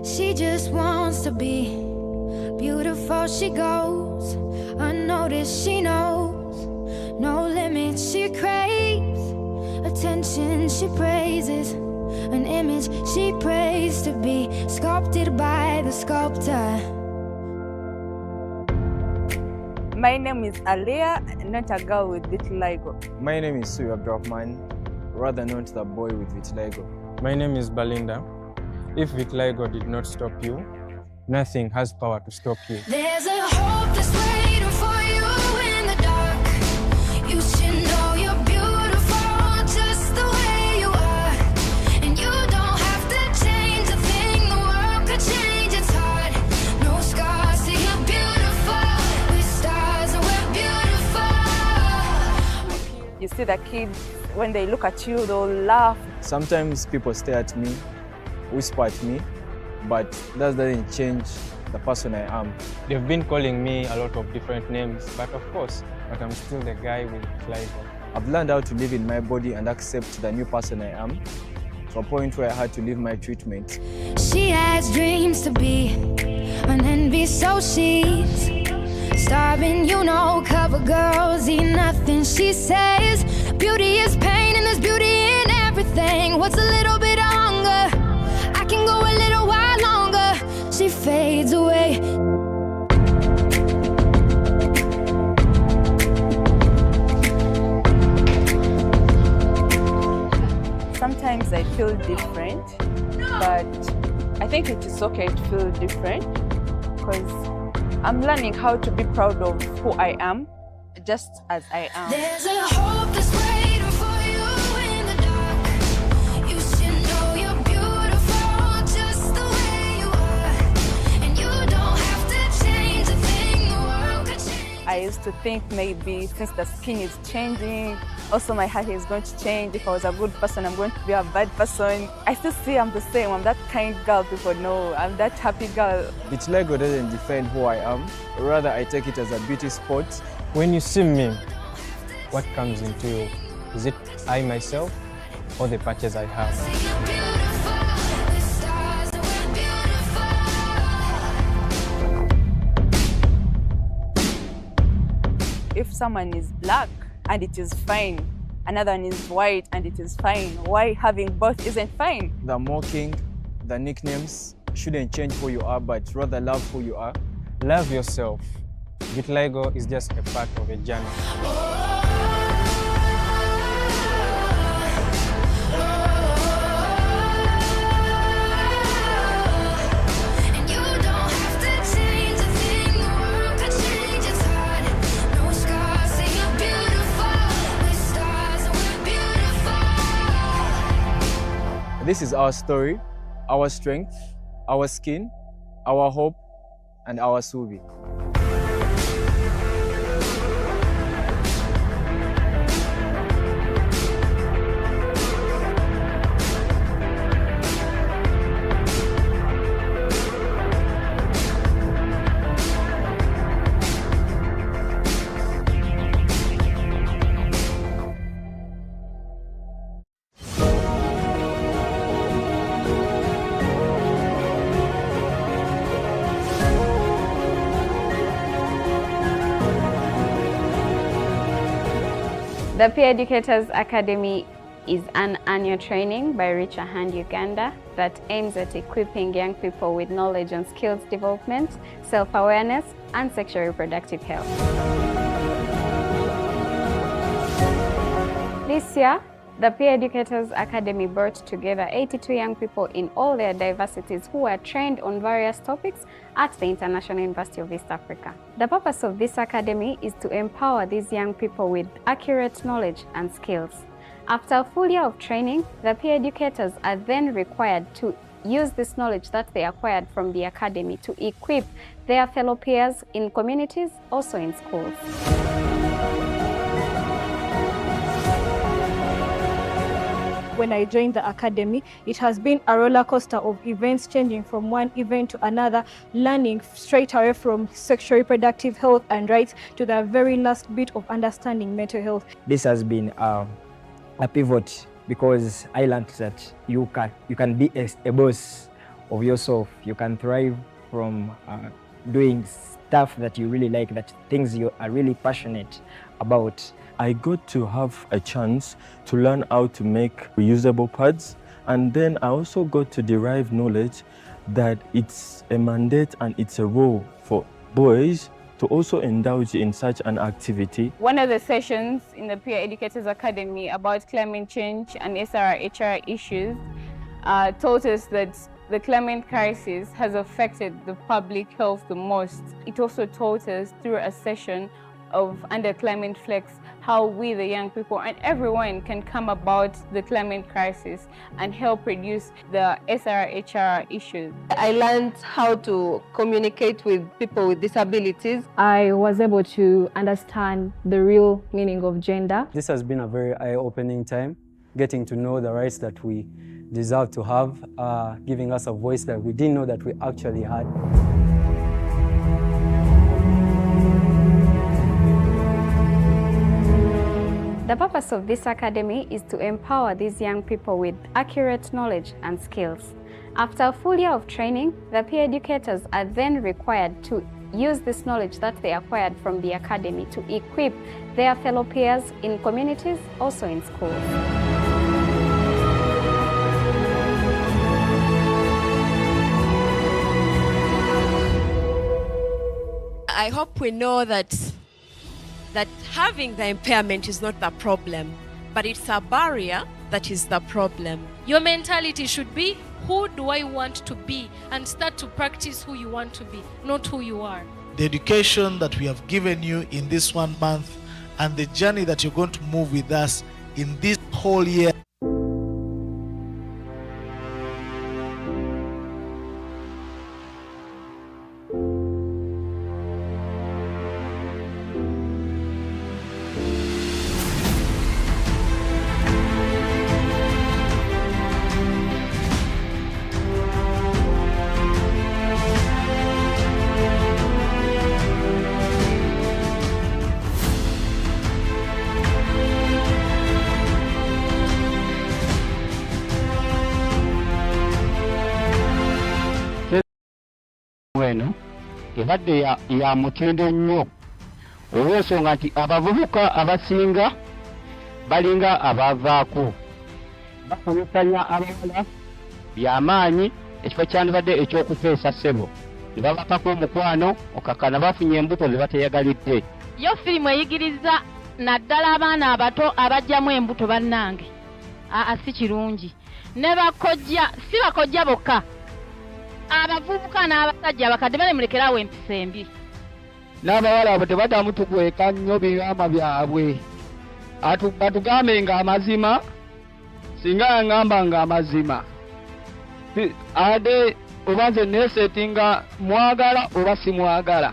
She just wants to be beautiful. She goes unnoticed. She knows no limits. She craves attention. She praises an image she prays to be sculpted by the sculptor. My name is Alea, not a girl with vitiligo. My name is Suyu Abdurrahman, rather not the boy with vitiligo. My name is Belinda. If vitiligo did not stop you, nothing has power to stop you. There's a hope that's waiting for you in the dark. You should know you're beautiful just the way you are. And you don't have to change a thing, the world could change its heart. No scars, see you're beautiful. We're stars and we're beautiful. You see the kids, when they look at you, they'll laugh. Sometimes people stare at me, whisper at me, but that doesn't change the person I am. They've been calling me a lot of different names, but I'm still the guy with vitiligo. I've learned how to live in my body and accept the new person I am, to a point where I had to leave my treatment. She has dreams to be an envy, so she's starving, you know, cover girls eat nothing. She says beauty is pain and there's beauty in everything. What's a little bit of hunger? I can go a little while longer. She fades away. Sometimes I feel different, but I think it is okay to feel different because I'm learning how to be proud of who I am, just as I am. There's a hope that's waiting for you in the dark. You should know you're beautiful just the way you are. And you don't have to change a thing, the world could change. I used to think maybe since the skin is changing, also my hair is going to change. If I was a good person, I'm going to be a bad person. I still see I'm the same. I'm that kind girl people know. I'm that happy girl. Vitiligo doesn't define who I am. Rather, I take it as a beauty spot. When you see me, what comes into you? Is it I myself or the patches I have? If someone is black and it is fine, another one is white and it is fine, why having both isn't fine? The mocking, the nicknames shouldn't change who you are, but rather love who you are. Love yourself. Vitiligo is just a part of a journey. This is our story, our strength, our skin, our hope, and our Subi. The Peer Educators Academy is an annual training by Reach a Hand Uganda that aims at equipping young people with knowledge on skills development, self-awareness, and sexual reproductive health. This year, the Peer Educators Academy brought together 82 young people in all their diversities who were trained on various topics at the International University of East Africa. The purpose of this academy is to empower these young people with accurate knowledge and skills. After a full year of training, the peer educators are then required to use this knowledge that they acquired from the academy to equip their fellow peers in communities, also in schools. When I joined the academy, it has been a roller coaster of events, changing from one event to another, learning straight away from sexual reproductive health and rights to the very last bit of understanding mental health. This has been a pivot because I learned that you can be a boss of yourself. You can thrive from doing stuff that you really like, that things you are really passionate about. I got to have a chance to learn how to make reusable pads, and then I also got to derive knowledge that it's a mandate and it's a role for boys to also indulge in such an activity. One of the sessions in the Peer Educators Academy about climate change and SRHR issues taught us that the climate crisis has affected the public health the most. It also taught us through a session of Under Climate Flex how we, the young people, and everyone can come about the climate crisis and help reduce the SRHR issues. I learned how to communicate with people with disabilities. I was able to understand the real meaning of gender. This has been a very eye-opening time, getting to know the rights that we deserve to have, giving us a voice that we didn't know that we actually had. The purpose of this academy is to empower these young people with accurate knowledge and skills. After a full year of training, the peer educators are then required to use this knowledge that they acquired from the academy to equip their fellow peers in communities, also in schools. I hope we know that having the impairment is not the problem, but it's a barrier that is the problem. Your mentality should be, who do I want to be? And start to practice who you want to be, not who you are. The education that we have given you in this 1 month and the journey that you're going to move with us in this whole year. Eno ebadde ya mutendo nnyo olw'ensonga nti abavubuka abasinga balinga abavaako basomesanya abawala byamaanyi ekifo kyandibadde eky'okufeesa ssebo ne babakako omukwano okakana bafunye embuto ze bateyagalidde. Yo firimu eyigiriza naddala abaana abato abajjamu embuto bannange si kirungi, ne bakojja si bakojja bokka, abavubuka n'abasajja abakadde balemulekerawo empisa embi. N'abawala abo tebaddamu tugweka nnyo byama byabwe, batugambe nga amazima, singa yaŋŋamba nga amazima ate oba nze neesetinga mwagala oba simwagala,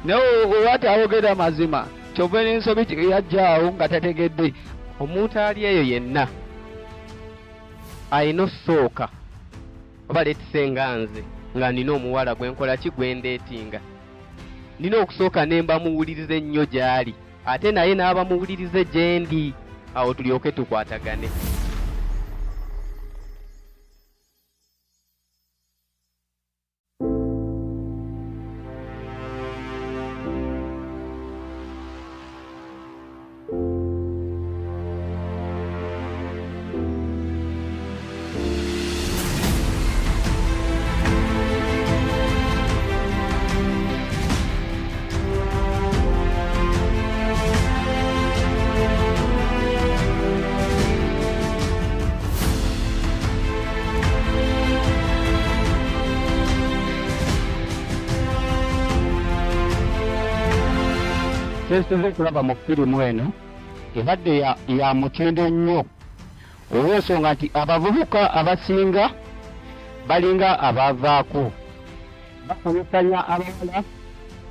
naye olwati ayogera amazima kyova n'ensobi yajjaawo nga tategedde. Omuntu ali eyo yenna ayina osooka oba leetisenga nze nga nina omuwala gwenkola ki gwendeetinga, nina okusooka ne mbamuwuliriza ennyo gy'ali ate naye n'abamuwulirize gye ndi, awo tulyoke tukwatagane. Tuze kulaba mu firimu eno ebadde ya mutendo nnyo olw'ensonga nti abavubuka abasinga balinga abavaako basomesanya abawala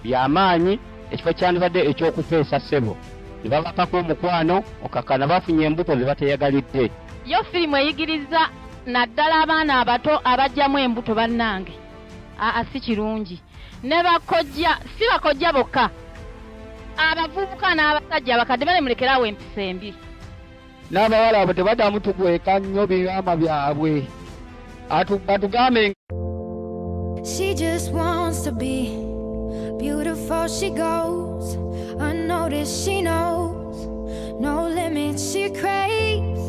byamaanyi ekifo kyandibadde eky'okufeesa ssebo ne babakako omukwano okakana bafunye embuto ze bateyagalidde. Yo firimu eyigiriza naddala abaana abato abajjamu embuto bannange si kirungi, ne bakojja si bakojja bokka, abavubuka n'abasajja abakadde balemulekerawo empisa embi. N'abawala abo tebaddamu tugweka nnyo byama byabwe, atugambe. She just wants to be beautiful. She goes unnoticed. She knows no limits. She craves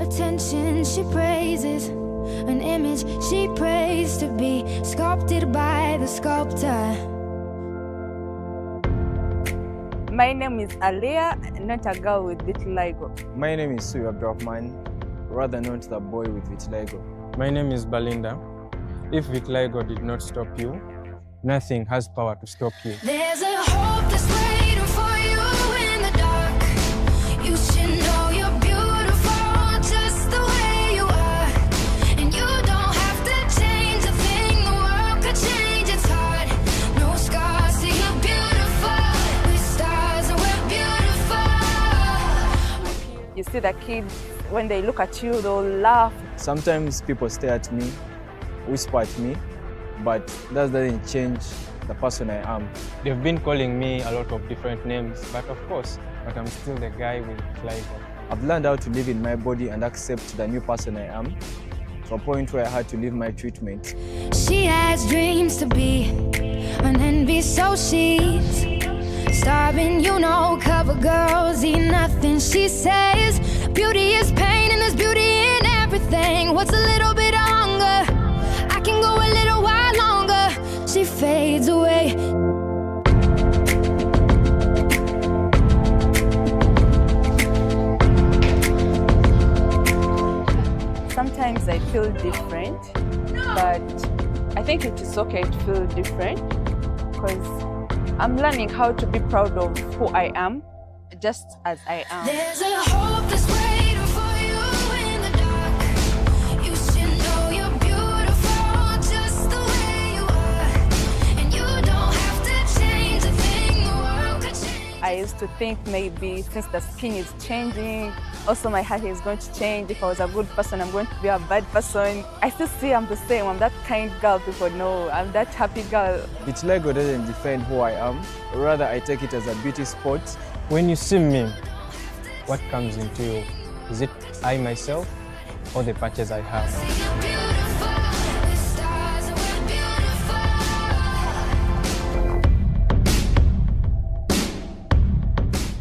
attention. She praises an image she prays to be sculpted by the sculptor. My name is Aliyah, not a girl with vitiligo. My name is Suyu Abdurrahman, rather known as the boy with vitiligo. My name is Belinda. If vitiligo did not stop you, nothing has power to stop you. There's a hope that's waiting for you in the dark. You should know you're beautiful just the way you are. And you don't have to change a thing. The world could change, it's hard. No scars, see you're beautiful. We're stars and we're beautiful. You see the kids, when they look at you, they'll laugh. Sometimes people stare at me, whisper at me, but that doesn't change the person I am. They've been calling me a lot of different names, but I'm still the guy with vitiligo. I've learned how to live in my body and accept the new person I am, to a point where I had to leave my treatment. She has dreams to be an envy, so she's starving, you know, cover girls eat nothing. She says beauty is pain and there's beauty in everything. What's a little bit of hunger? I can go a little while longer. She fades away. Sometimes I feel different, but I think it is okay to feel different because I'm learning how to be proud of who I am, just as I am. There's a hope that's waiting for you in the dark. You should know you're beautiful just the way you are. And you don't have to change a thing. The world could change. I used to think maybe since the skin is changing, also my hair is going to change. If I was a good person, I'm going to be a bad person. I still see I'm the same. I'm that kind girl people know. I'm that happy girl. Vitiligo doesn't define who I am. Rather, I take it as a beauty spot. When you see me, what comes into you? Is it I myself or the patches I have?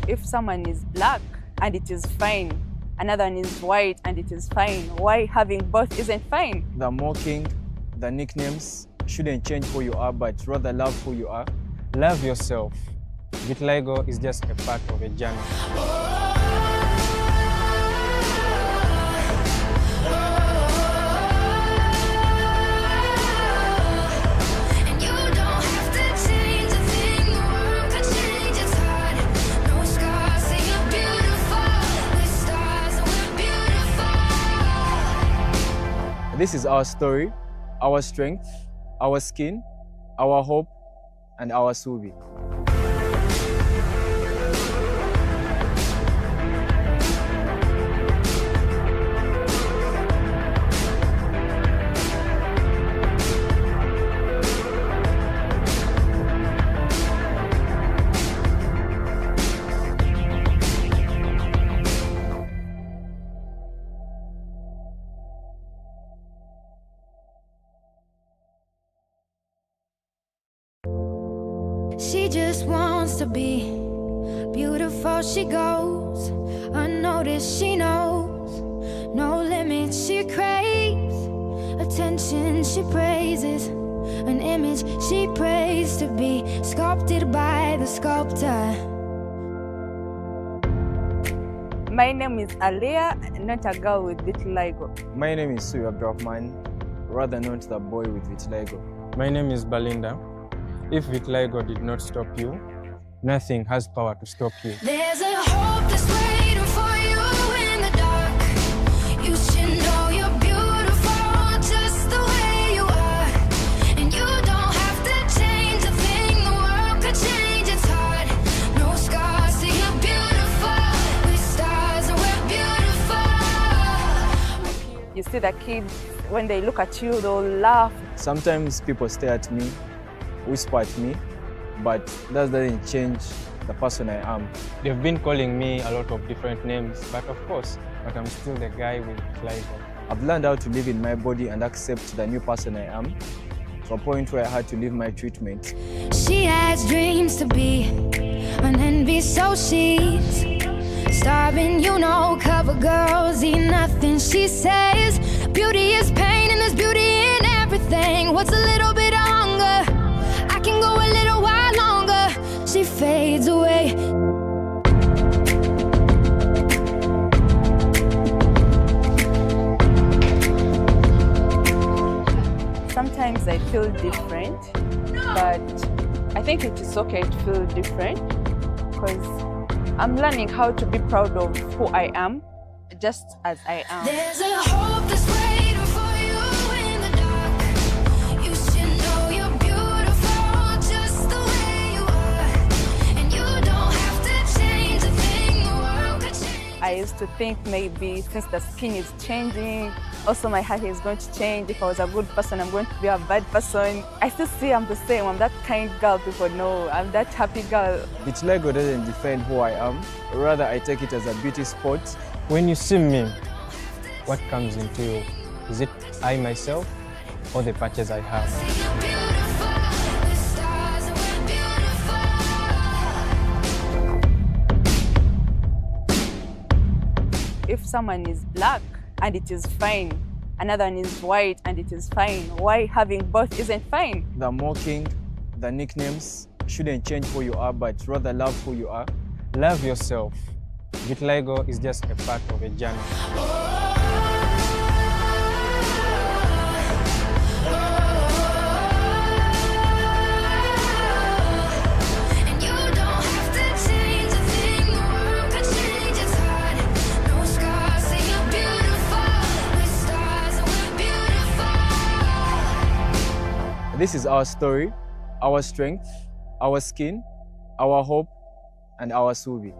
If someone is black and it is fine, another one is white and it is fine, why having both isn't fine? The mocking, the nicknames shouldn't change who you are, but rather love who you are. Love yourself. Vitiligo is just a part of a journey. This is our story, our strength, our skin, our hope, and our Subi. She just wants to be beautiful. She goes unnoticed. She knows no limits. She craves attention. She praises an image she prays to be sculpted by the sculptor. My name is Aliyah, not a girl with vitiligo. My name is Suyu Abdurrahman, rather known as the boy with vitiligo. My name is Belinda. If vitiligo did not stop you, nothing has power to stop you. There's a hope that's waiting for you in the dark. You should know you're beautiful just the way you are. And you don't have to change a thing. The world could change, it's hard. No scars, see you're beautiful. We're stars and we're beautiful. You see the kids, when they look at you, they'll laugh. Sometimes people stare at me, whisper at me, but that doesn't change the person I am. They've been calling me a lot of different names, but I'm still the guy with vitiligo. I've learned how to live in my body and accept the new person I am, to a point where I had to leave my treatment. She has dreams to be an envy, so she's starving, you know, cover girls eat nothing. She says beauty is pain and there's beauty in everything. What's a little bit of hunger? I can go a little while longer. She fades away. Sometimes I feel different, but I think it is okay to feel different because I'm learning how to be proud of who I am, just as I am. There's a hope that's waiting for you in the dark. You should know you're beautiful just the way you are, and you don't have to change a thing. The world could change. I used to think maybe since the skin is changing, also my hair is going to change. If I was a good person, I'm going to be a bad person. I still see I'm the same. I'm that kind girl people know. I'm that happy girl. Vitiligo doesn't define who I am. Rather, I take it as a beauty spot. When you see me, what comes into you? Is it I myself or the patches I have? If someone is black and it is fine, another one is white and it is fine, why having both isn't fine? The mocking, the nicknames shouldn't change who you are, but rather love who you are. Love yourself. Vitiligo is just a part of a journey. This is our story, our strength, our skin, our hope, and our Suvi.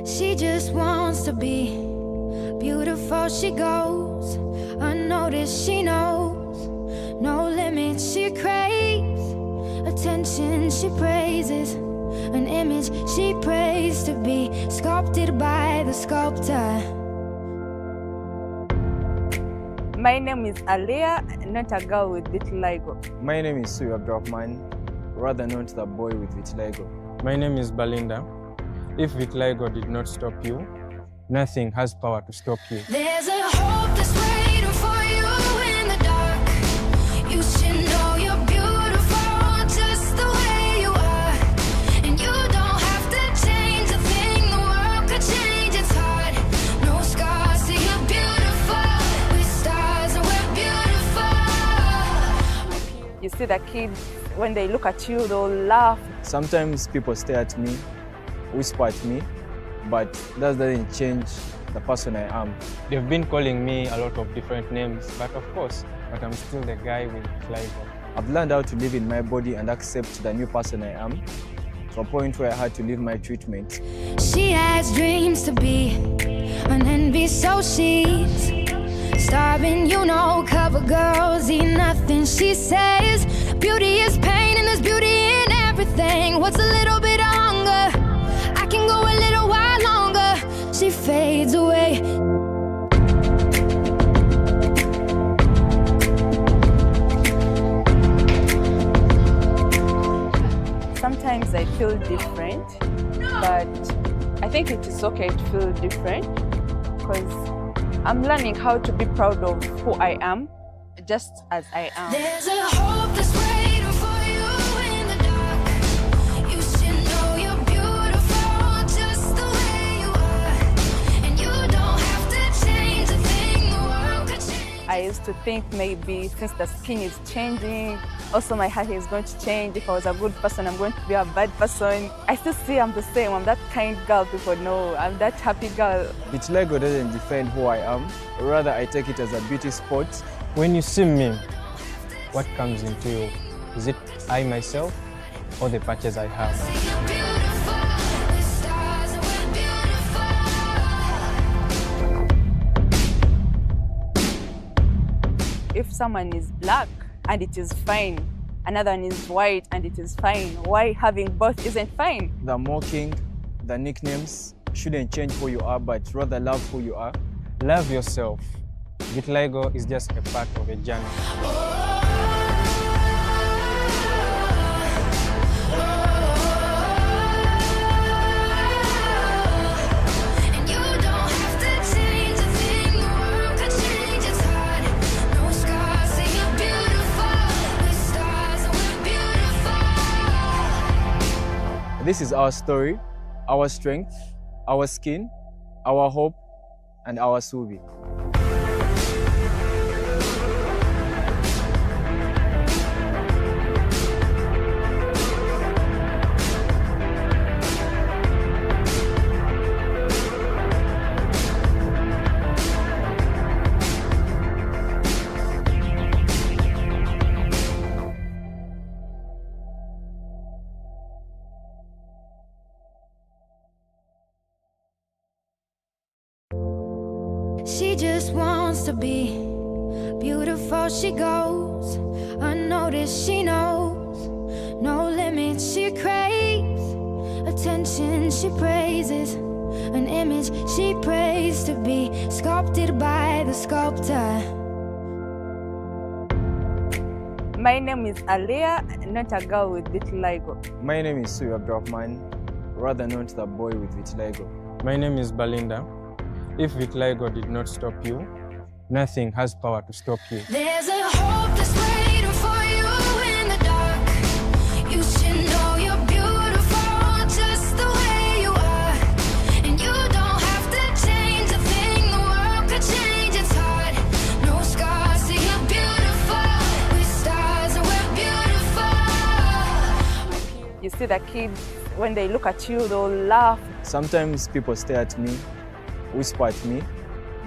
She just wants to be beautiful. She goes unnoticed. She knows no limits. She craves attention. She praises an image she prays to be sculpted by the sculptor. My name is Aliyah, not a girl with vitiligo. My name is Suyu Abdurrahman, rather not the boy with vitiligo. My name is Belinda. If vitiligo did not stop you, nothing has power to stop you. There's a hope that's waiting for you in the dark. You should know you're beautiful just the way you are, and you don't have to change a thing. The world could change. It's hard. No scars, so you're beautiful. With stars, and we're beautiful. You see the kids, when they look at you, they'll laugh. Sometimes people stare at me, whisper at me, but that doesn't change the person I am. They've been calling me a lot of different names, but I'm still the guy with vitiligo. I've learned how to live in my body and accept the new person I am, to a point where I had to leave my treatment. She has dreams to be an envy, so she's starving, you know, cover girls eat nothing. She says beauty is pain and there's beauty in everything. What's a little bit of hunger? I can go a little while longer. She fades away. Sometimes I feel different, but I think it is okay to feel different because I'm learning how to be proud of who I am, just as I am. There's a hope that's waiting for you in the dark. You should know you're beautiful just the way you are, and you don't have to change a thing. The world could change. I used to think maybe since the skin is changing, Also, my happy is going to change. If I was a good person, I'm going to be a bad person. I still see I'm the same. I'm that kind girl people know. I'm that happy girl. Vitiligo doesn't define who I am. Rather, I take it as a beauty spot. When you see me, what comes into you? Is it I myself or the patches I have? If someone is black and it is fine, another one is white and it is fine, why having both isn't fine? The mocking, the nicknames shouldn't change who you are, but rather love who you are. Love yourself. Vitiligo is just a part of a journey. This is our story, our strength, our skin, our hope, and our Subi. She just wants to be beautiful. She goes unnoticed. She knows no limits. She craves attention. She praises an image she prays to be sculpted by the sculptor. My name is Aliyah, not a girl with vitiligo. My name is Suyu Abdurrahman, rather not the boy with vitiligo. My name is Belinda. If vitiligo did not stop you, nothing has power to stop you. There's a hope that's waiting for you in the dark. You should know you're beautiful just the way you are. And you don't have to change a thing. The world could change, it's hard. No scars, see you're beautiful. We're stars and we're beautiful. You see the kids, when they look at you, they'll laugh. Sometimes people stare at me, whisper at me,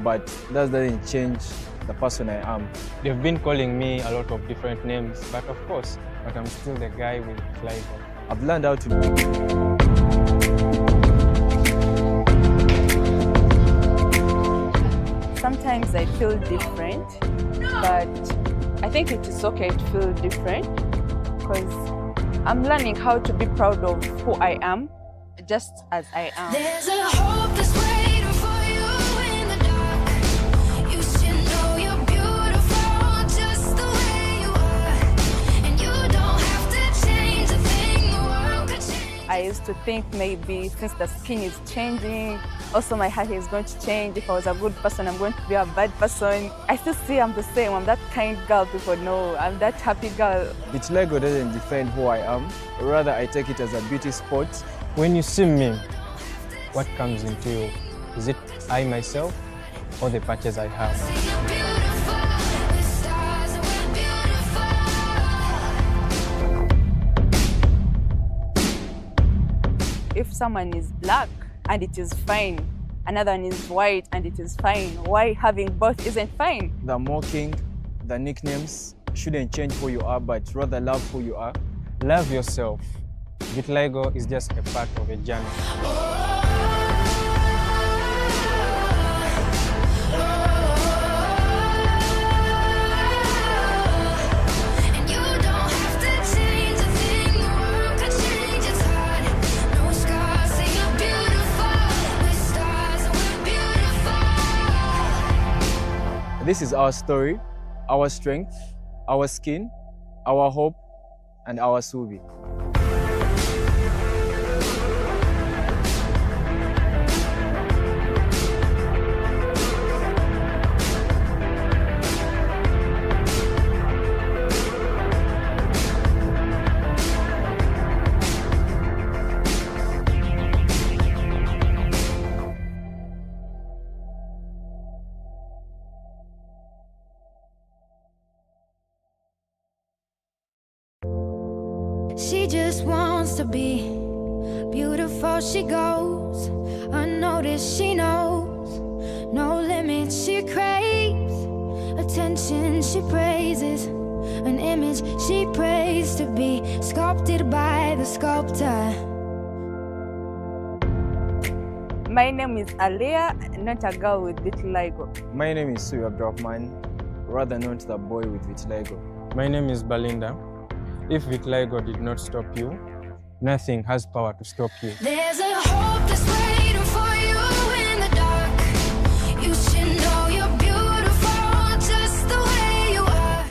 but that doesn't change the person I am. They've been calling me a lot of different names, but of course, I'm still the guy with vitiligo. I've learned how to Sometimes I feel different, but I think it is okay to feel different because I'm learning how to be proud of who I am, just as I am. There's a hope that's waiting for you in the dark. You should know you're beautiful just the way you are. And you don't have to change a thing. The world could change. I used to think maybe since the skin is changing, also my hair is going to change. If I was a good person, I'm going to be a bad person. I still see I'm the same. I'm that kind girl people know. I'm that happy girl. Vitiligo doesn't define who I am. Rather, I take it as a beauty spot. When you see me, what comes into you? Is it I myself or the patches I have? If someone is black and it is fine, another one is white and it is fine, why having both isn't fine? The mocking, the nicknames shouldn't change who you are, but rather love who you are. Love yourself. Vitiligo is just a part of a journey. This is our story, our strength, our skin, our hope, and our Subi. She just wants to be beautiful. She goes unnoticed. She knows no limits. She craves attention. She praises an image she prays to be sculpted by the sculptor. My name is Alea, not a girl with vitiligo. My name is Suyu Abdurrahman, rather not the boy with vitiligo. My name is Belinda. If vitiligo did not stop you, nothing has power to stop you. There's a hope that's waiting for you in the dark. You should know you're beautiful just the way you are.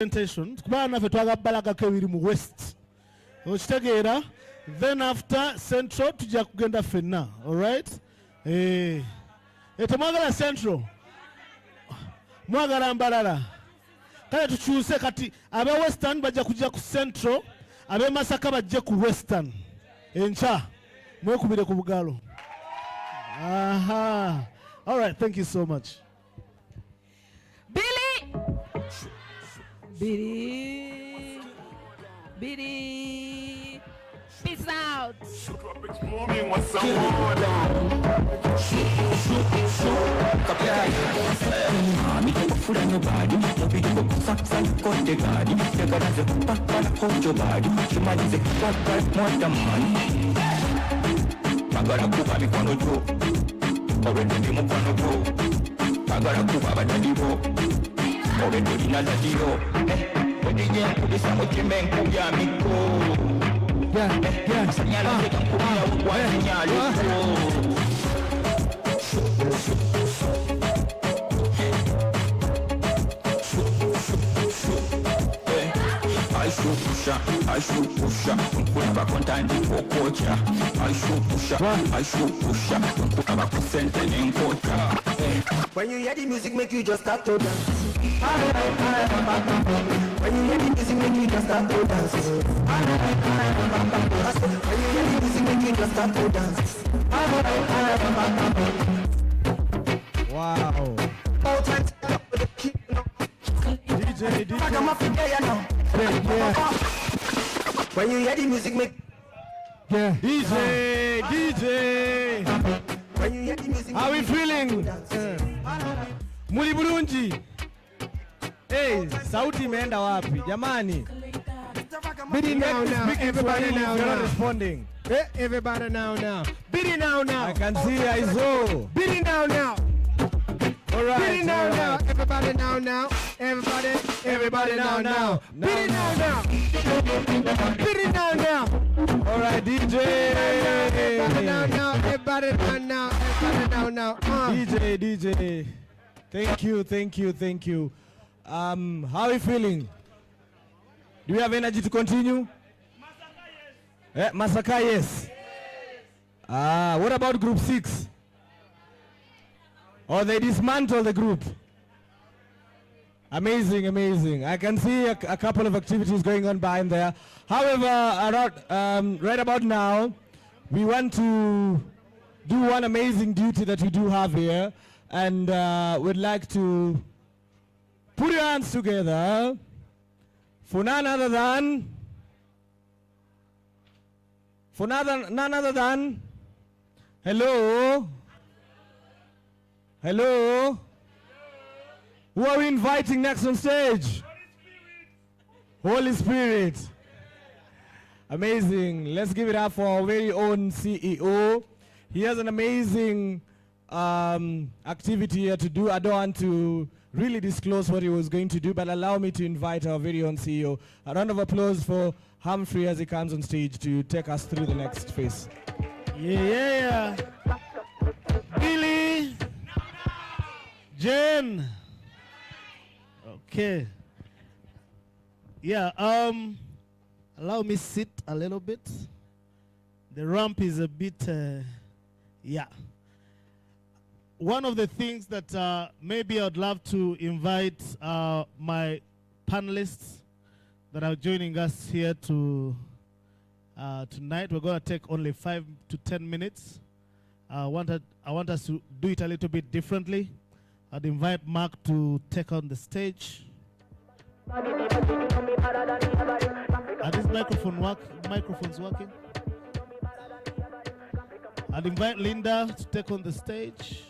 presentation. Kubana naffe twagabalagako ebiri mu West. Okitegeera. Then after Central tujja kugenda ffenna. All right? Temwagala Central. Mwagala Mbalala. Kale tukyuse kati abe Western bajja kujja ku Central, abe Masaka bajje ku Western. Encha. Mwekubire ku bugalo. Aha. All right, thank you so much. BiLLI! BiLLI! BiLLI! Peace out! Magara kuba mikono juu, obendo ndi mukwano gwo. Magara kuba badadi bo, obendo lina dadiro. Odinye nkubisa mu kime nkubya miko. Sanyala nzeka nkubya ukwanyinyalo. I should push up, put back on time for culture. I should push up, put back on sentence in culture. When you hear the music, make you just start to dance. When you hear the music, make you just start to dance. When you hear the music, make you just start to dance. Wow. DJ. When you hear the music, make DJ. When you hear the music, how we feeling? Muli bulungi. Hey, sauti imeenda wapi jamani? BiLLI now. Everybody now. You're not responding. Everybody now. BiLLI now. I can see Aizo. BiLLI now. All right. BiLLI now. Everybody now. Everybody now. BiLLI now. BiLLI now. All right, DJ. Everybody now. DJ. Thank you. How are you feeling? Do you have energy to continue? Masaka, yes. What about group 6? Or they dismantle the group? Amazing. I can see a couple of activities going on behind there. However, right about now, we want to do one amazing duty that we do have here, and we'd like to put your hands together for none other than hello. Who are we inviting next on stage? Holy Spirit. Amazing. Let's give it up for our very own CEO. He has an amazing activity here to do. I don't want to really disclose what he was going to do, but allow me to invite our very own CEO. A round of applause for Humphrey as he comes on stage to take us through the next phase. Yeah. BiLLI. Jen. Okay. Yeah, allow me sit a little bit. The ramp is a bit, yeah. One of the things that maybe I'd love to invite my panelists that are joining us here to tonight. We're going to take only 5 to 10 minutes. I want us to do it a little bit differently. I'd invite Mark to take on the stage. Are these microphones working? I'd invite Linda to take on the stage.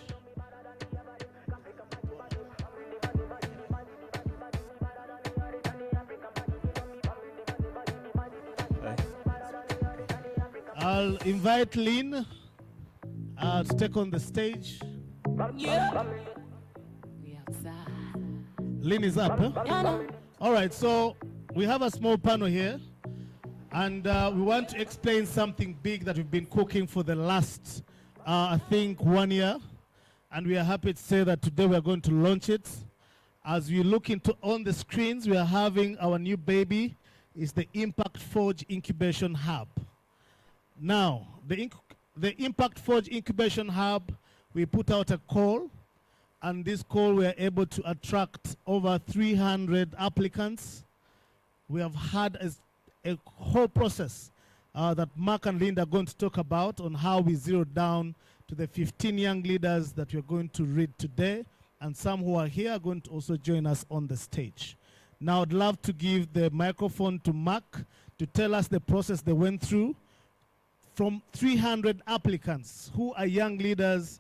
I'll invite Lynn to take on the stage. Yeah. Lynn is up, huh? All right, so we have a small panel here, and we want to explain something big that we've been cooking for the last, I think, 1 year, and we are happy to say that today we are going to launch it. As we look into on the screens, we are having our new baby. Is the Impact Forge Incubation Hub. Now, the Impact Forge Incubation Hub, we put out a call, and this call we are able to attract over 300 applicants. We have had a whole process that Mark and Linda are going to talk about on how we zeroed down to the 15 young leaders that we're going to read today, and some who are here are going to also join us on the stage. Now I'd love to give the microphone to Mark to tell us the process they went through from 300 applicants who are young leaders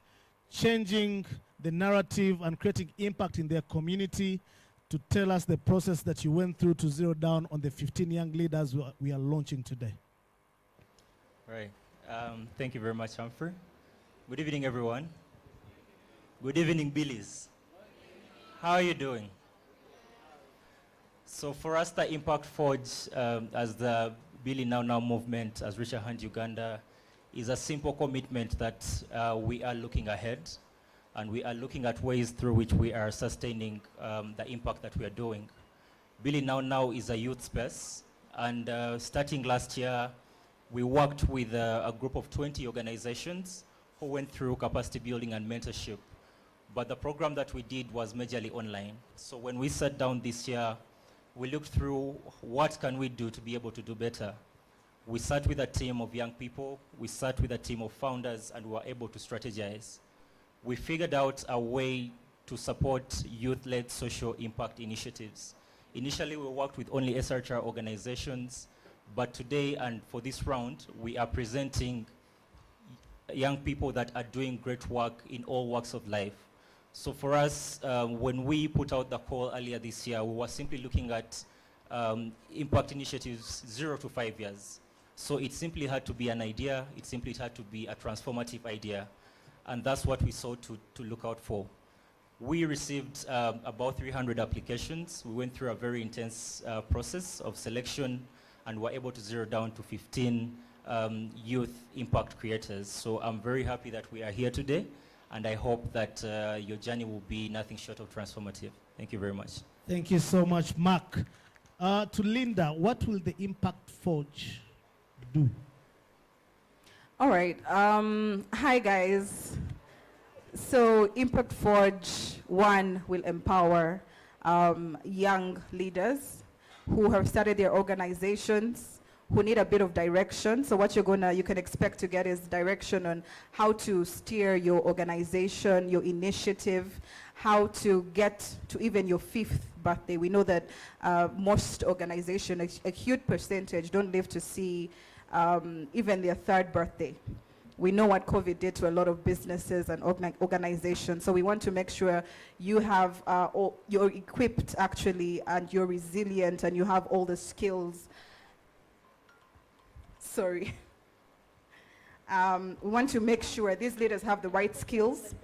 changing the narrative and creating impact in their community, to tell us the process that you went through to zero down on the 15 young leaders we are launching today. Right. Thank you very much, Humphrey. Good evening, everyone. Good evening, BiLLIs. How are you doing? So for us, the Impact Forge, as the BiLLI Now movement, as Richard Hand Uganda, is a simple commitment that we are looking ahead, and we are looking at ways through which we are sustaining the impact that we are doing. BiLLI Now is a youth space, and starting last year, we worked with a group of 20 organizations who went through capacity building and mentorship. But the program that we did was majorly online. So when we sat down this year, we looked through what can we do to be able to do better. We sat with a team of young people, we sat with a team of founders, and we were able to strategize. We figured out a way to support youth-led social impact initiatives. Initially, we worked with only SRHR organizations, but today and for this round, we are presenting young people that are doing great work in all walks of life. So for us, when we put out the call earlier this year, we were simply looking at impact initiatives 0 to 5 years. So it simply had to be an idea, it simply had to be a transformative idea, and that's what we sought to look out for. We received about 300 applications. We went through a very intense process of selection, and were able to zero down to 15 youth impact creators. So I'm very happy that we are here today, and I hope that your journey will be nothing short of transformative. Thank you very much. Thank you so much, Mark. To Linda, what will the Impact Forge do? All right. Hi, guys. So Impact Forge 1 will empower young leaders who have started their organizations, who need a bit of direction. So what you can expect to get is direction on how to steer your organization, your initiative, how to get to even your 5th birthday. We know that most organizations, a huge percentage, don't live to see even their 3rd birthday. We know what COVID did to a lot of businesses and organizations. So we want to make sure you have, you're equipped actually, and you're resilient, and you have all the skills. Sorry. We want to make sure these leaders have the right skills.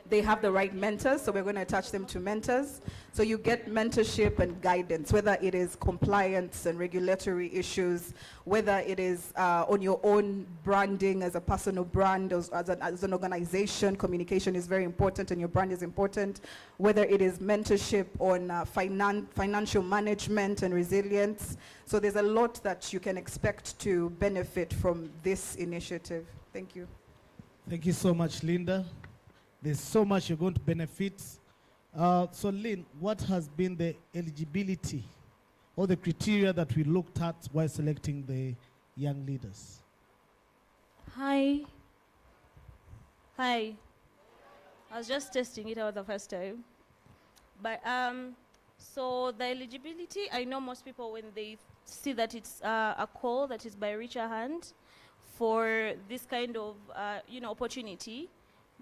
They have the right mentors, so we're going to attach them to mentors. So you get mentorship and guidance, whether it is compliance and regulatory issues, whether it is on your own branding as a personal brand, as an organization. Communication is very important, and your brand is important. Whether it is mentorship on financial management and resilience. So there's a lot that you can expect to benefit from this initiative. Thank you. Thank you so much, Linda. There's so much you're going to benefit. So Lynn, what has been the eligibility or the criteria that we looked at while selecting the young leaders? Hi. I was just testing it out the first time. But so the eligibility, I know most people, when they see that it's a call that is by Richard Hand for this kind of opportunity,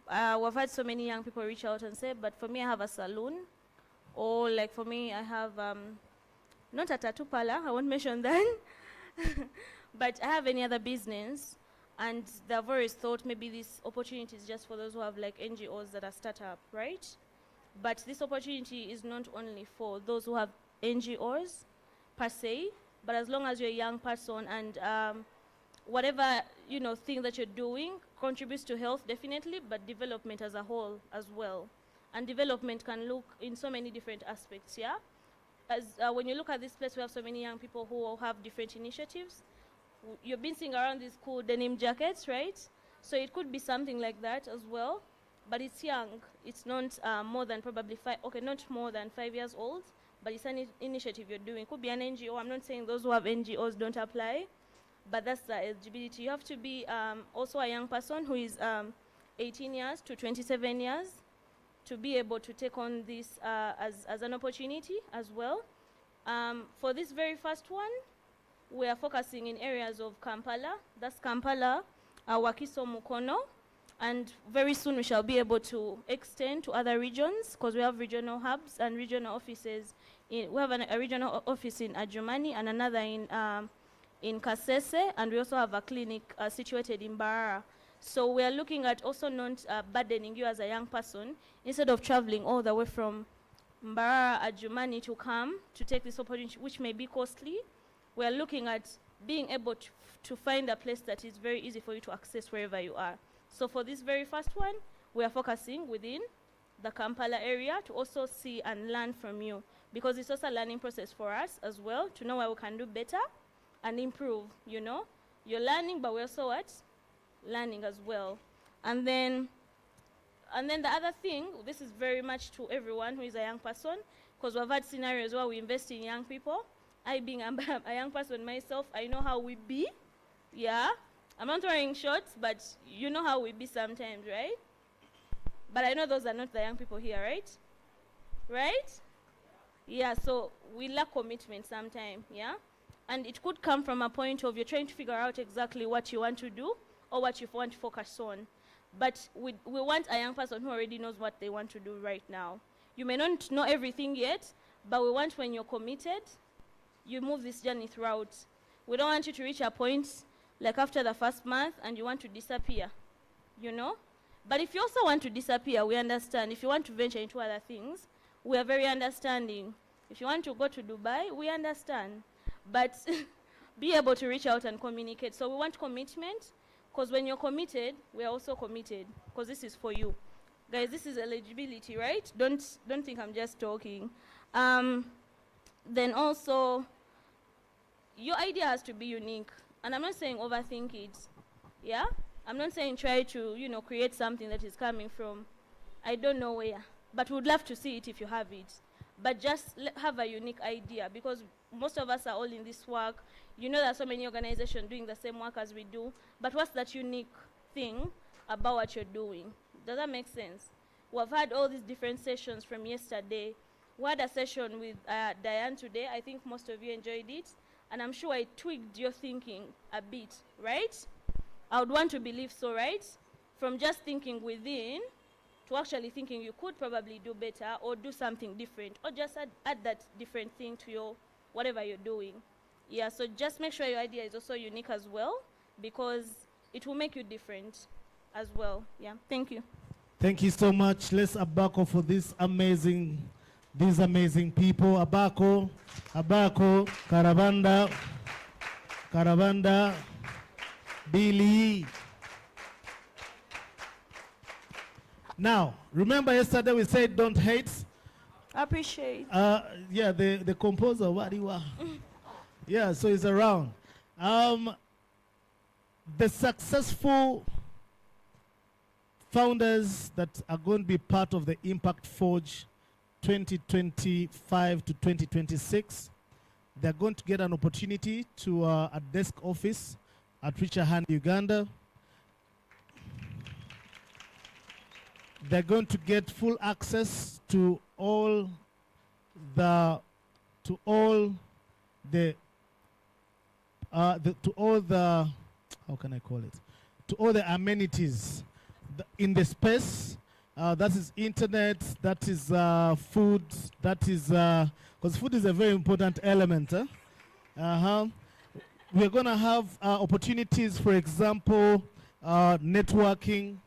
we've had so many young people reach out and say, but for me, I have a salon, or like for me, I have not a tattoo parlor, I won't mention that, but I have any other business, and they've always thought maybe this opportunity is just for those who have like NGOs that are startup, right? But this opportunity is not only for those who have NGOs per se, but as long as you're a young person and whatever thing that you're doing contributes to health, definitely, but development as a whole as well. And development can look in so many different aspects, yeah? As when you look at this place, we have so many young people who have different initiatives. You've been seeing around these cool denim jackets, right? So it could be something like that as well, but it's young. It's not more than probably not more than 5 years old, but it's an initiative you're doing. It could be an NGO. I'm not saying those who have NGOs don't apply, but that's the eligibility. You have to be also a young person who is 18 years to 27 years to be able to take on this as an opportunity as well. For this very first one, we are focusing in areas of Kampala. That's Kampala, Wakiso, Mukono, and very soon we shall be able to extend to other regions because we have regional hubs and regional offices. We have a regional office in Adjumani and another in Kasese, and we also have a clinic situated in Barara. So we are looking at also not burdening you as a young person, instead of traveling all the way from Barara, Adjumani to come to take this opportunity, which may be costly. We are looking at being able to find a place that is very easy for you to access wherever you are. So for this very first one, we are focusing within the Kampala area to also see and learn from you, because it's also a learning process for us as well, to know where we can do better and improve, you know. You're learning, but we're also what? Learning as well. And then the other thing, this is very much to everyone who is a young person, because we've had scenarios where we invest in young people. I being a young person myself, I know how we be, yeah. I'm not throwing shots, but you know how we be sometimes, right? But I know those are not the young people here, right? Right? Yeah, so we lack commitment sometimes, yeah? And it could come from a point of you're trying to figure out exactly what you want to do or what you want to focus on. But we want a young person who already knows what they want to do right now. You may not know everything yet, but we want when you're committed, you move this journey throughout. We don't want you to reach a point like after the first month and you want to disappear, you know? But if you also want to disappear, we understand. If you want to venture into other things, we are very understanding. If you want to go to Dubai, we understand. But be able to reach out and communicate. So we want commitment, because when you're committed, we are also committed, because this is for you. Guys, this is eligibility, right? Don't think I'm just talking. Then also, your idea has to be unique. And I'm not saying overthink it, yeah? I'm not saying try to, you know, create something that is coming from, I don't know where, but we'd love to see it if you have it. But just have a unique idea, because most of us are all in this work. You know, there are so many organizations doing the same work as we do, but what's that unique thing about what you're doing? Does that make sense? We've had all these different sessions from yesterday. We had a session with Diane today. I think most of you enjoyed it. And I'm sure I tweaked your thinking a bit, right? I would want to believe so, right? From just thinking within to actually thinking you could probably do better or do something different, or just add that different thing to your whatever you're doing. Yeah, so just make sure your idea is also unique as well, because it will make you different as well. Yeah, thank you. Thank you so much. Let's Abako for these amazing people. Abako, Caravanda, BiLLI. Now, remember yesterday we said don't hate. Appreciate. Yeah, the composer, Wadiwa. Yeah, so he's around. The successful founders that are going to be part of the Impact Forge 2025 to 2026, they're going to get an opportunity to a desk office at Richer Hand, Uganda. They're going to get full access to all the how can I call it? To all the amenities in the space. That is internet, that is food, that is, because food is a very important element. We're going to have opportunities, for example, networking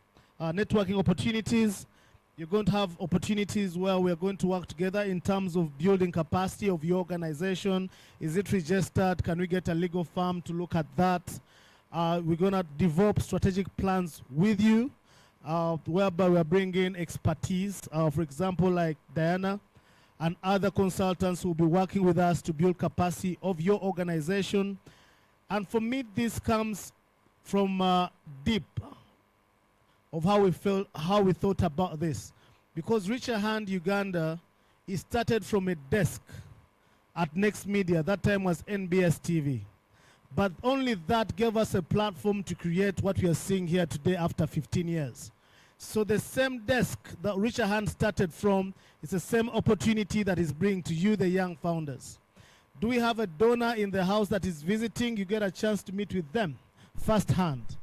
opportunities. You're going to have opportunities where we're going to work together in terms of building capacity of your organization. Is it registered? Can we get a legal firm to look at that? We're going to develop strategic plans with you. whereby we're bringing expertise, for example, like Diana and other consultants who will be working with us to build capacity of your organization. And for me, this comes from deep of how we felt, how we thought about this. Because Reach a Hand Uganda, it started from a desk at Next Media. That time was NBS TV. But only that gave us a platform to create what we are seeing here today after 15 years. So the same desk that Reach a Hand started from is the same opportunity that is bringing to you, the young founders. Do we have a donor in the house that is visiting? You get a chance to meet with them firsthand.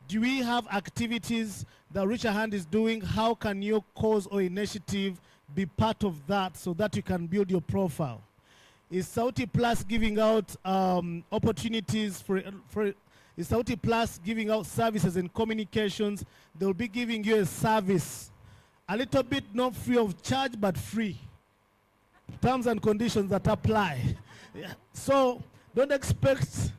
Do we have activities that Reach a Hand is doing? How can your cause or initiative be part of that so that you can build your profile? Is Sauti Plus giving out opportunities is Sauti Plus giving out services and communications? They'll be giving you a service, a little bit not free of charge, but free. Terms and conditions that apply. Yeah. So don't expect,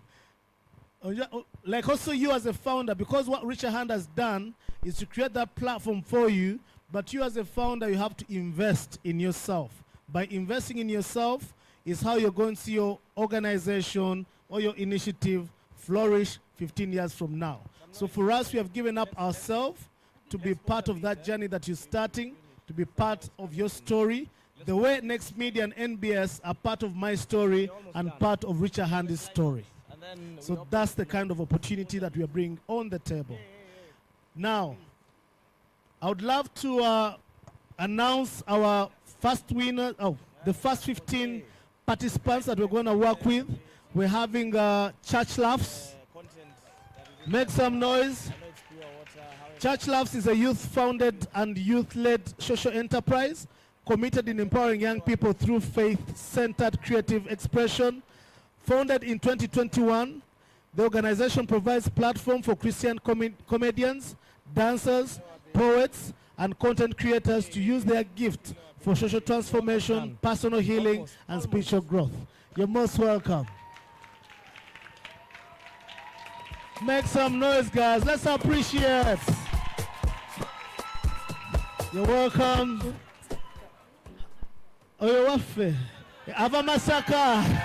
like also you as a founder, because what Reach a Hand has done is to create that platform for you, but you as a founder, you have to invest in yourself. By investing in yourself is how you're going to see your organization or your initiative flourish 15 years from now. So for us, we have given up ourselves to be part of that journey that you're starting, to be part of your story, the way Next Media and NBS are part of my story and part of Reach a Hand's story. So that's the kind of opportunity that we are bringing on the table. Now, I would love to announce our first winner, the first 15 participants that we're going to work with. We're having Church Laughs. Make some noise. Church Laughs is a youth-founded and youth-led social enterprise committed in empowering young people through faith-centered creative expression. Founded in 2021, the organization provides platform for Christian comedians, dancers, poets, and content creators to use their gift for social transformation, personal healing, and spiritual growth. You're most welcome. Make some noise, guys. Let's appreciate. You're welcome. Oh, you're wafe. Ava Masaka.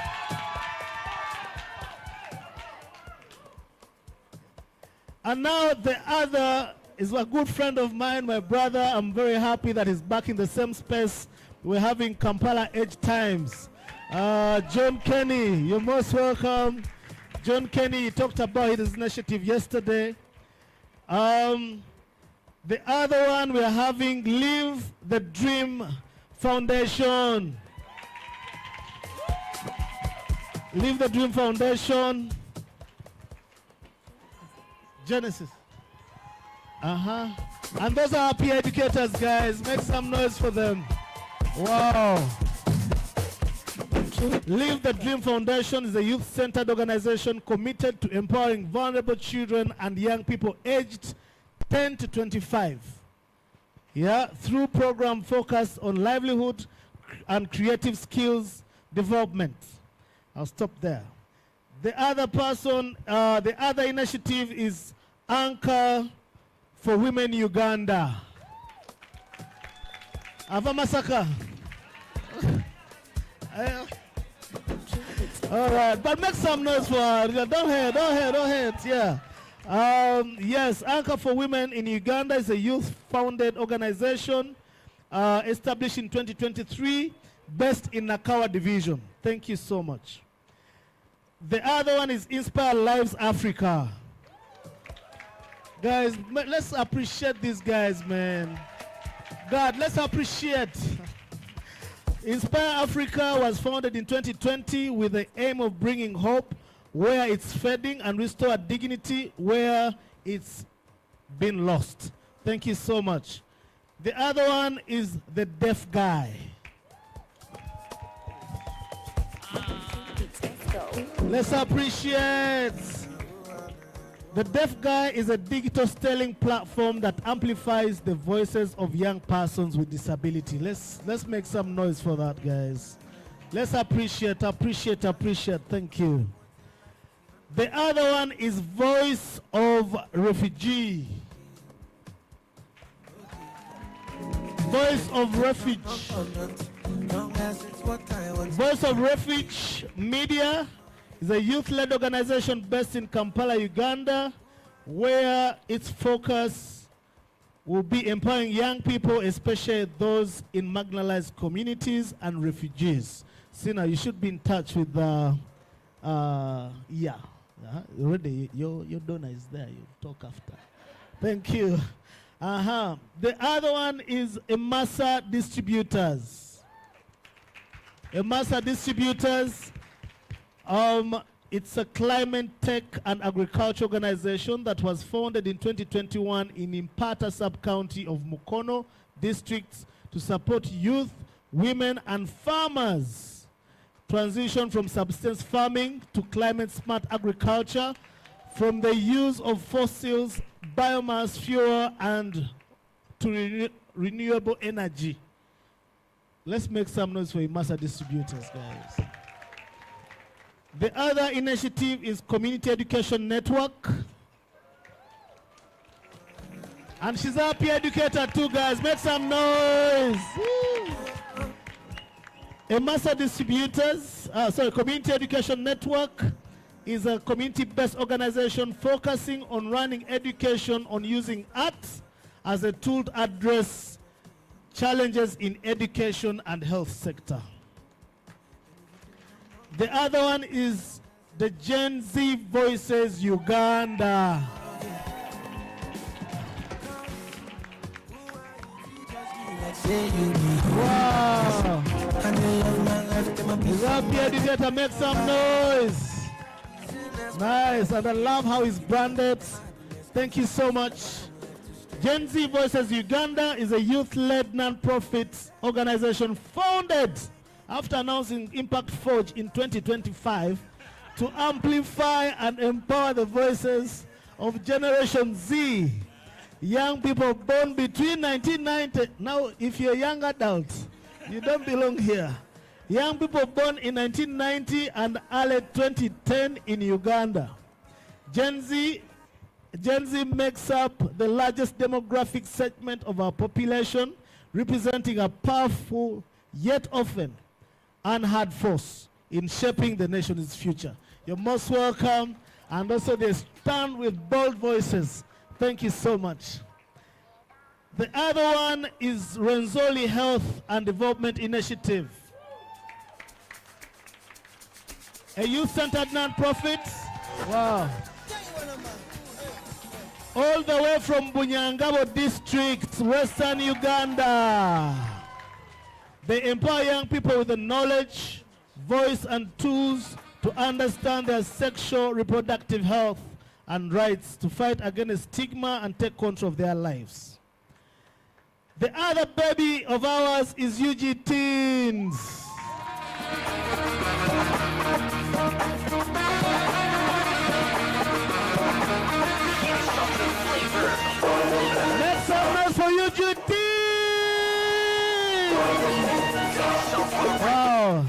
And now the other is a good friend of mine, my brother. I'm very happy that he's back in the same space. We're having Kampala Edge Times. John Kenny, you're most welcome. John Kenny talked about his initiative yesterday. The other one, we're having Live the Dream Foundation. Live the Dream Foundation. Genesis. And those are our peer educators, guys. Make some noise for them. Wow. Live the Dream Foundation is a youth-centered organization committed to empowering vulnerable children and young people aged 10 to 25. Yeah, through program focused on livelihood and creative skills development. I'll stop there. The other person, the other initiative is Anchor for Women Uganda. Ava Masaka. All right, but make some noise for her. Don't hate, yeah. Yes, Anchor for Women in Uganda is a youth-founded organization established in 2023, based in Nakawa Division. Thank you so much. The other one is Inspire Lives Africa. Guys, let's appreciate these guys, man. God, let's appreciate. Inspire Africa was founded in 2020 with the aim of bringing hope where it's fading and restore dignity where it's been lost. Thank you so much. The other one is the Deaf Guy. Let's appreciate. The Deaf Guy is a digital storytelling platform that amplifies the voices of young persons with disability. Let's make some noise for that, guys. Let's appreciate. Thank you. The other one is Voice of Refugee. Voice of Refuge. Voice of Refuge Media is a youth-led organization based in Kampala, Uganda, where its focus will be empowering young people, especially those in marginalized communities and refugees. Sina, you should be in touch with already your donor is there. You talk after. Thank you. The other one is Emasa Distributors. Emasa Distributors, it's a climate tech and agriculture organization that was founded in 2021 in Impata sub-county of Mukono districts to support youth, women, and farmers transition from subsistence farming to climate-smart agriculture, from the use of fossils, biomass fuel, and to renewable energy. Let's make some noise for Emasa Distributors, guys. The other initiative is Community Education Network. And she's a peer educator too, guys. Make some noise. Emasa Distributors, Community Education Network is a community-based organization focusing on running education on using art as a tool to address challenges in education and health sector. The other one is the Gen Z Voices Uganda. Wow. Make some noise. Nice, and I love how it's branded. Thank you so much. Gen Z Voices Uganda is a youth-led non-profit organization founded after announcing Impact Forge in 2025 to amplify and empower the voices of Generation Z, young people born between 1990. Now, if you're a young adult, you don't belong here. Young people born in 1990 and early 2010 in Uganda. Gen Z makes up the largest demographic segment of our population, representing a powerful yet often unheard force in shaping the nation's future. You're most welcome, and also they stand with bold voices. Thank you so much. The other one is Renzoli Health and Development Initiative, a youth-centered non-profit. Wow. All the way from Bunyangabo district, Western Uganda. They empower young people with the knowledge, voice, and tools to understand their sexual reproductive health and rights, to fight against stigma and take control of their lives. The other baby of ours is UG Teens. Make some noise for UG Teens! Wow.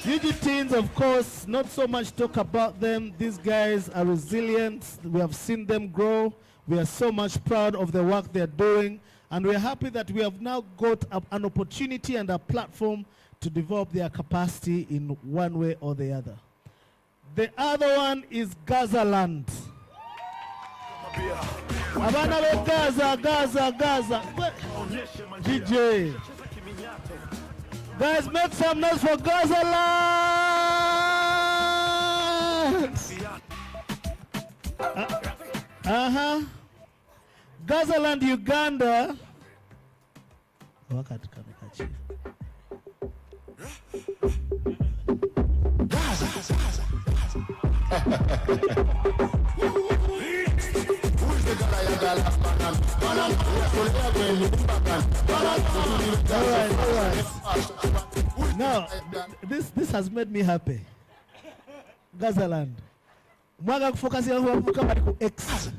UG Teens, of course, not so much talk about them. These guys are resilient. We have seen them grow. We are so much proud of the work they're doing. And we're happy that we have now got an opportunity and a platform to develop their capacity in one way or the other. The other one is Gazaland. Abana be Gaza. DJ. Guys, make some noise for Gazaland. Gazaland, Uganda. All right. No, this has made me happy. Gazaland. X.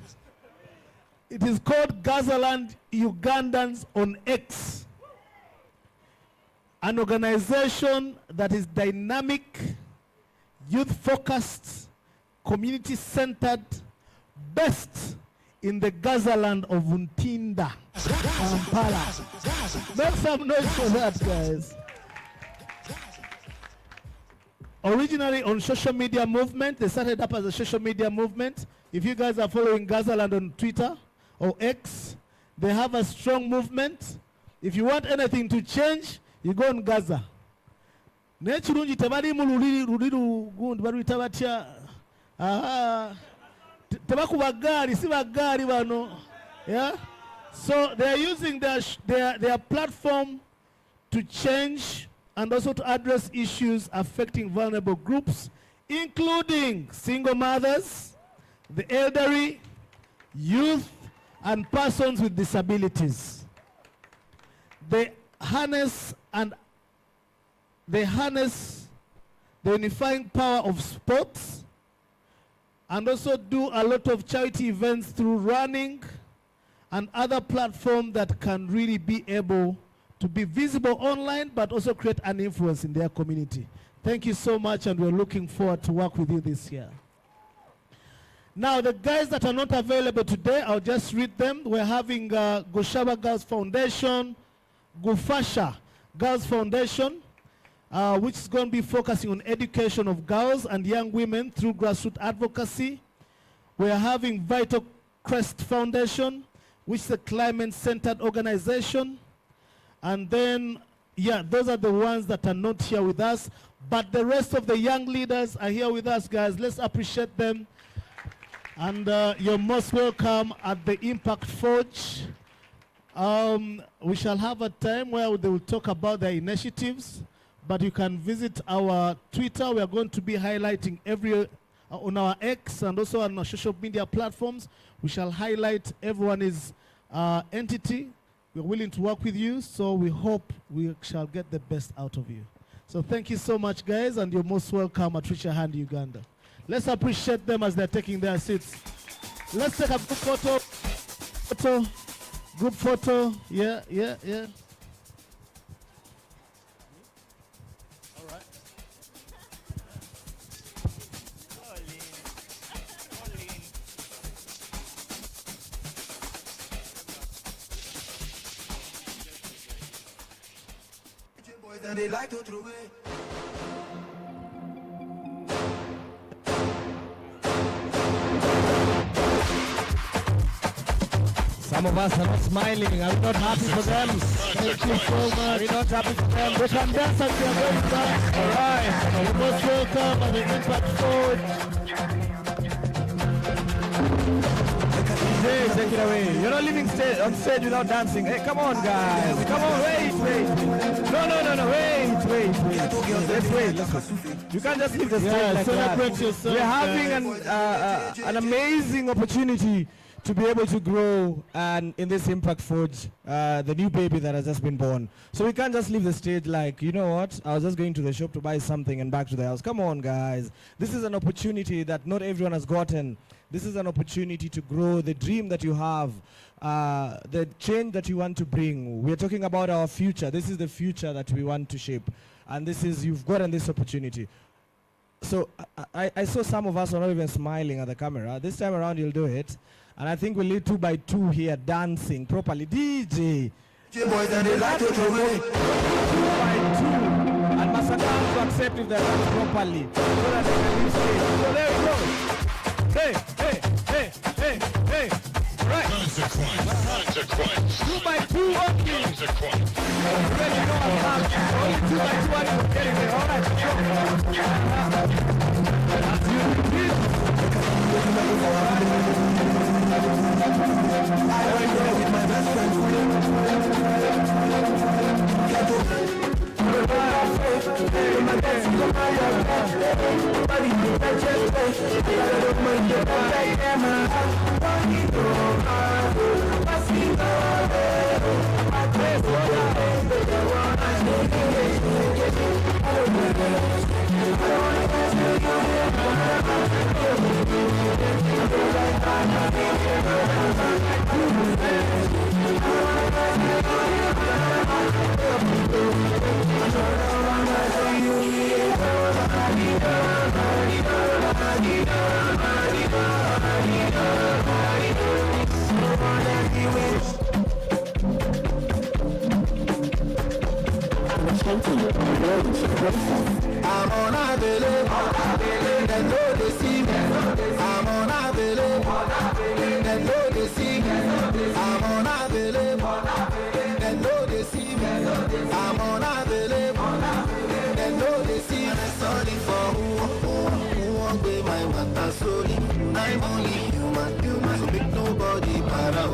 It is called Gazaland Ugandans on X, an organization that is dynamic, youth-focused, community-centered, based in the Gazaland of Untinda. Kampala. Make some noise for that, guys. Originally on social media movement, they started up as a social media movement. If you guys are following Gazaland on Twitter or X, they have a strong movement. If you want anything to change, you go on Gaza. Nechirungi tebali mu luliri gundi baluyita batya. Tebakuba gaali si bagaali bano. Yeah? So they are using their platform to change and also to address issues affecting vulnerable groups, including single mothers, the elderly, youth, and persons with disabilities. They harness the unifying power of sports and also do a lot of charity events through running and other platforms that can really be able to be visible online but also create an influence in their community. Thank you so much, and we're looking forward to work with you this year. Now, the guys that are not available today, I'll just read them. We're having Goshaba Girls Foundation, Gufasha Girls Foundation, which is going to be focusing on education of girls and young women through grassroots advocacy. We're having Vital Crest Foundation, which is a climate-centered organization. And then, yeah, those are the ones that are not here with us. But the rest of the young leaders are here with us, guys. Let's appreciate them. And you're most welcome at the Impact Forge. We shall have a time where they will talk about their initiatives. But you can visit our Twitter. We are going to be highlighting on our X and also on our social media platforms. We shall highlight everyone's entity. We're willing to work with you, so we hope we shall get the best out of you. So thank you so much, guys, and you're most welcome at Richer Hand, Uganda. Let's appreciate them as they're taking their seats. Let's take a group photo. Group photo. Yeah. And they like to throw it. Some of us are not smiling. Are we not happy for them? Thank you so much. Are we not happy for them? They can dance as they are going back. All right. You're most welcome at the Impact Forge. DJ, take it away. You're not leaving on stage without dancing. Hey, come on, guys. Come on, wait. No, wait. Let's wait. You can't just leave the stage like that. Yourself, we're having an amazing opportunity to be able to grow and in this Impact Forge, the new baby that has just been born. So we can't just leave the stage like, you know what, I was just going to the shop to buy something and back to the house. Come on, guys. This is an opportunity that not everyone has gotten. This is an opportunity to grow the dream that you have, the change that you want to bring. We're talking about our future. This is the future that we want to shape. And this is, you've gotten this opportunity. So I saw some of us are not even smiling at the camera. This time around you'll do it. And I think we'll lead 2 by 2 here dancing properly. DJ. Boys and they like to throw it. 2 by 2. And Masaka has to accept if they dance properly. So that they can use stage. So there we go. Hey. Right. Consequence. 2 by 2 only. Consequence. Ready to go only 2 by 2 are you getting there. All right. As you do I'm unavailable. They know they see me. I'm unavailable. They know they see me. I'm unavailable. They know they see me. I'm unavailable. They know they see me. Sorry for who won't be my matter. Sorry, I'm only human. So make nobody para.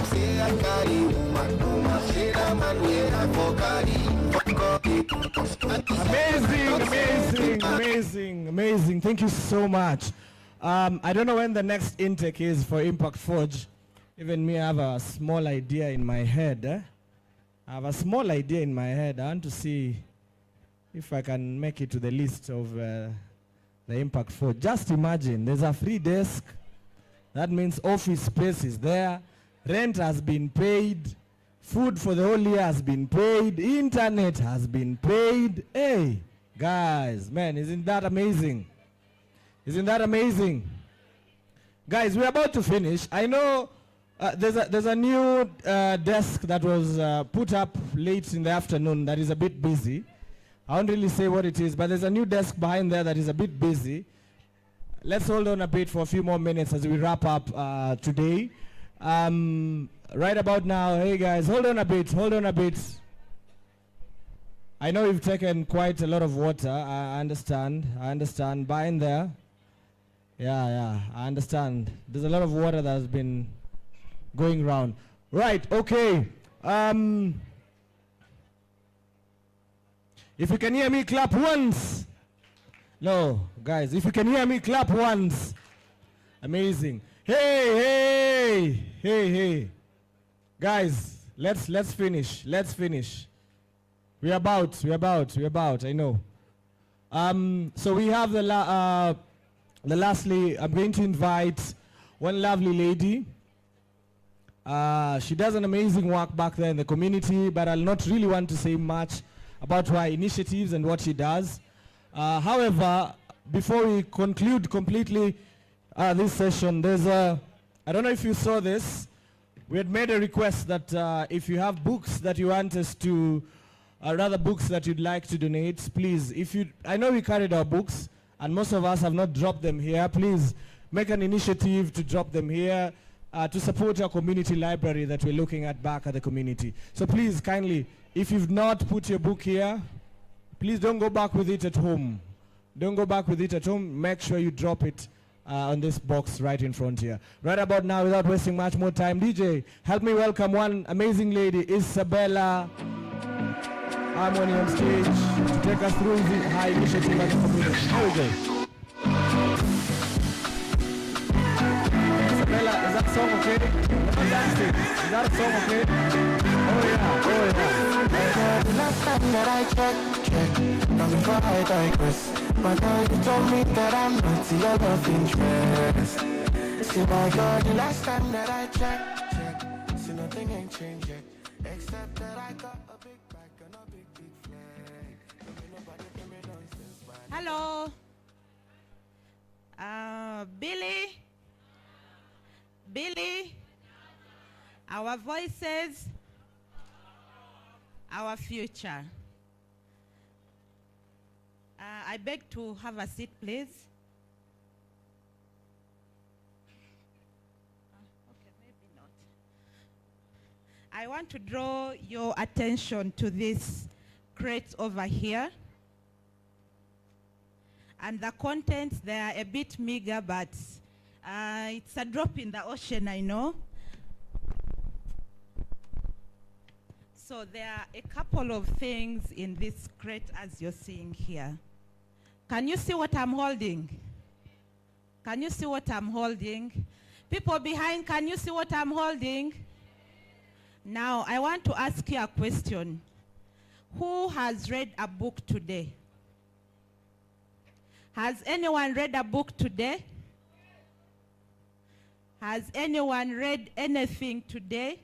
Say I carry woman. Say that man where I for carry. Amazing. Thank you so much. I don't know when the next intake is for Impact Forge. Even me, I have a small idea in my head. I want to see if I can make it to the list of the Impact Forge. Just imagine, there's a free desk. That means office space is there. Rent has been paid. Food for the whole year has been paid. Internet has been paid. Hey, guys, man, isn't that amazing? Isn't that amazing? Guys, we're about to finish. I know there's a new desk that was put up late in the afternoon that is a bit busy. I won't really say what it is, but there's a new desk behind there that is a bit busy. Let's hold on a bit for a few more minutes as we wrap up today. Right about now, hey guys, hold on a bit. I know you've taken quite a lot of water. I understand. Behind there. Yeah, I understand. There's a lot of water that has been going around. Right, okay. If you can hear me, clap once. No, guys, if you can hear me, clap once. Amazing. Hey. Guys, let's finish. We're about, I know. So we have lastly, I'm going to invite one lovely lady. She does an amazing work back there in the community, but I'll not really want to say much about her initiatives and what she does. However, before we conclude completely this session, there's I don't know if you saw this. We had made a request that if you have books that you want us to, rather books that you'd like to donate, please, I know we carried our books and most of us have not dropped them here. Please make an initiative to drop them here to support our community library that we're looking at back at the community. So please, kindly, if you've not put your book here, please don't go back with it at home. Make sure you drop it on this box right in front here. Right about now, without wasting much more time, DJ, help me welcome one amazing lady, Isabella Harmony on stage to take us through her initiative as a community. Here we go. Isabella, is that song okay? Fantastic. Is that song okay? Oh yeah. The last time that I checked, nothing for I digress. But now you told me that I'm not your love interest. See my God, the last time that I checked, see nothing ain't changed yet, except that I got a big bag and a big flag. Nobody give me nonsense, man. Hello. BiLLI, our voices, our future. I beg to have a seat, please. Okay, maybe not. I want to draw your attention to this crate over here. And the contents, they are a bit meager, but it's a drop in the ocean, I know. So there are a couple of things in this crate as you're seeing here. Can you see what I'm holding? Can you see what I'm holding? People behind, can you see what I'm holding? Now, I want to ask you a question. Who has read a book today? Has anyone read a book today? Has anyone read anything today?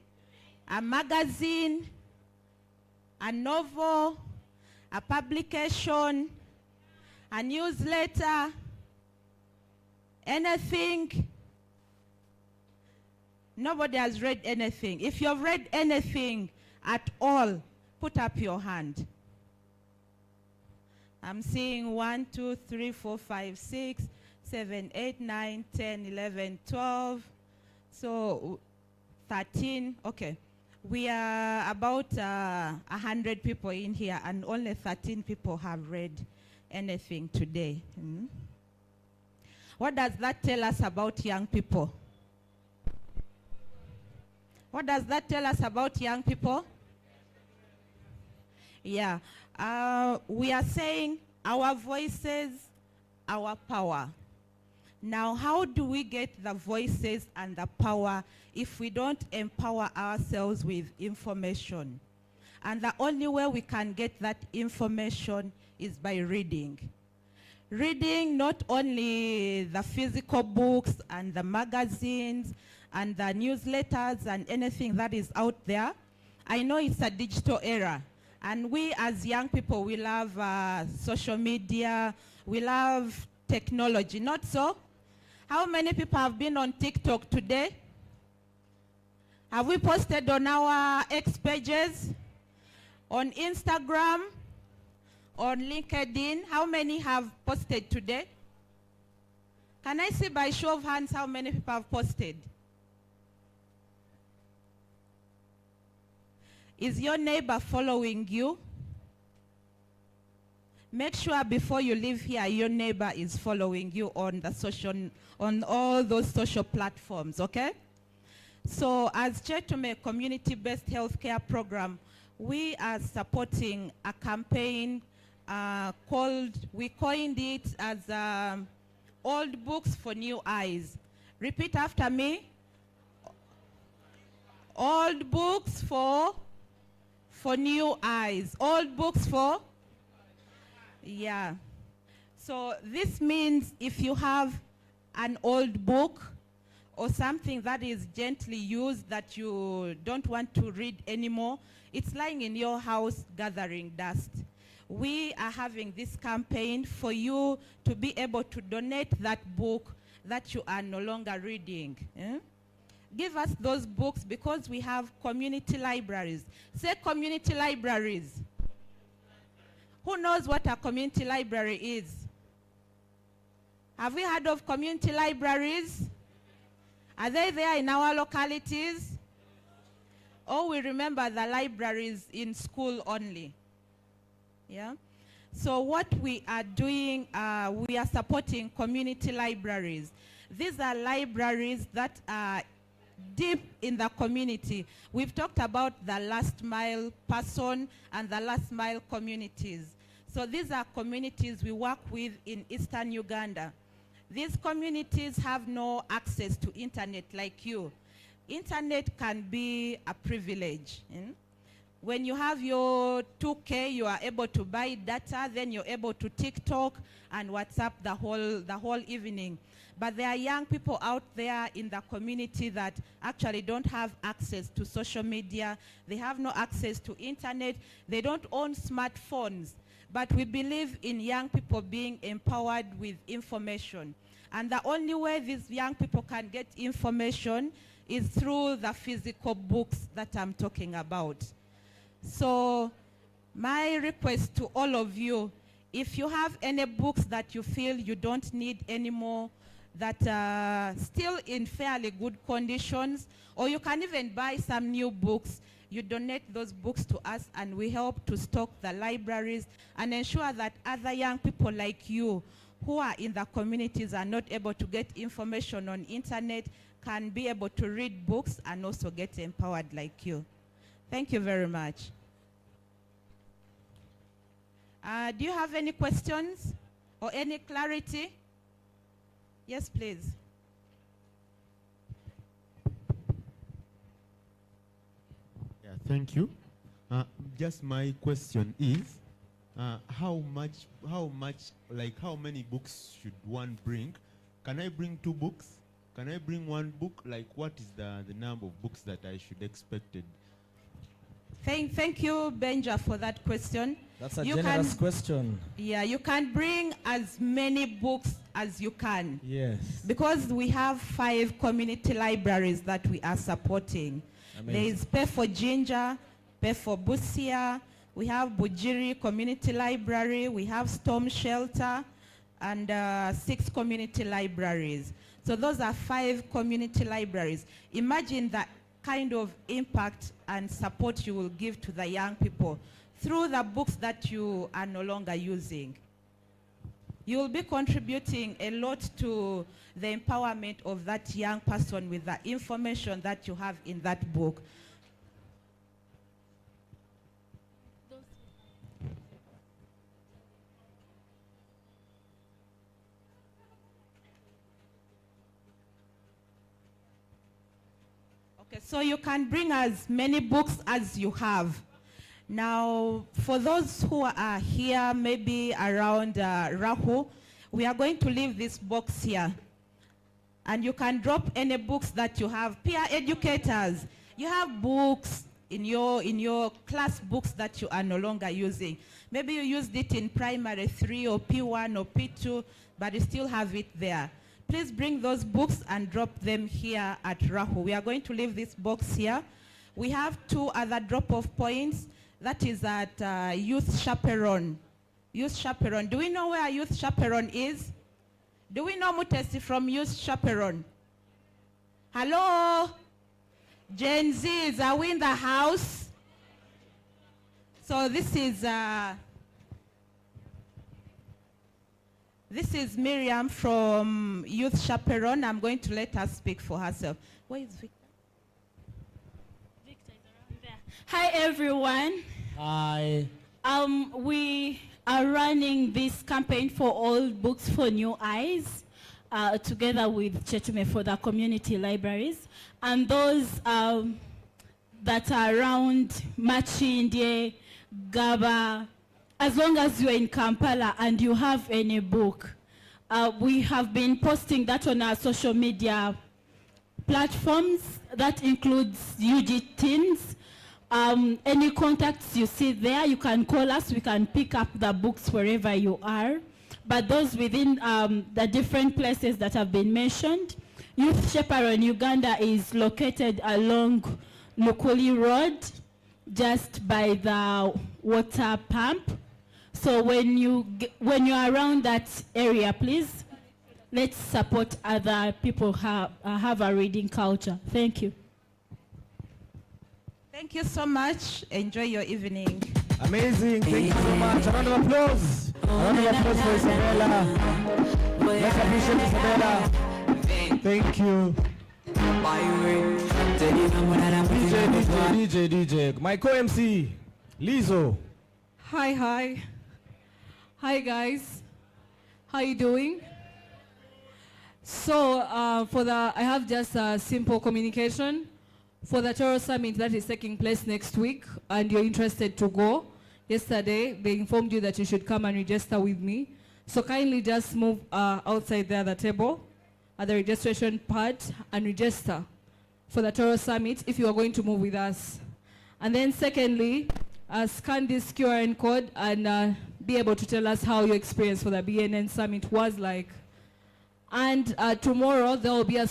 A magazine, a novel, a publication, a newsletter, anything? Nobody has read anything. If you've read anything at all, put up your hand. I'm seeing 1, 2, 3, 4, 5, 6, 7, 8, 9, 10, 11, 12. So 13, okay. We are about 100 people in here and only 13 people have read anything today. What does that tell us about young people? What does that tell us about young people? Yeah, we are saying our voices, our power. Now, how do we get the voices and the power if we don't empower ourselves with information? And the only way we can get that information is by reading. Reading not only the physical books and the magazines and the newsletters and anything that is out there. I know it's a digital era. And we as young people, we love social media, we love technology, not so? How many people have been on TikTok today? Have we posted on our X pages? On Instagram? On LinkedIn? How many have posted today? Can I see by show of hands how many people have posted? Is your neighbor following you? Make sure before you leave here, your neighbor is following you on all those social platforms, okay? So as Chetume community-based healthcare program, we are supporting a campaign we coined it as Old Books for New Eyes. Repeat after me. Old books for new eyes. Old books for? Yeah. So this means if you have an old book or something that is gently used that you don't want to read anymore, it's lying in your house gathering dust. We are having this campaign for you to be able to donate that book that you are no longer reading. Give us those books because we have community libraries. Say community libraries. Who knows what a community library is? Have we heard of community libraries? Are they there in our localities? Or we remember the libraries in school only? Yeah. So what we are doing, we are supporting community libraries. These are libraries that are deep in the community. We've talked about the last mile person and the last mile communities. So these are communities we work with in Eastern Uganda. These communities have no access to internet like you. Internet can be a privilege. When you have your 2K, you are able to buy data, then you're able to TikTok and WhatsApp the whole evening. But there are young people out there in the community that actually don't have access to social media. They have no access to internet. They don't own smartphones. But we believe in young people being empowered with information. And the only way these young people can get information is through the physical books that I'm talking about. So my request to all of you, if you have any books that you feel you don't need anymore, that are still in fairly good conditions, or you can even buy some new books, you donate those books to us and we help to stock the libraries and ensure that other young people like you who are in the communities are not able to get information on internet can be able to read books and also get empowered like you. Thank you very much. Do you have any questions or any clarity? Yes, please. Yeah, thank you. Just my question is, how many books should one bring? Can I bring 2 books? Can I bring 1 book? Like, what is the number of books that I should expect? Thank you, Benja, for that question. That's a generous question. Yeah, you can bring as many books as you can. Yes. Because we have 5 community libraries that we are supporting. Amazing. There is Pay for Ginger, Pay for Busia, we have Bujiri Community Library, we have Storm Shelter, and 6 community libraries. So those are 5 community libraries. Imagine that kind of impact and support you will give to the young people through the books that you are no longer using. You will be contributing a lot to the empowerment of that young person with the information that you have in that book. Okay, so you can bring as many books as you have. Now, for those who are here, maybe around Rahu, we are going to leave this box here. And you can drop any books that you have. Peer educators, you have books in your class books that you are no longer using. Maybe you used it in primary 3 or P1 or P2, but you still have it there. Please bring those books and drop them here at Rahu. We are going to leave this box here. We have 2 other drop-off points. That is at Youth Chaperone. Youth Chaperone. Do we know where Youth Chaperone is? Do we know Mutesi from Youth Chaperone? Hello? Gen Zs, are we in the house? So this is Miriam from Youth Chaperone. I'm going to let her speak for herself. Where is Victor? Hi everyone. Hi. We are running this campaign for all books for new eyes, together with Chetume for the community libraries, and those that are around Machindye, Gaba. As long as you're in Kampala and you have any book, we have been posting that on our social media platforms. That includes UG Teens. Any contacts you see there, you can call us. We can pick up the books wherever you are. But those within the different places that have been mentioned, Youth Chaperone Uganda is located along Nukuli Road, just by the water pump. So when you're around that area, please, let's support other people have a reading culture. Thank you. Thank you so much. Enjoy your evening. Amazing. Thank you so much. A round of applause. A round of applause for Isabella. Let's appreciate Isabella. Thank you. DJ. My co-MC, Lizzo. Hi. Hi guys. How you doing? So I have just a simple communication for the Toro Summit that is taking place next week, and you're interested to go. Yesterday, they informed you that you should come and register with me. So kindly just move outside there, the table, at the registration part, and register for the Toro Summit if you are going to move with us. And then secondly, scan this QR code and be able to tell us how your experience for the BNN Summit was like. And tomorrow there will be a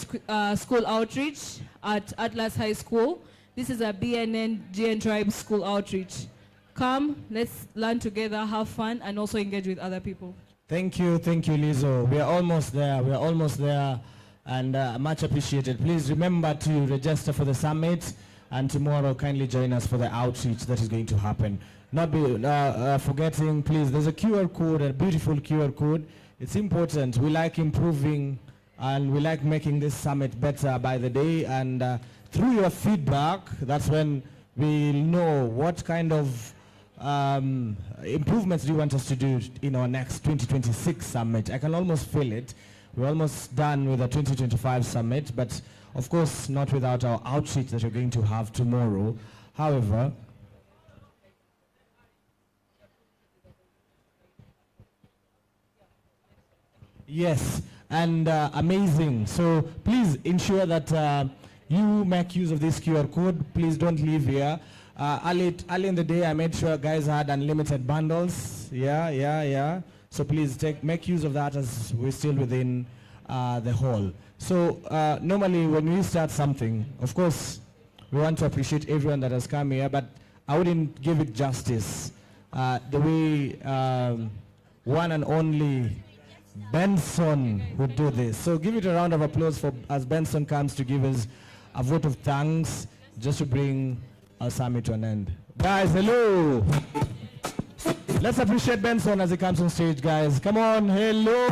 school outreach at Atlas High School. This is a BNN GN Tribe school outreach. Come, let's learn together, have fun, and also engage with other people. Thank you, Lizzo. We are almost there, and much appreciated. Please remember to register for the summit, and tomorrow kindly join us for the outreach that is going to happen. Not forgetting, please, there's a QR code, a beautiful QR code. It's important. We like improving and we like making this summit better by the day, and through your feedback, that's when we'll know what kind of improvements do you want us to do in our next 2026 summit. I can almost feel it. We're almost done with the 2025 summit, but of course not without our outreach that we're going to have tomorrow. However, yes, and amazing. So please ensure that you make use of this QR code. Please don't leave here. Early in the day, I made sure guys had unlimited bundles. Yeah. So please make use of that as we're still within the hall. So normally when we start something, of course, we want to appreciate everyone that has come here, but I wouldn't give it justice the way one and only Benson would do this. So give it a round of applause for as Benson comes to give us a vote of thanks just to bring our summit to an end. Guys, hello. Let's appreciate Benson as he comes on stage, guys. Come on, hello.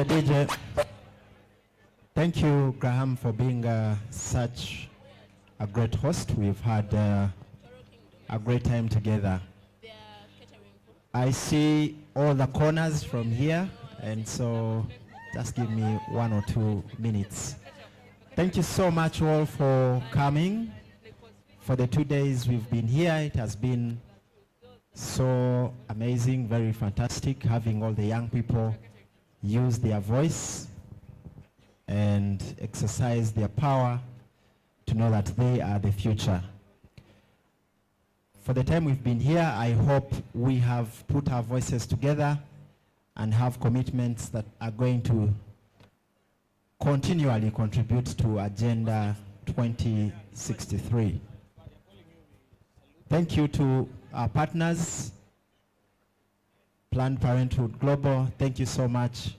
DJ. Thank you, Graham, for being such a great host. We've had a great time together. I see all the corners from here, and so just give me 1 or 2 minutes. Thank you so much all for coming. For the 2 days we've been here, it has been so amazing, very fantastic, having all the young people use their voice and exercise their power to know that they are the future. For the time we've been here, I hope we have put our voices together and have commitments that are going to continually contribute to Agenda 2063. Thank you to our partners, Planned Parenthood Global. Thank you so much,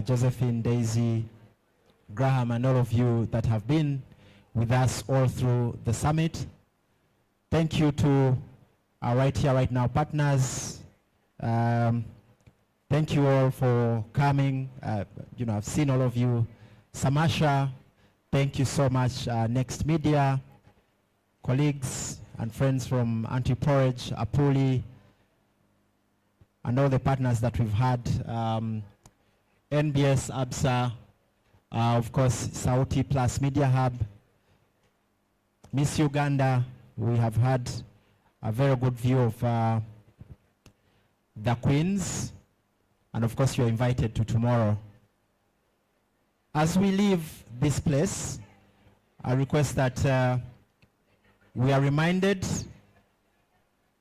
Josephine, Daisy, Graham, and all of you that have been with us all through the summit. Thank you to our right here, right now partners. Thank you all for coming. I've seen all of you. Samasha, thank you so much. Next Media, colleagues and friends from Anti-Porridge, Apuli, and all the partners that we've had. NBS, ABSA, of course, Sauti Plus Media Hub, Miss Uganda. We have had a very good view of the Queens, and of course you're invited to tomorrow. As we leave this place, I request that we are reminded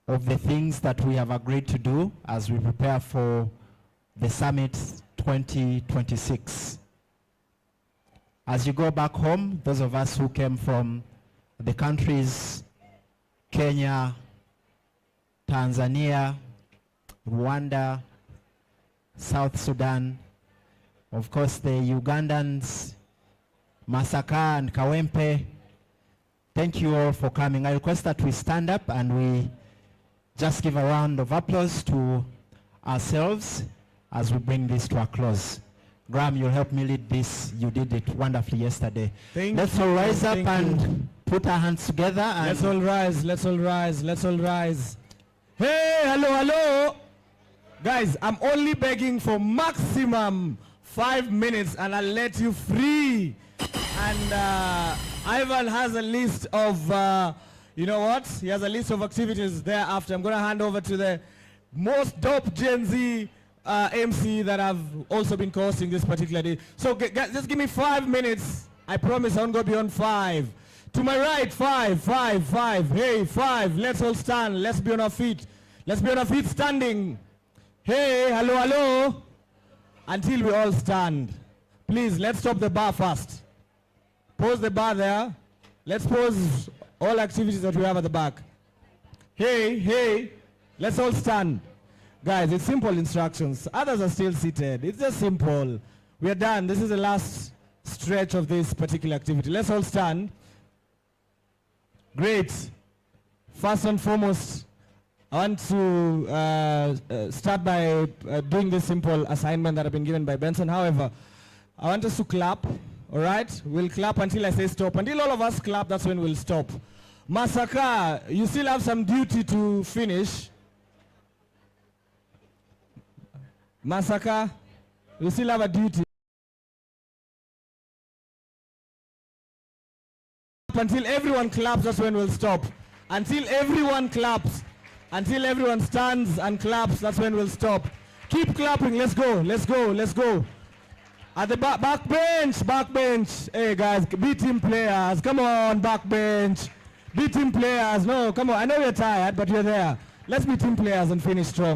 of the things that we have agreed to do as we prepare for the Summit 2026. As you go back home, those of us who came from the countries Kenya, Tanzania, Rwanda, South Sudan, of course the Ugandans, Masaka and Kawempe, thank you all for coming. I request that we stand up and we just give a round of applause to ourselves as we bring this to a close. Graham, you'll help me lead this. You did it wonderfully yesterday. Let's all rise up and put our hands together. And let's all rise, let's all rise, let's all rise. Hey, hello. Guys, I'm only begging for maximum 5 minutes and I'll let you free. And Ivan has a list of, you know what? He has a list of activities thereafter. I'm going to hand over to the most dope Gen Z MC that I've also been co-hosting this particular day. So guys, just give me 5 minutes. I promise I won't go beyond 5. To my right, 5. Hey, 5. Let's all stand. Let's be on our feet. Let's be on our feet standing. Hey, hello. Until we all stand. Please, let's stop the bar first. Pause the bar there. Let's pause all activities that we have at the back. Hey. Let's all stand. Guys, it's simple instructions. Others are still seated. It's just simple. We are done. This is the last stretch of this particular activity. Let's all stand. Great. First and foremost, I want to start by doing this simple assignment that I've been given by Benson. However, I want us to clap, all right? We'll clap until I say stop. Until all of us clap, that's when we'll stop. Masaka, you still have some duty to finish. Masaka, you still have a duty. Until everyone claps, that's when we'll stop. Until everyone claps, until everyone stands and claps, that's when we'll stop. Keep clapping, let's go. At the back bench. Hey guys, be team players, come on, back bench. Be team players, no, come on, I know you're tired, but you're there. Let's be team players and finish strong.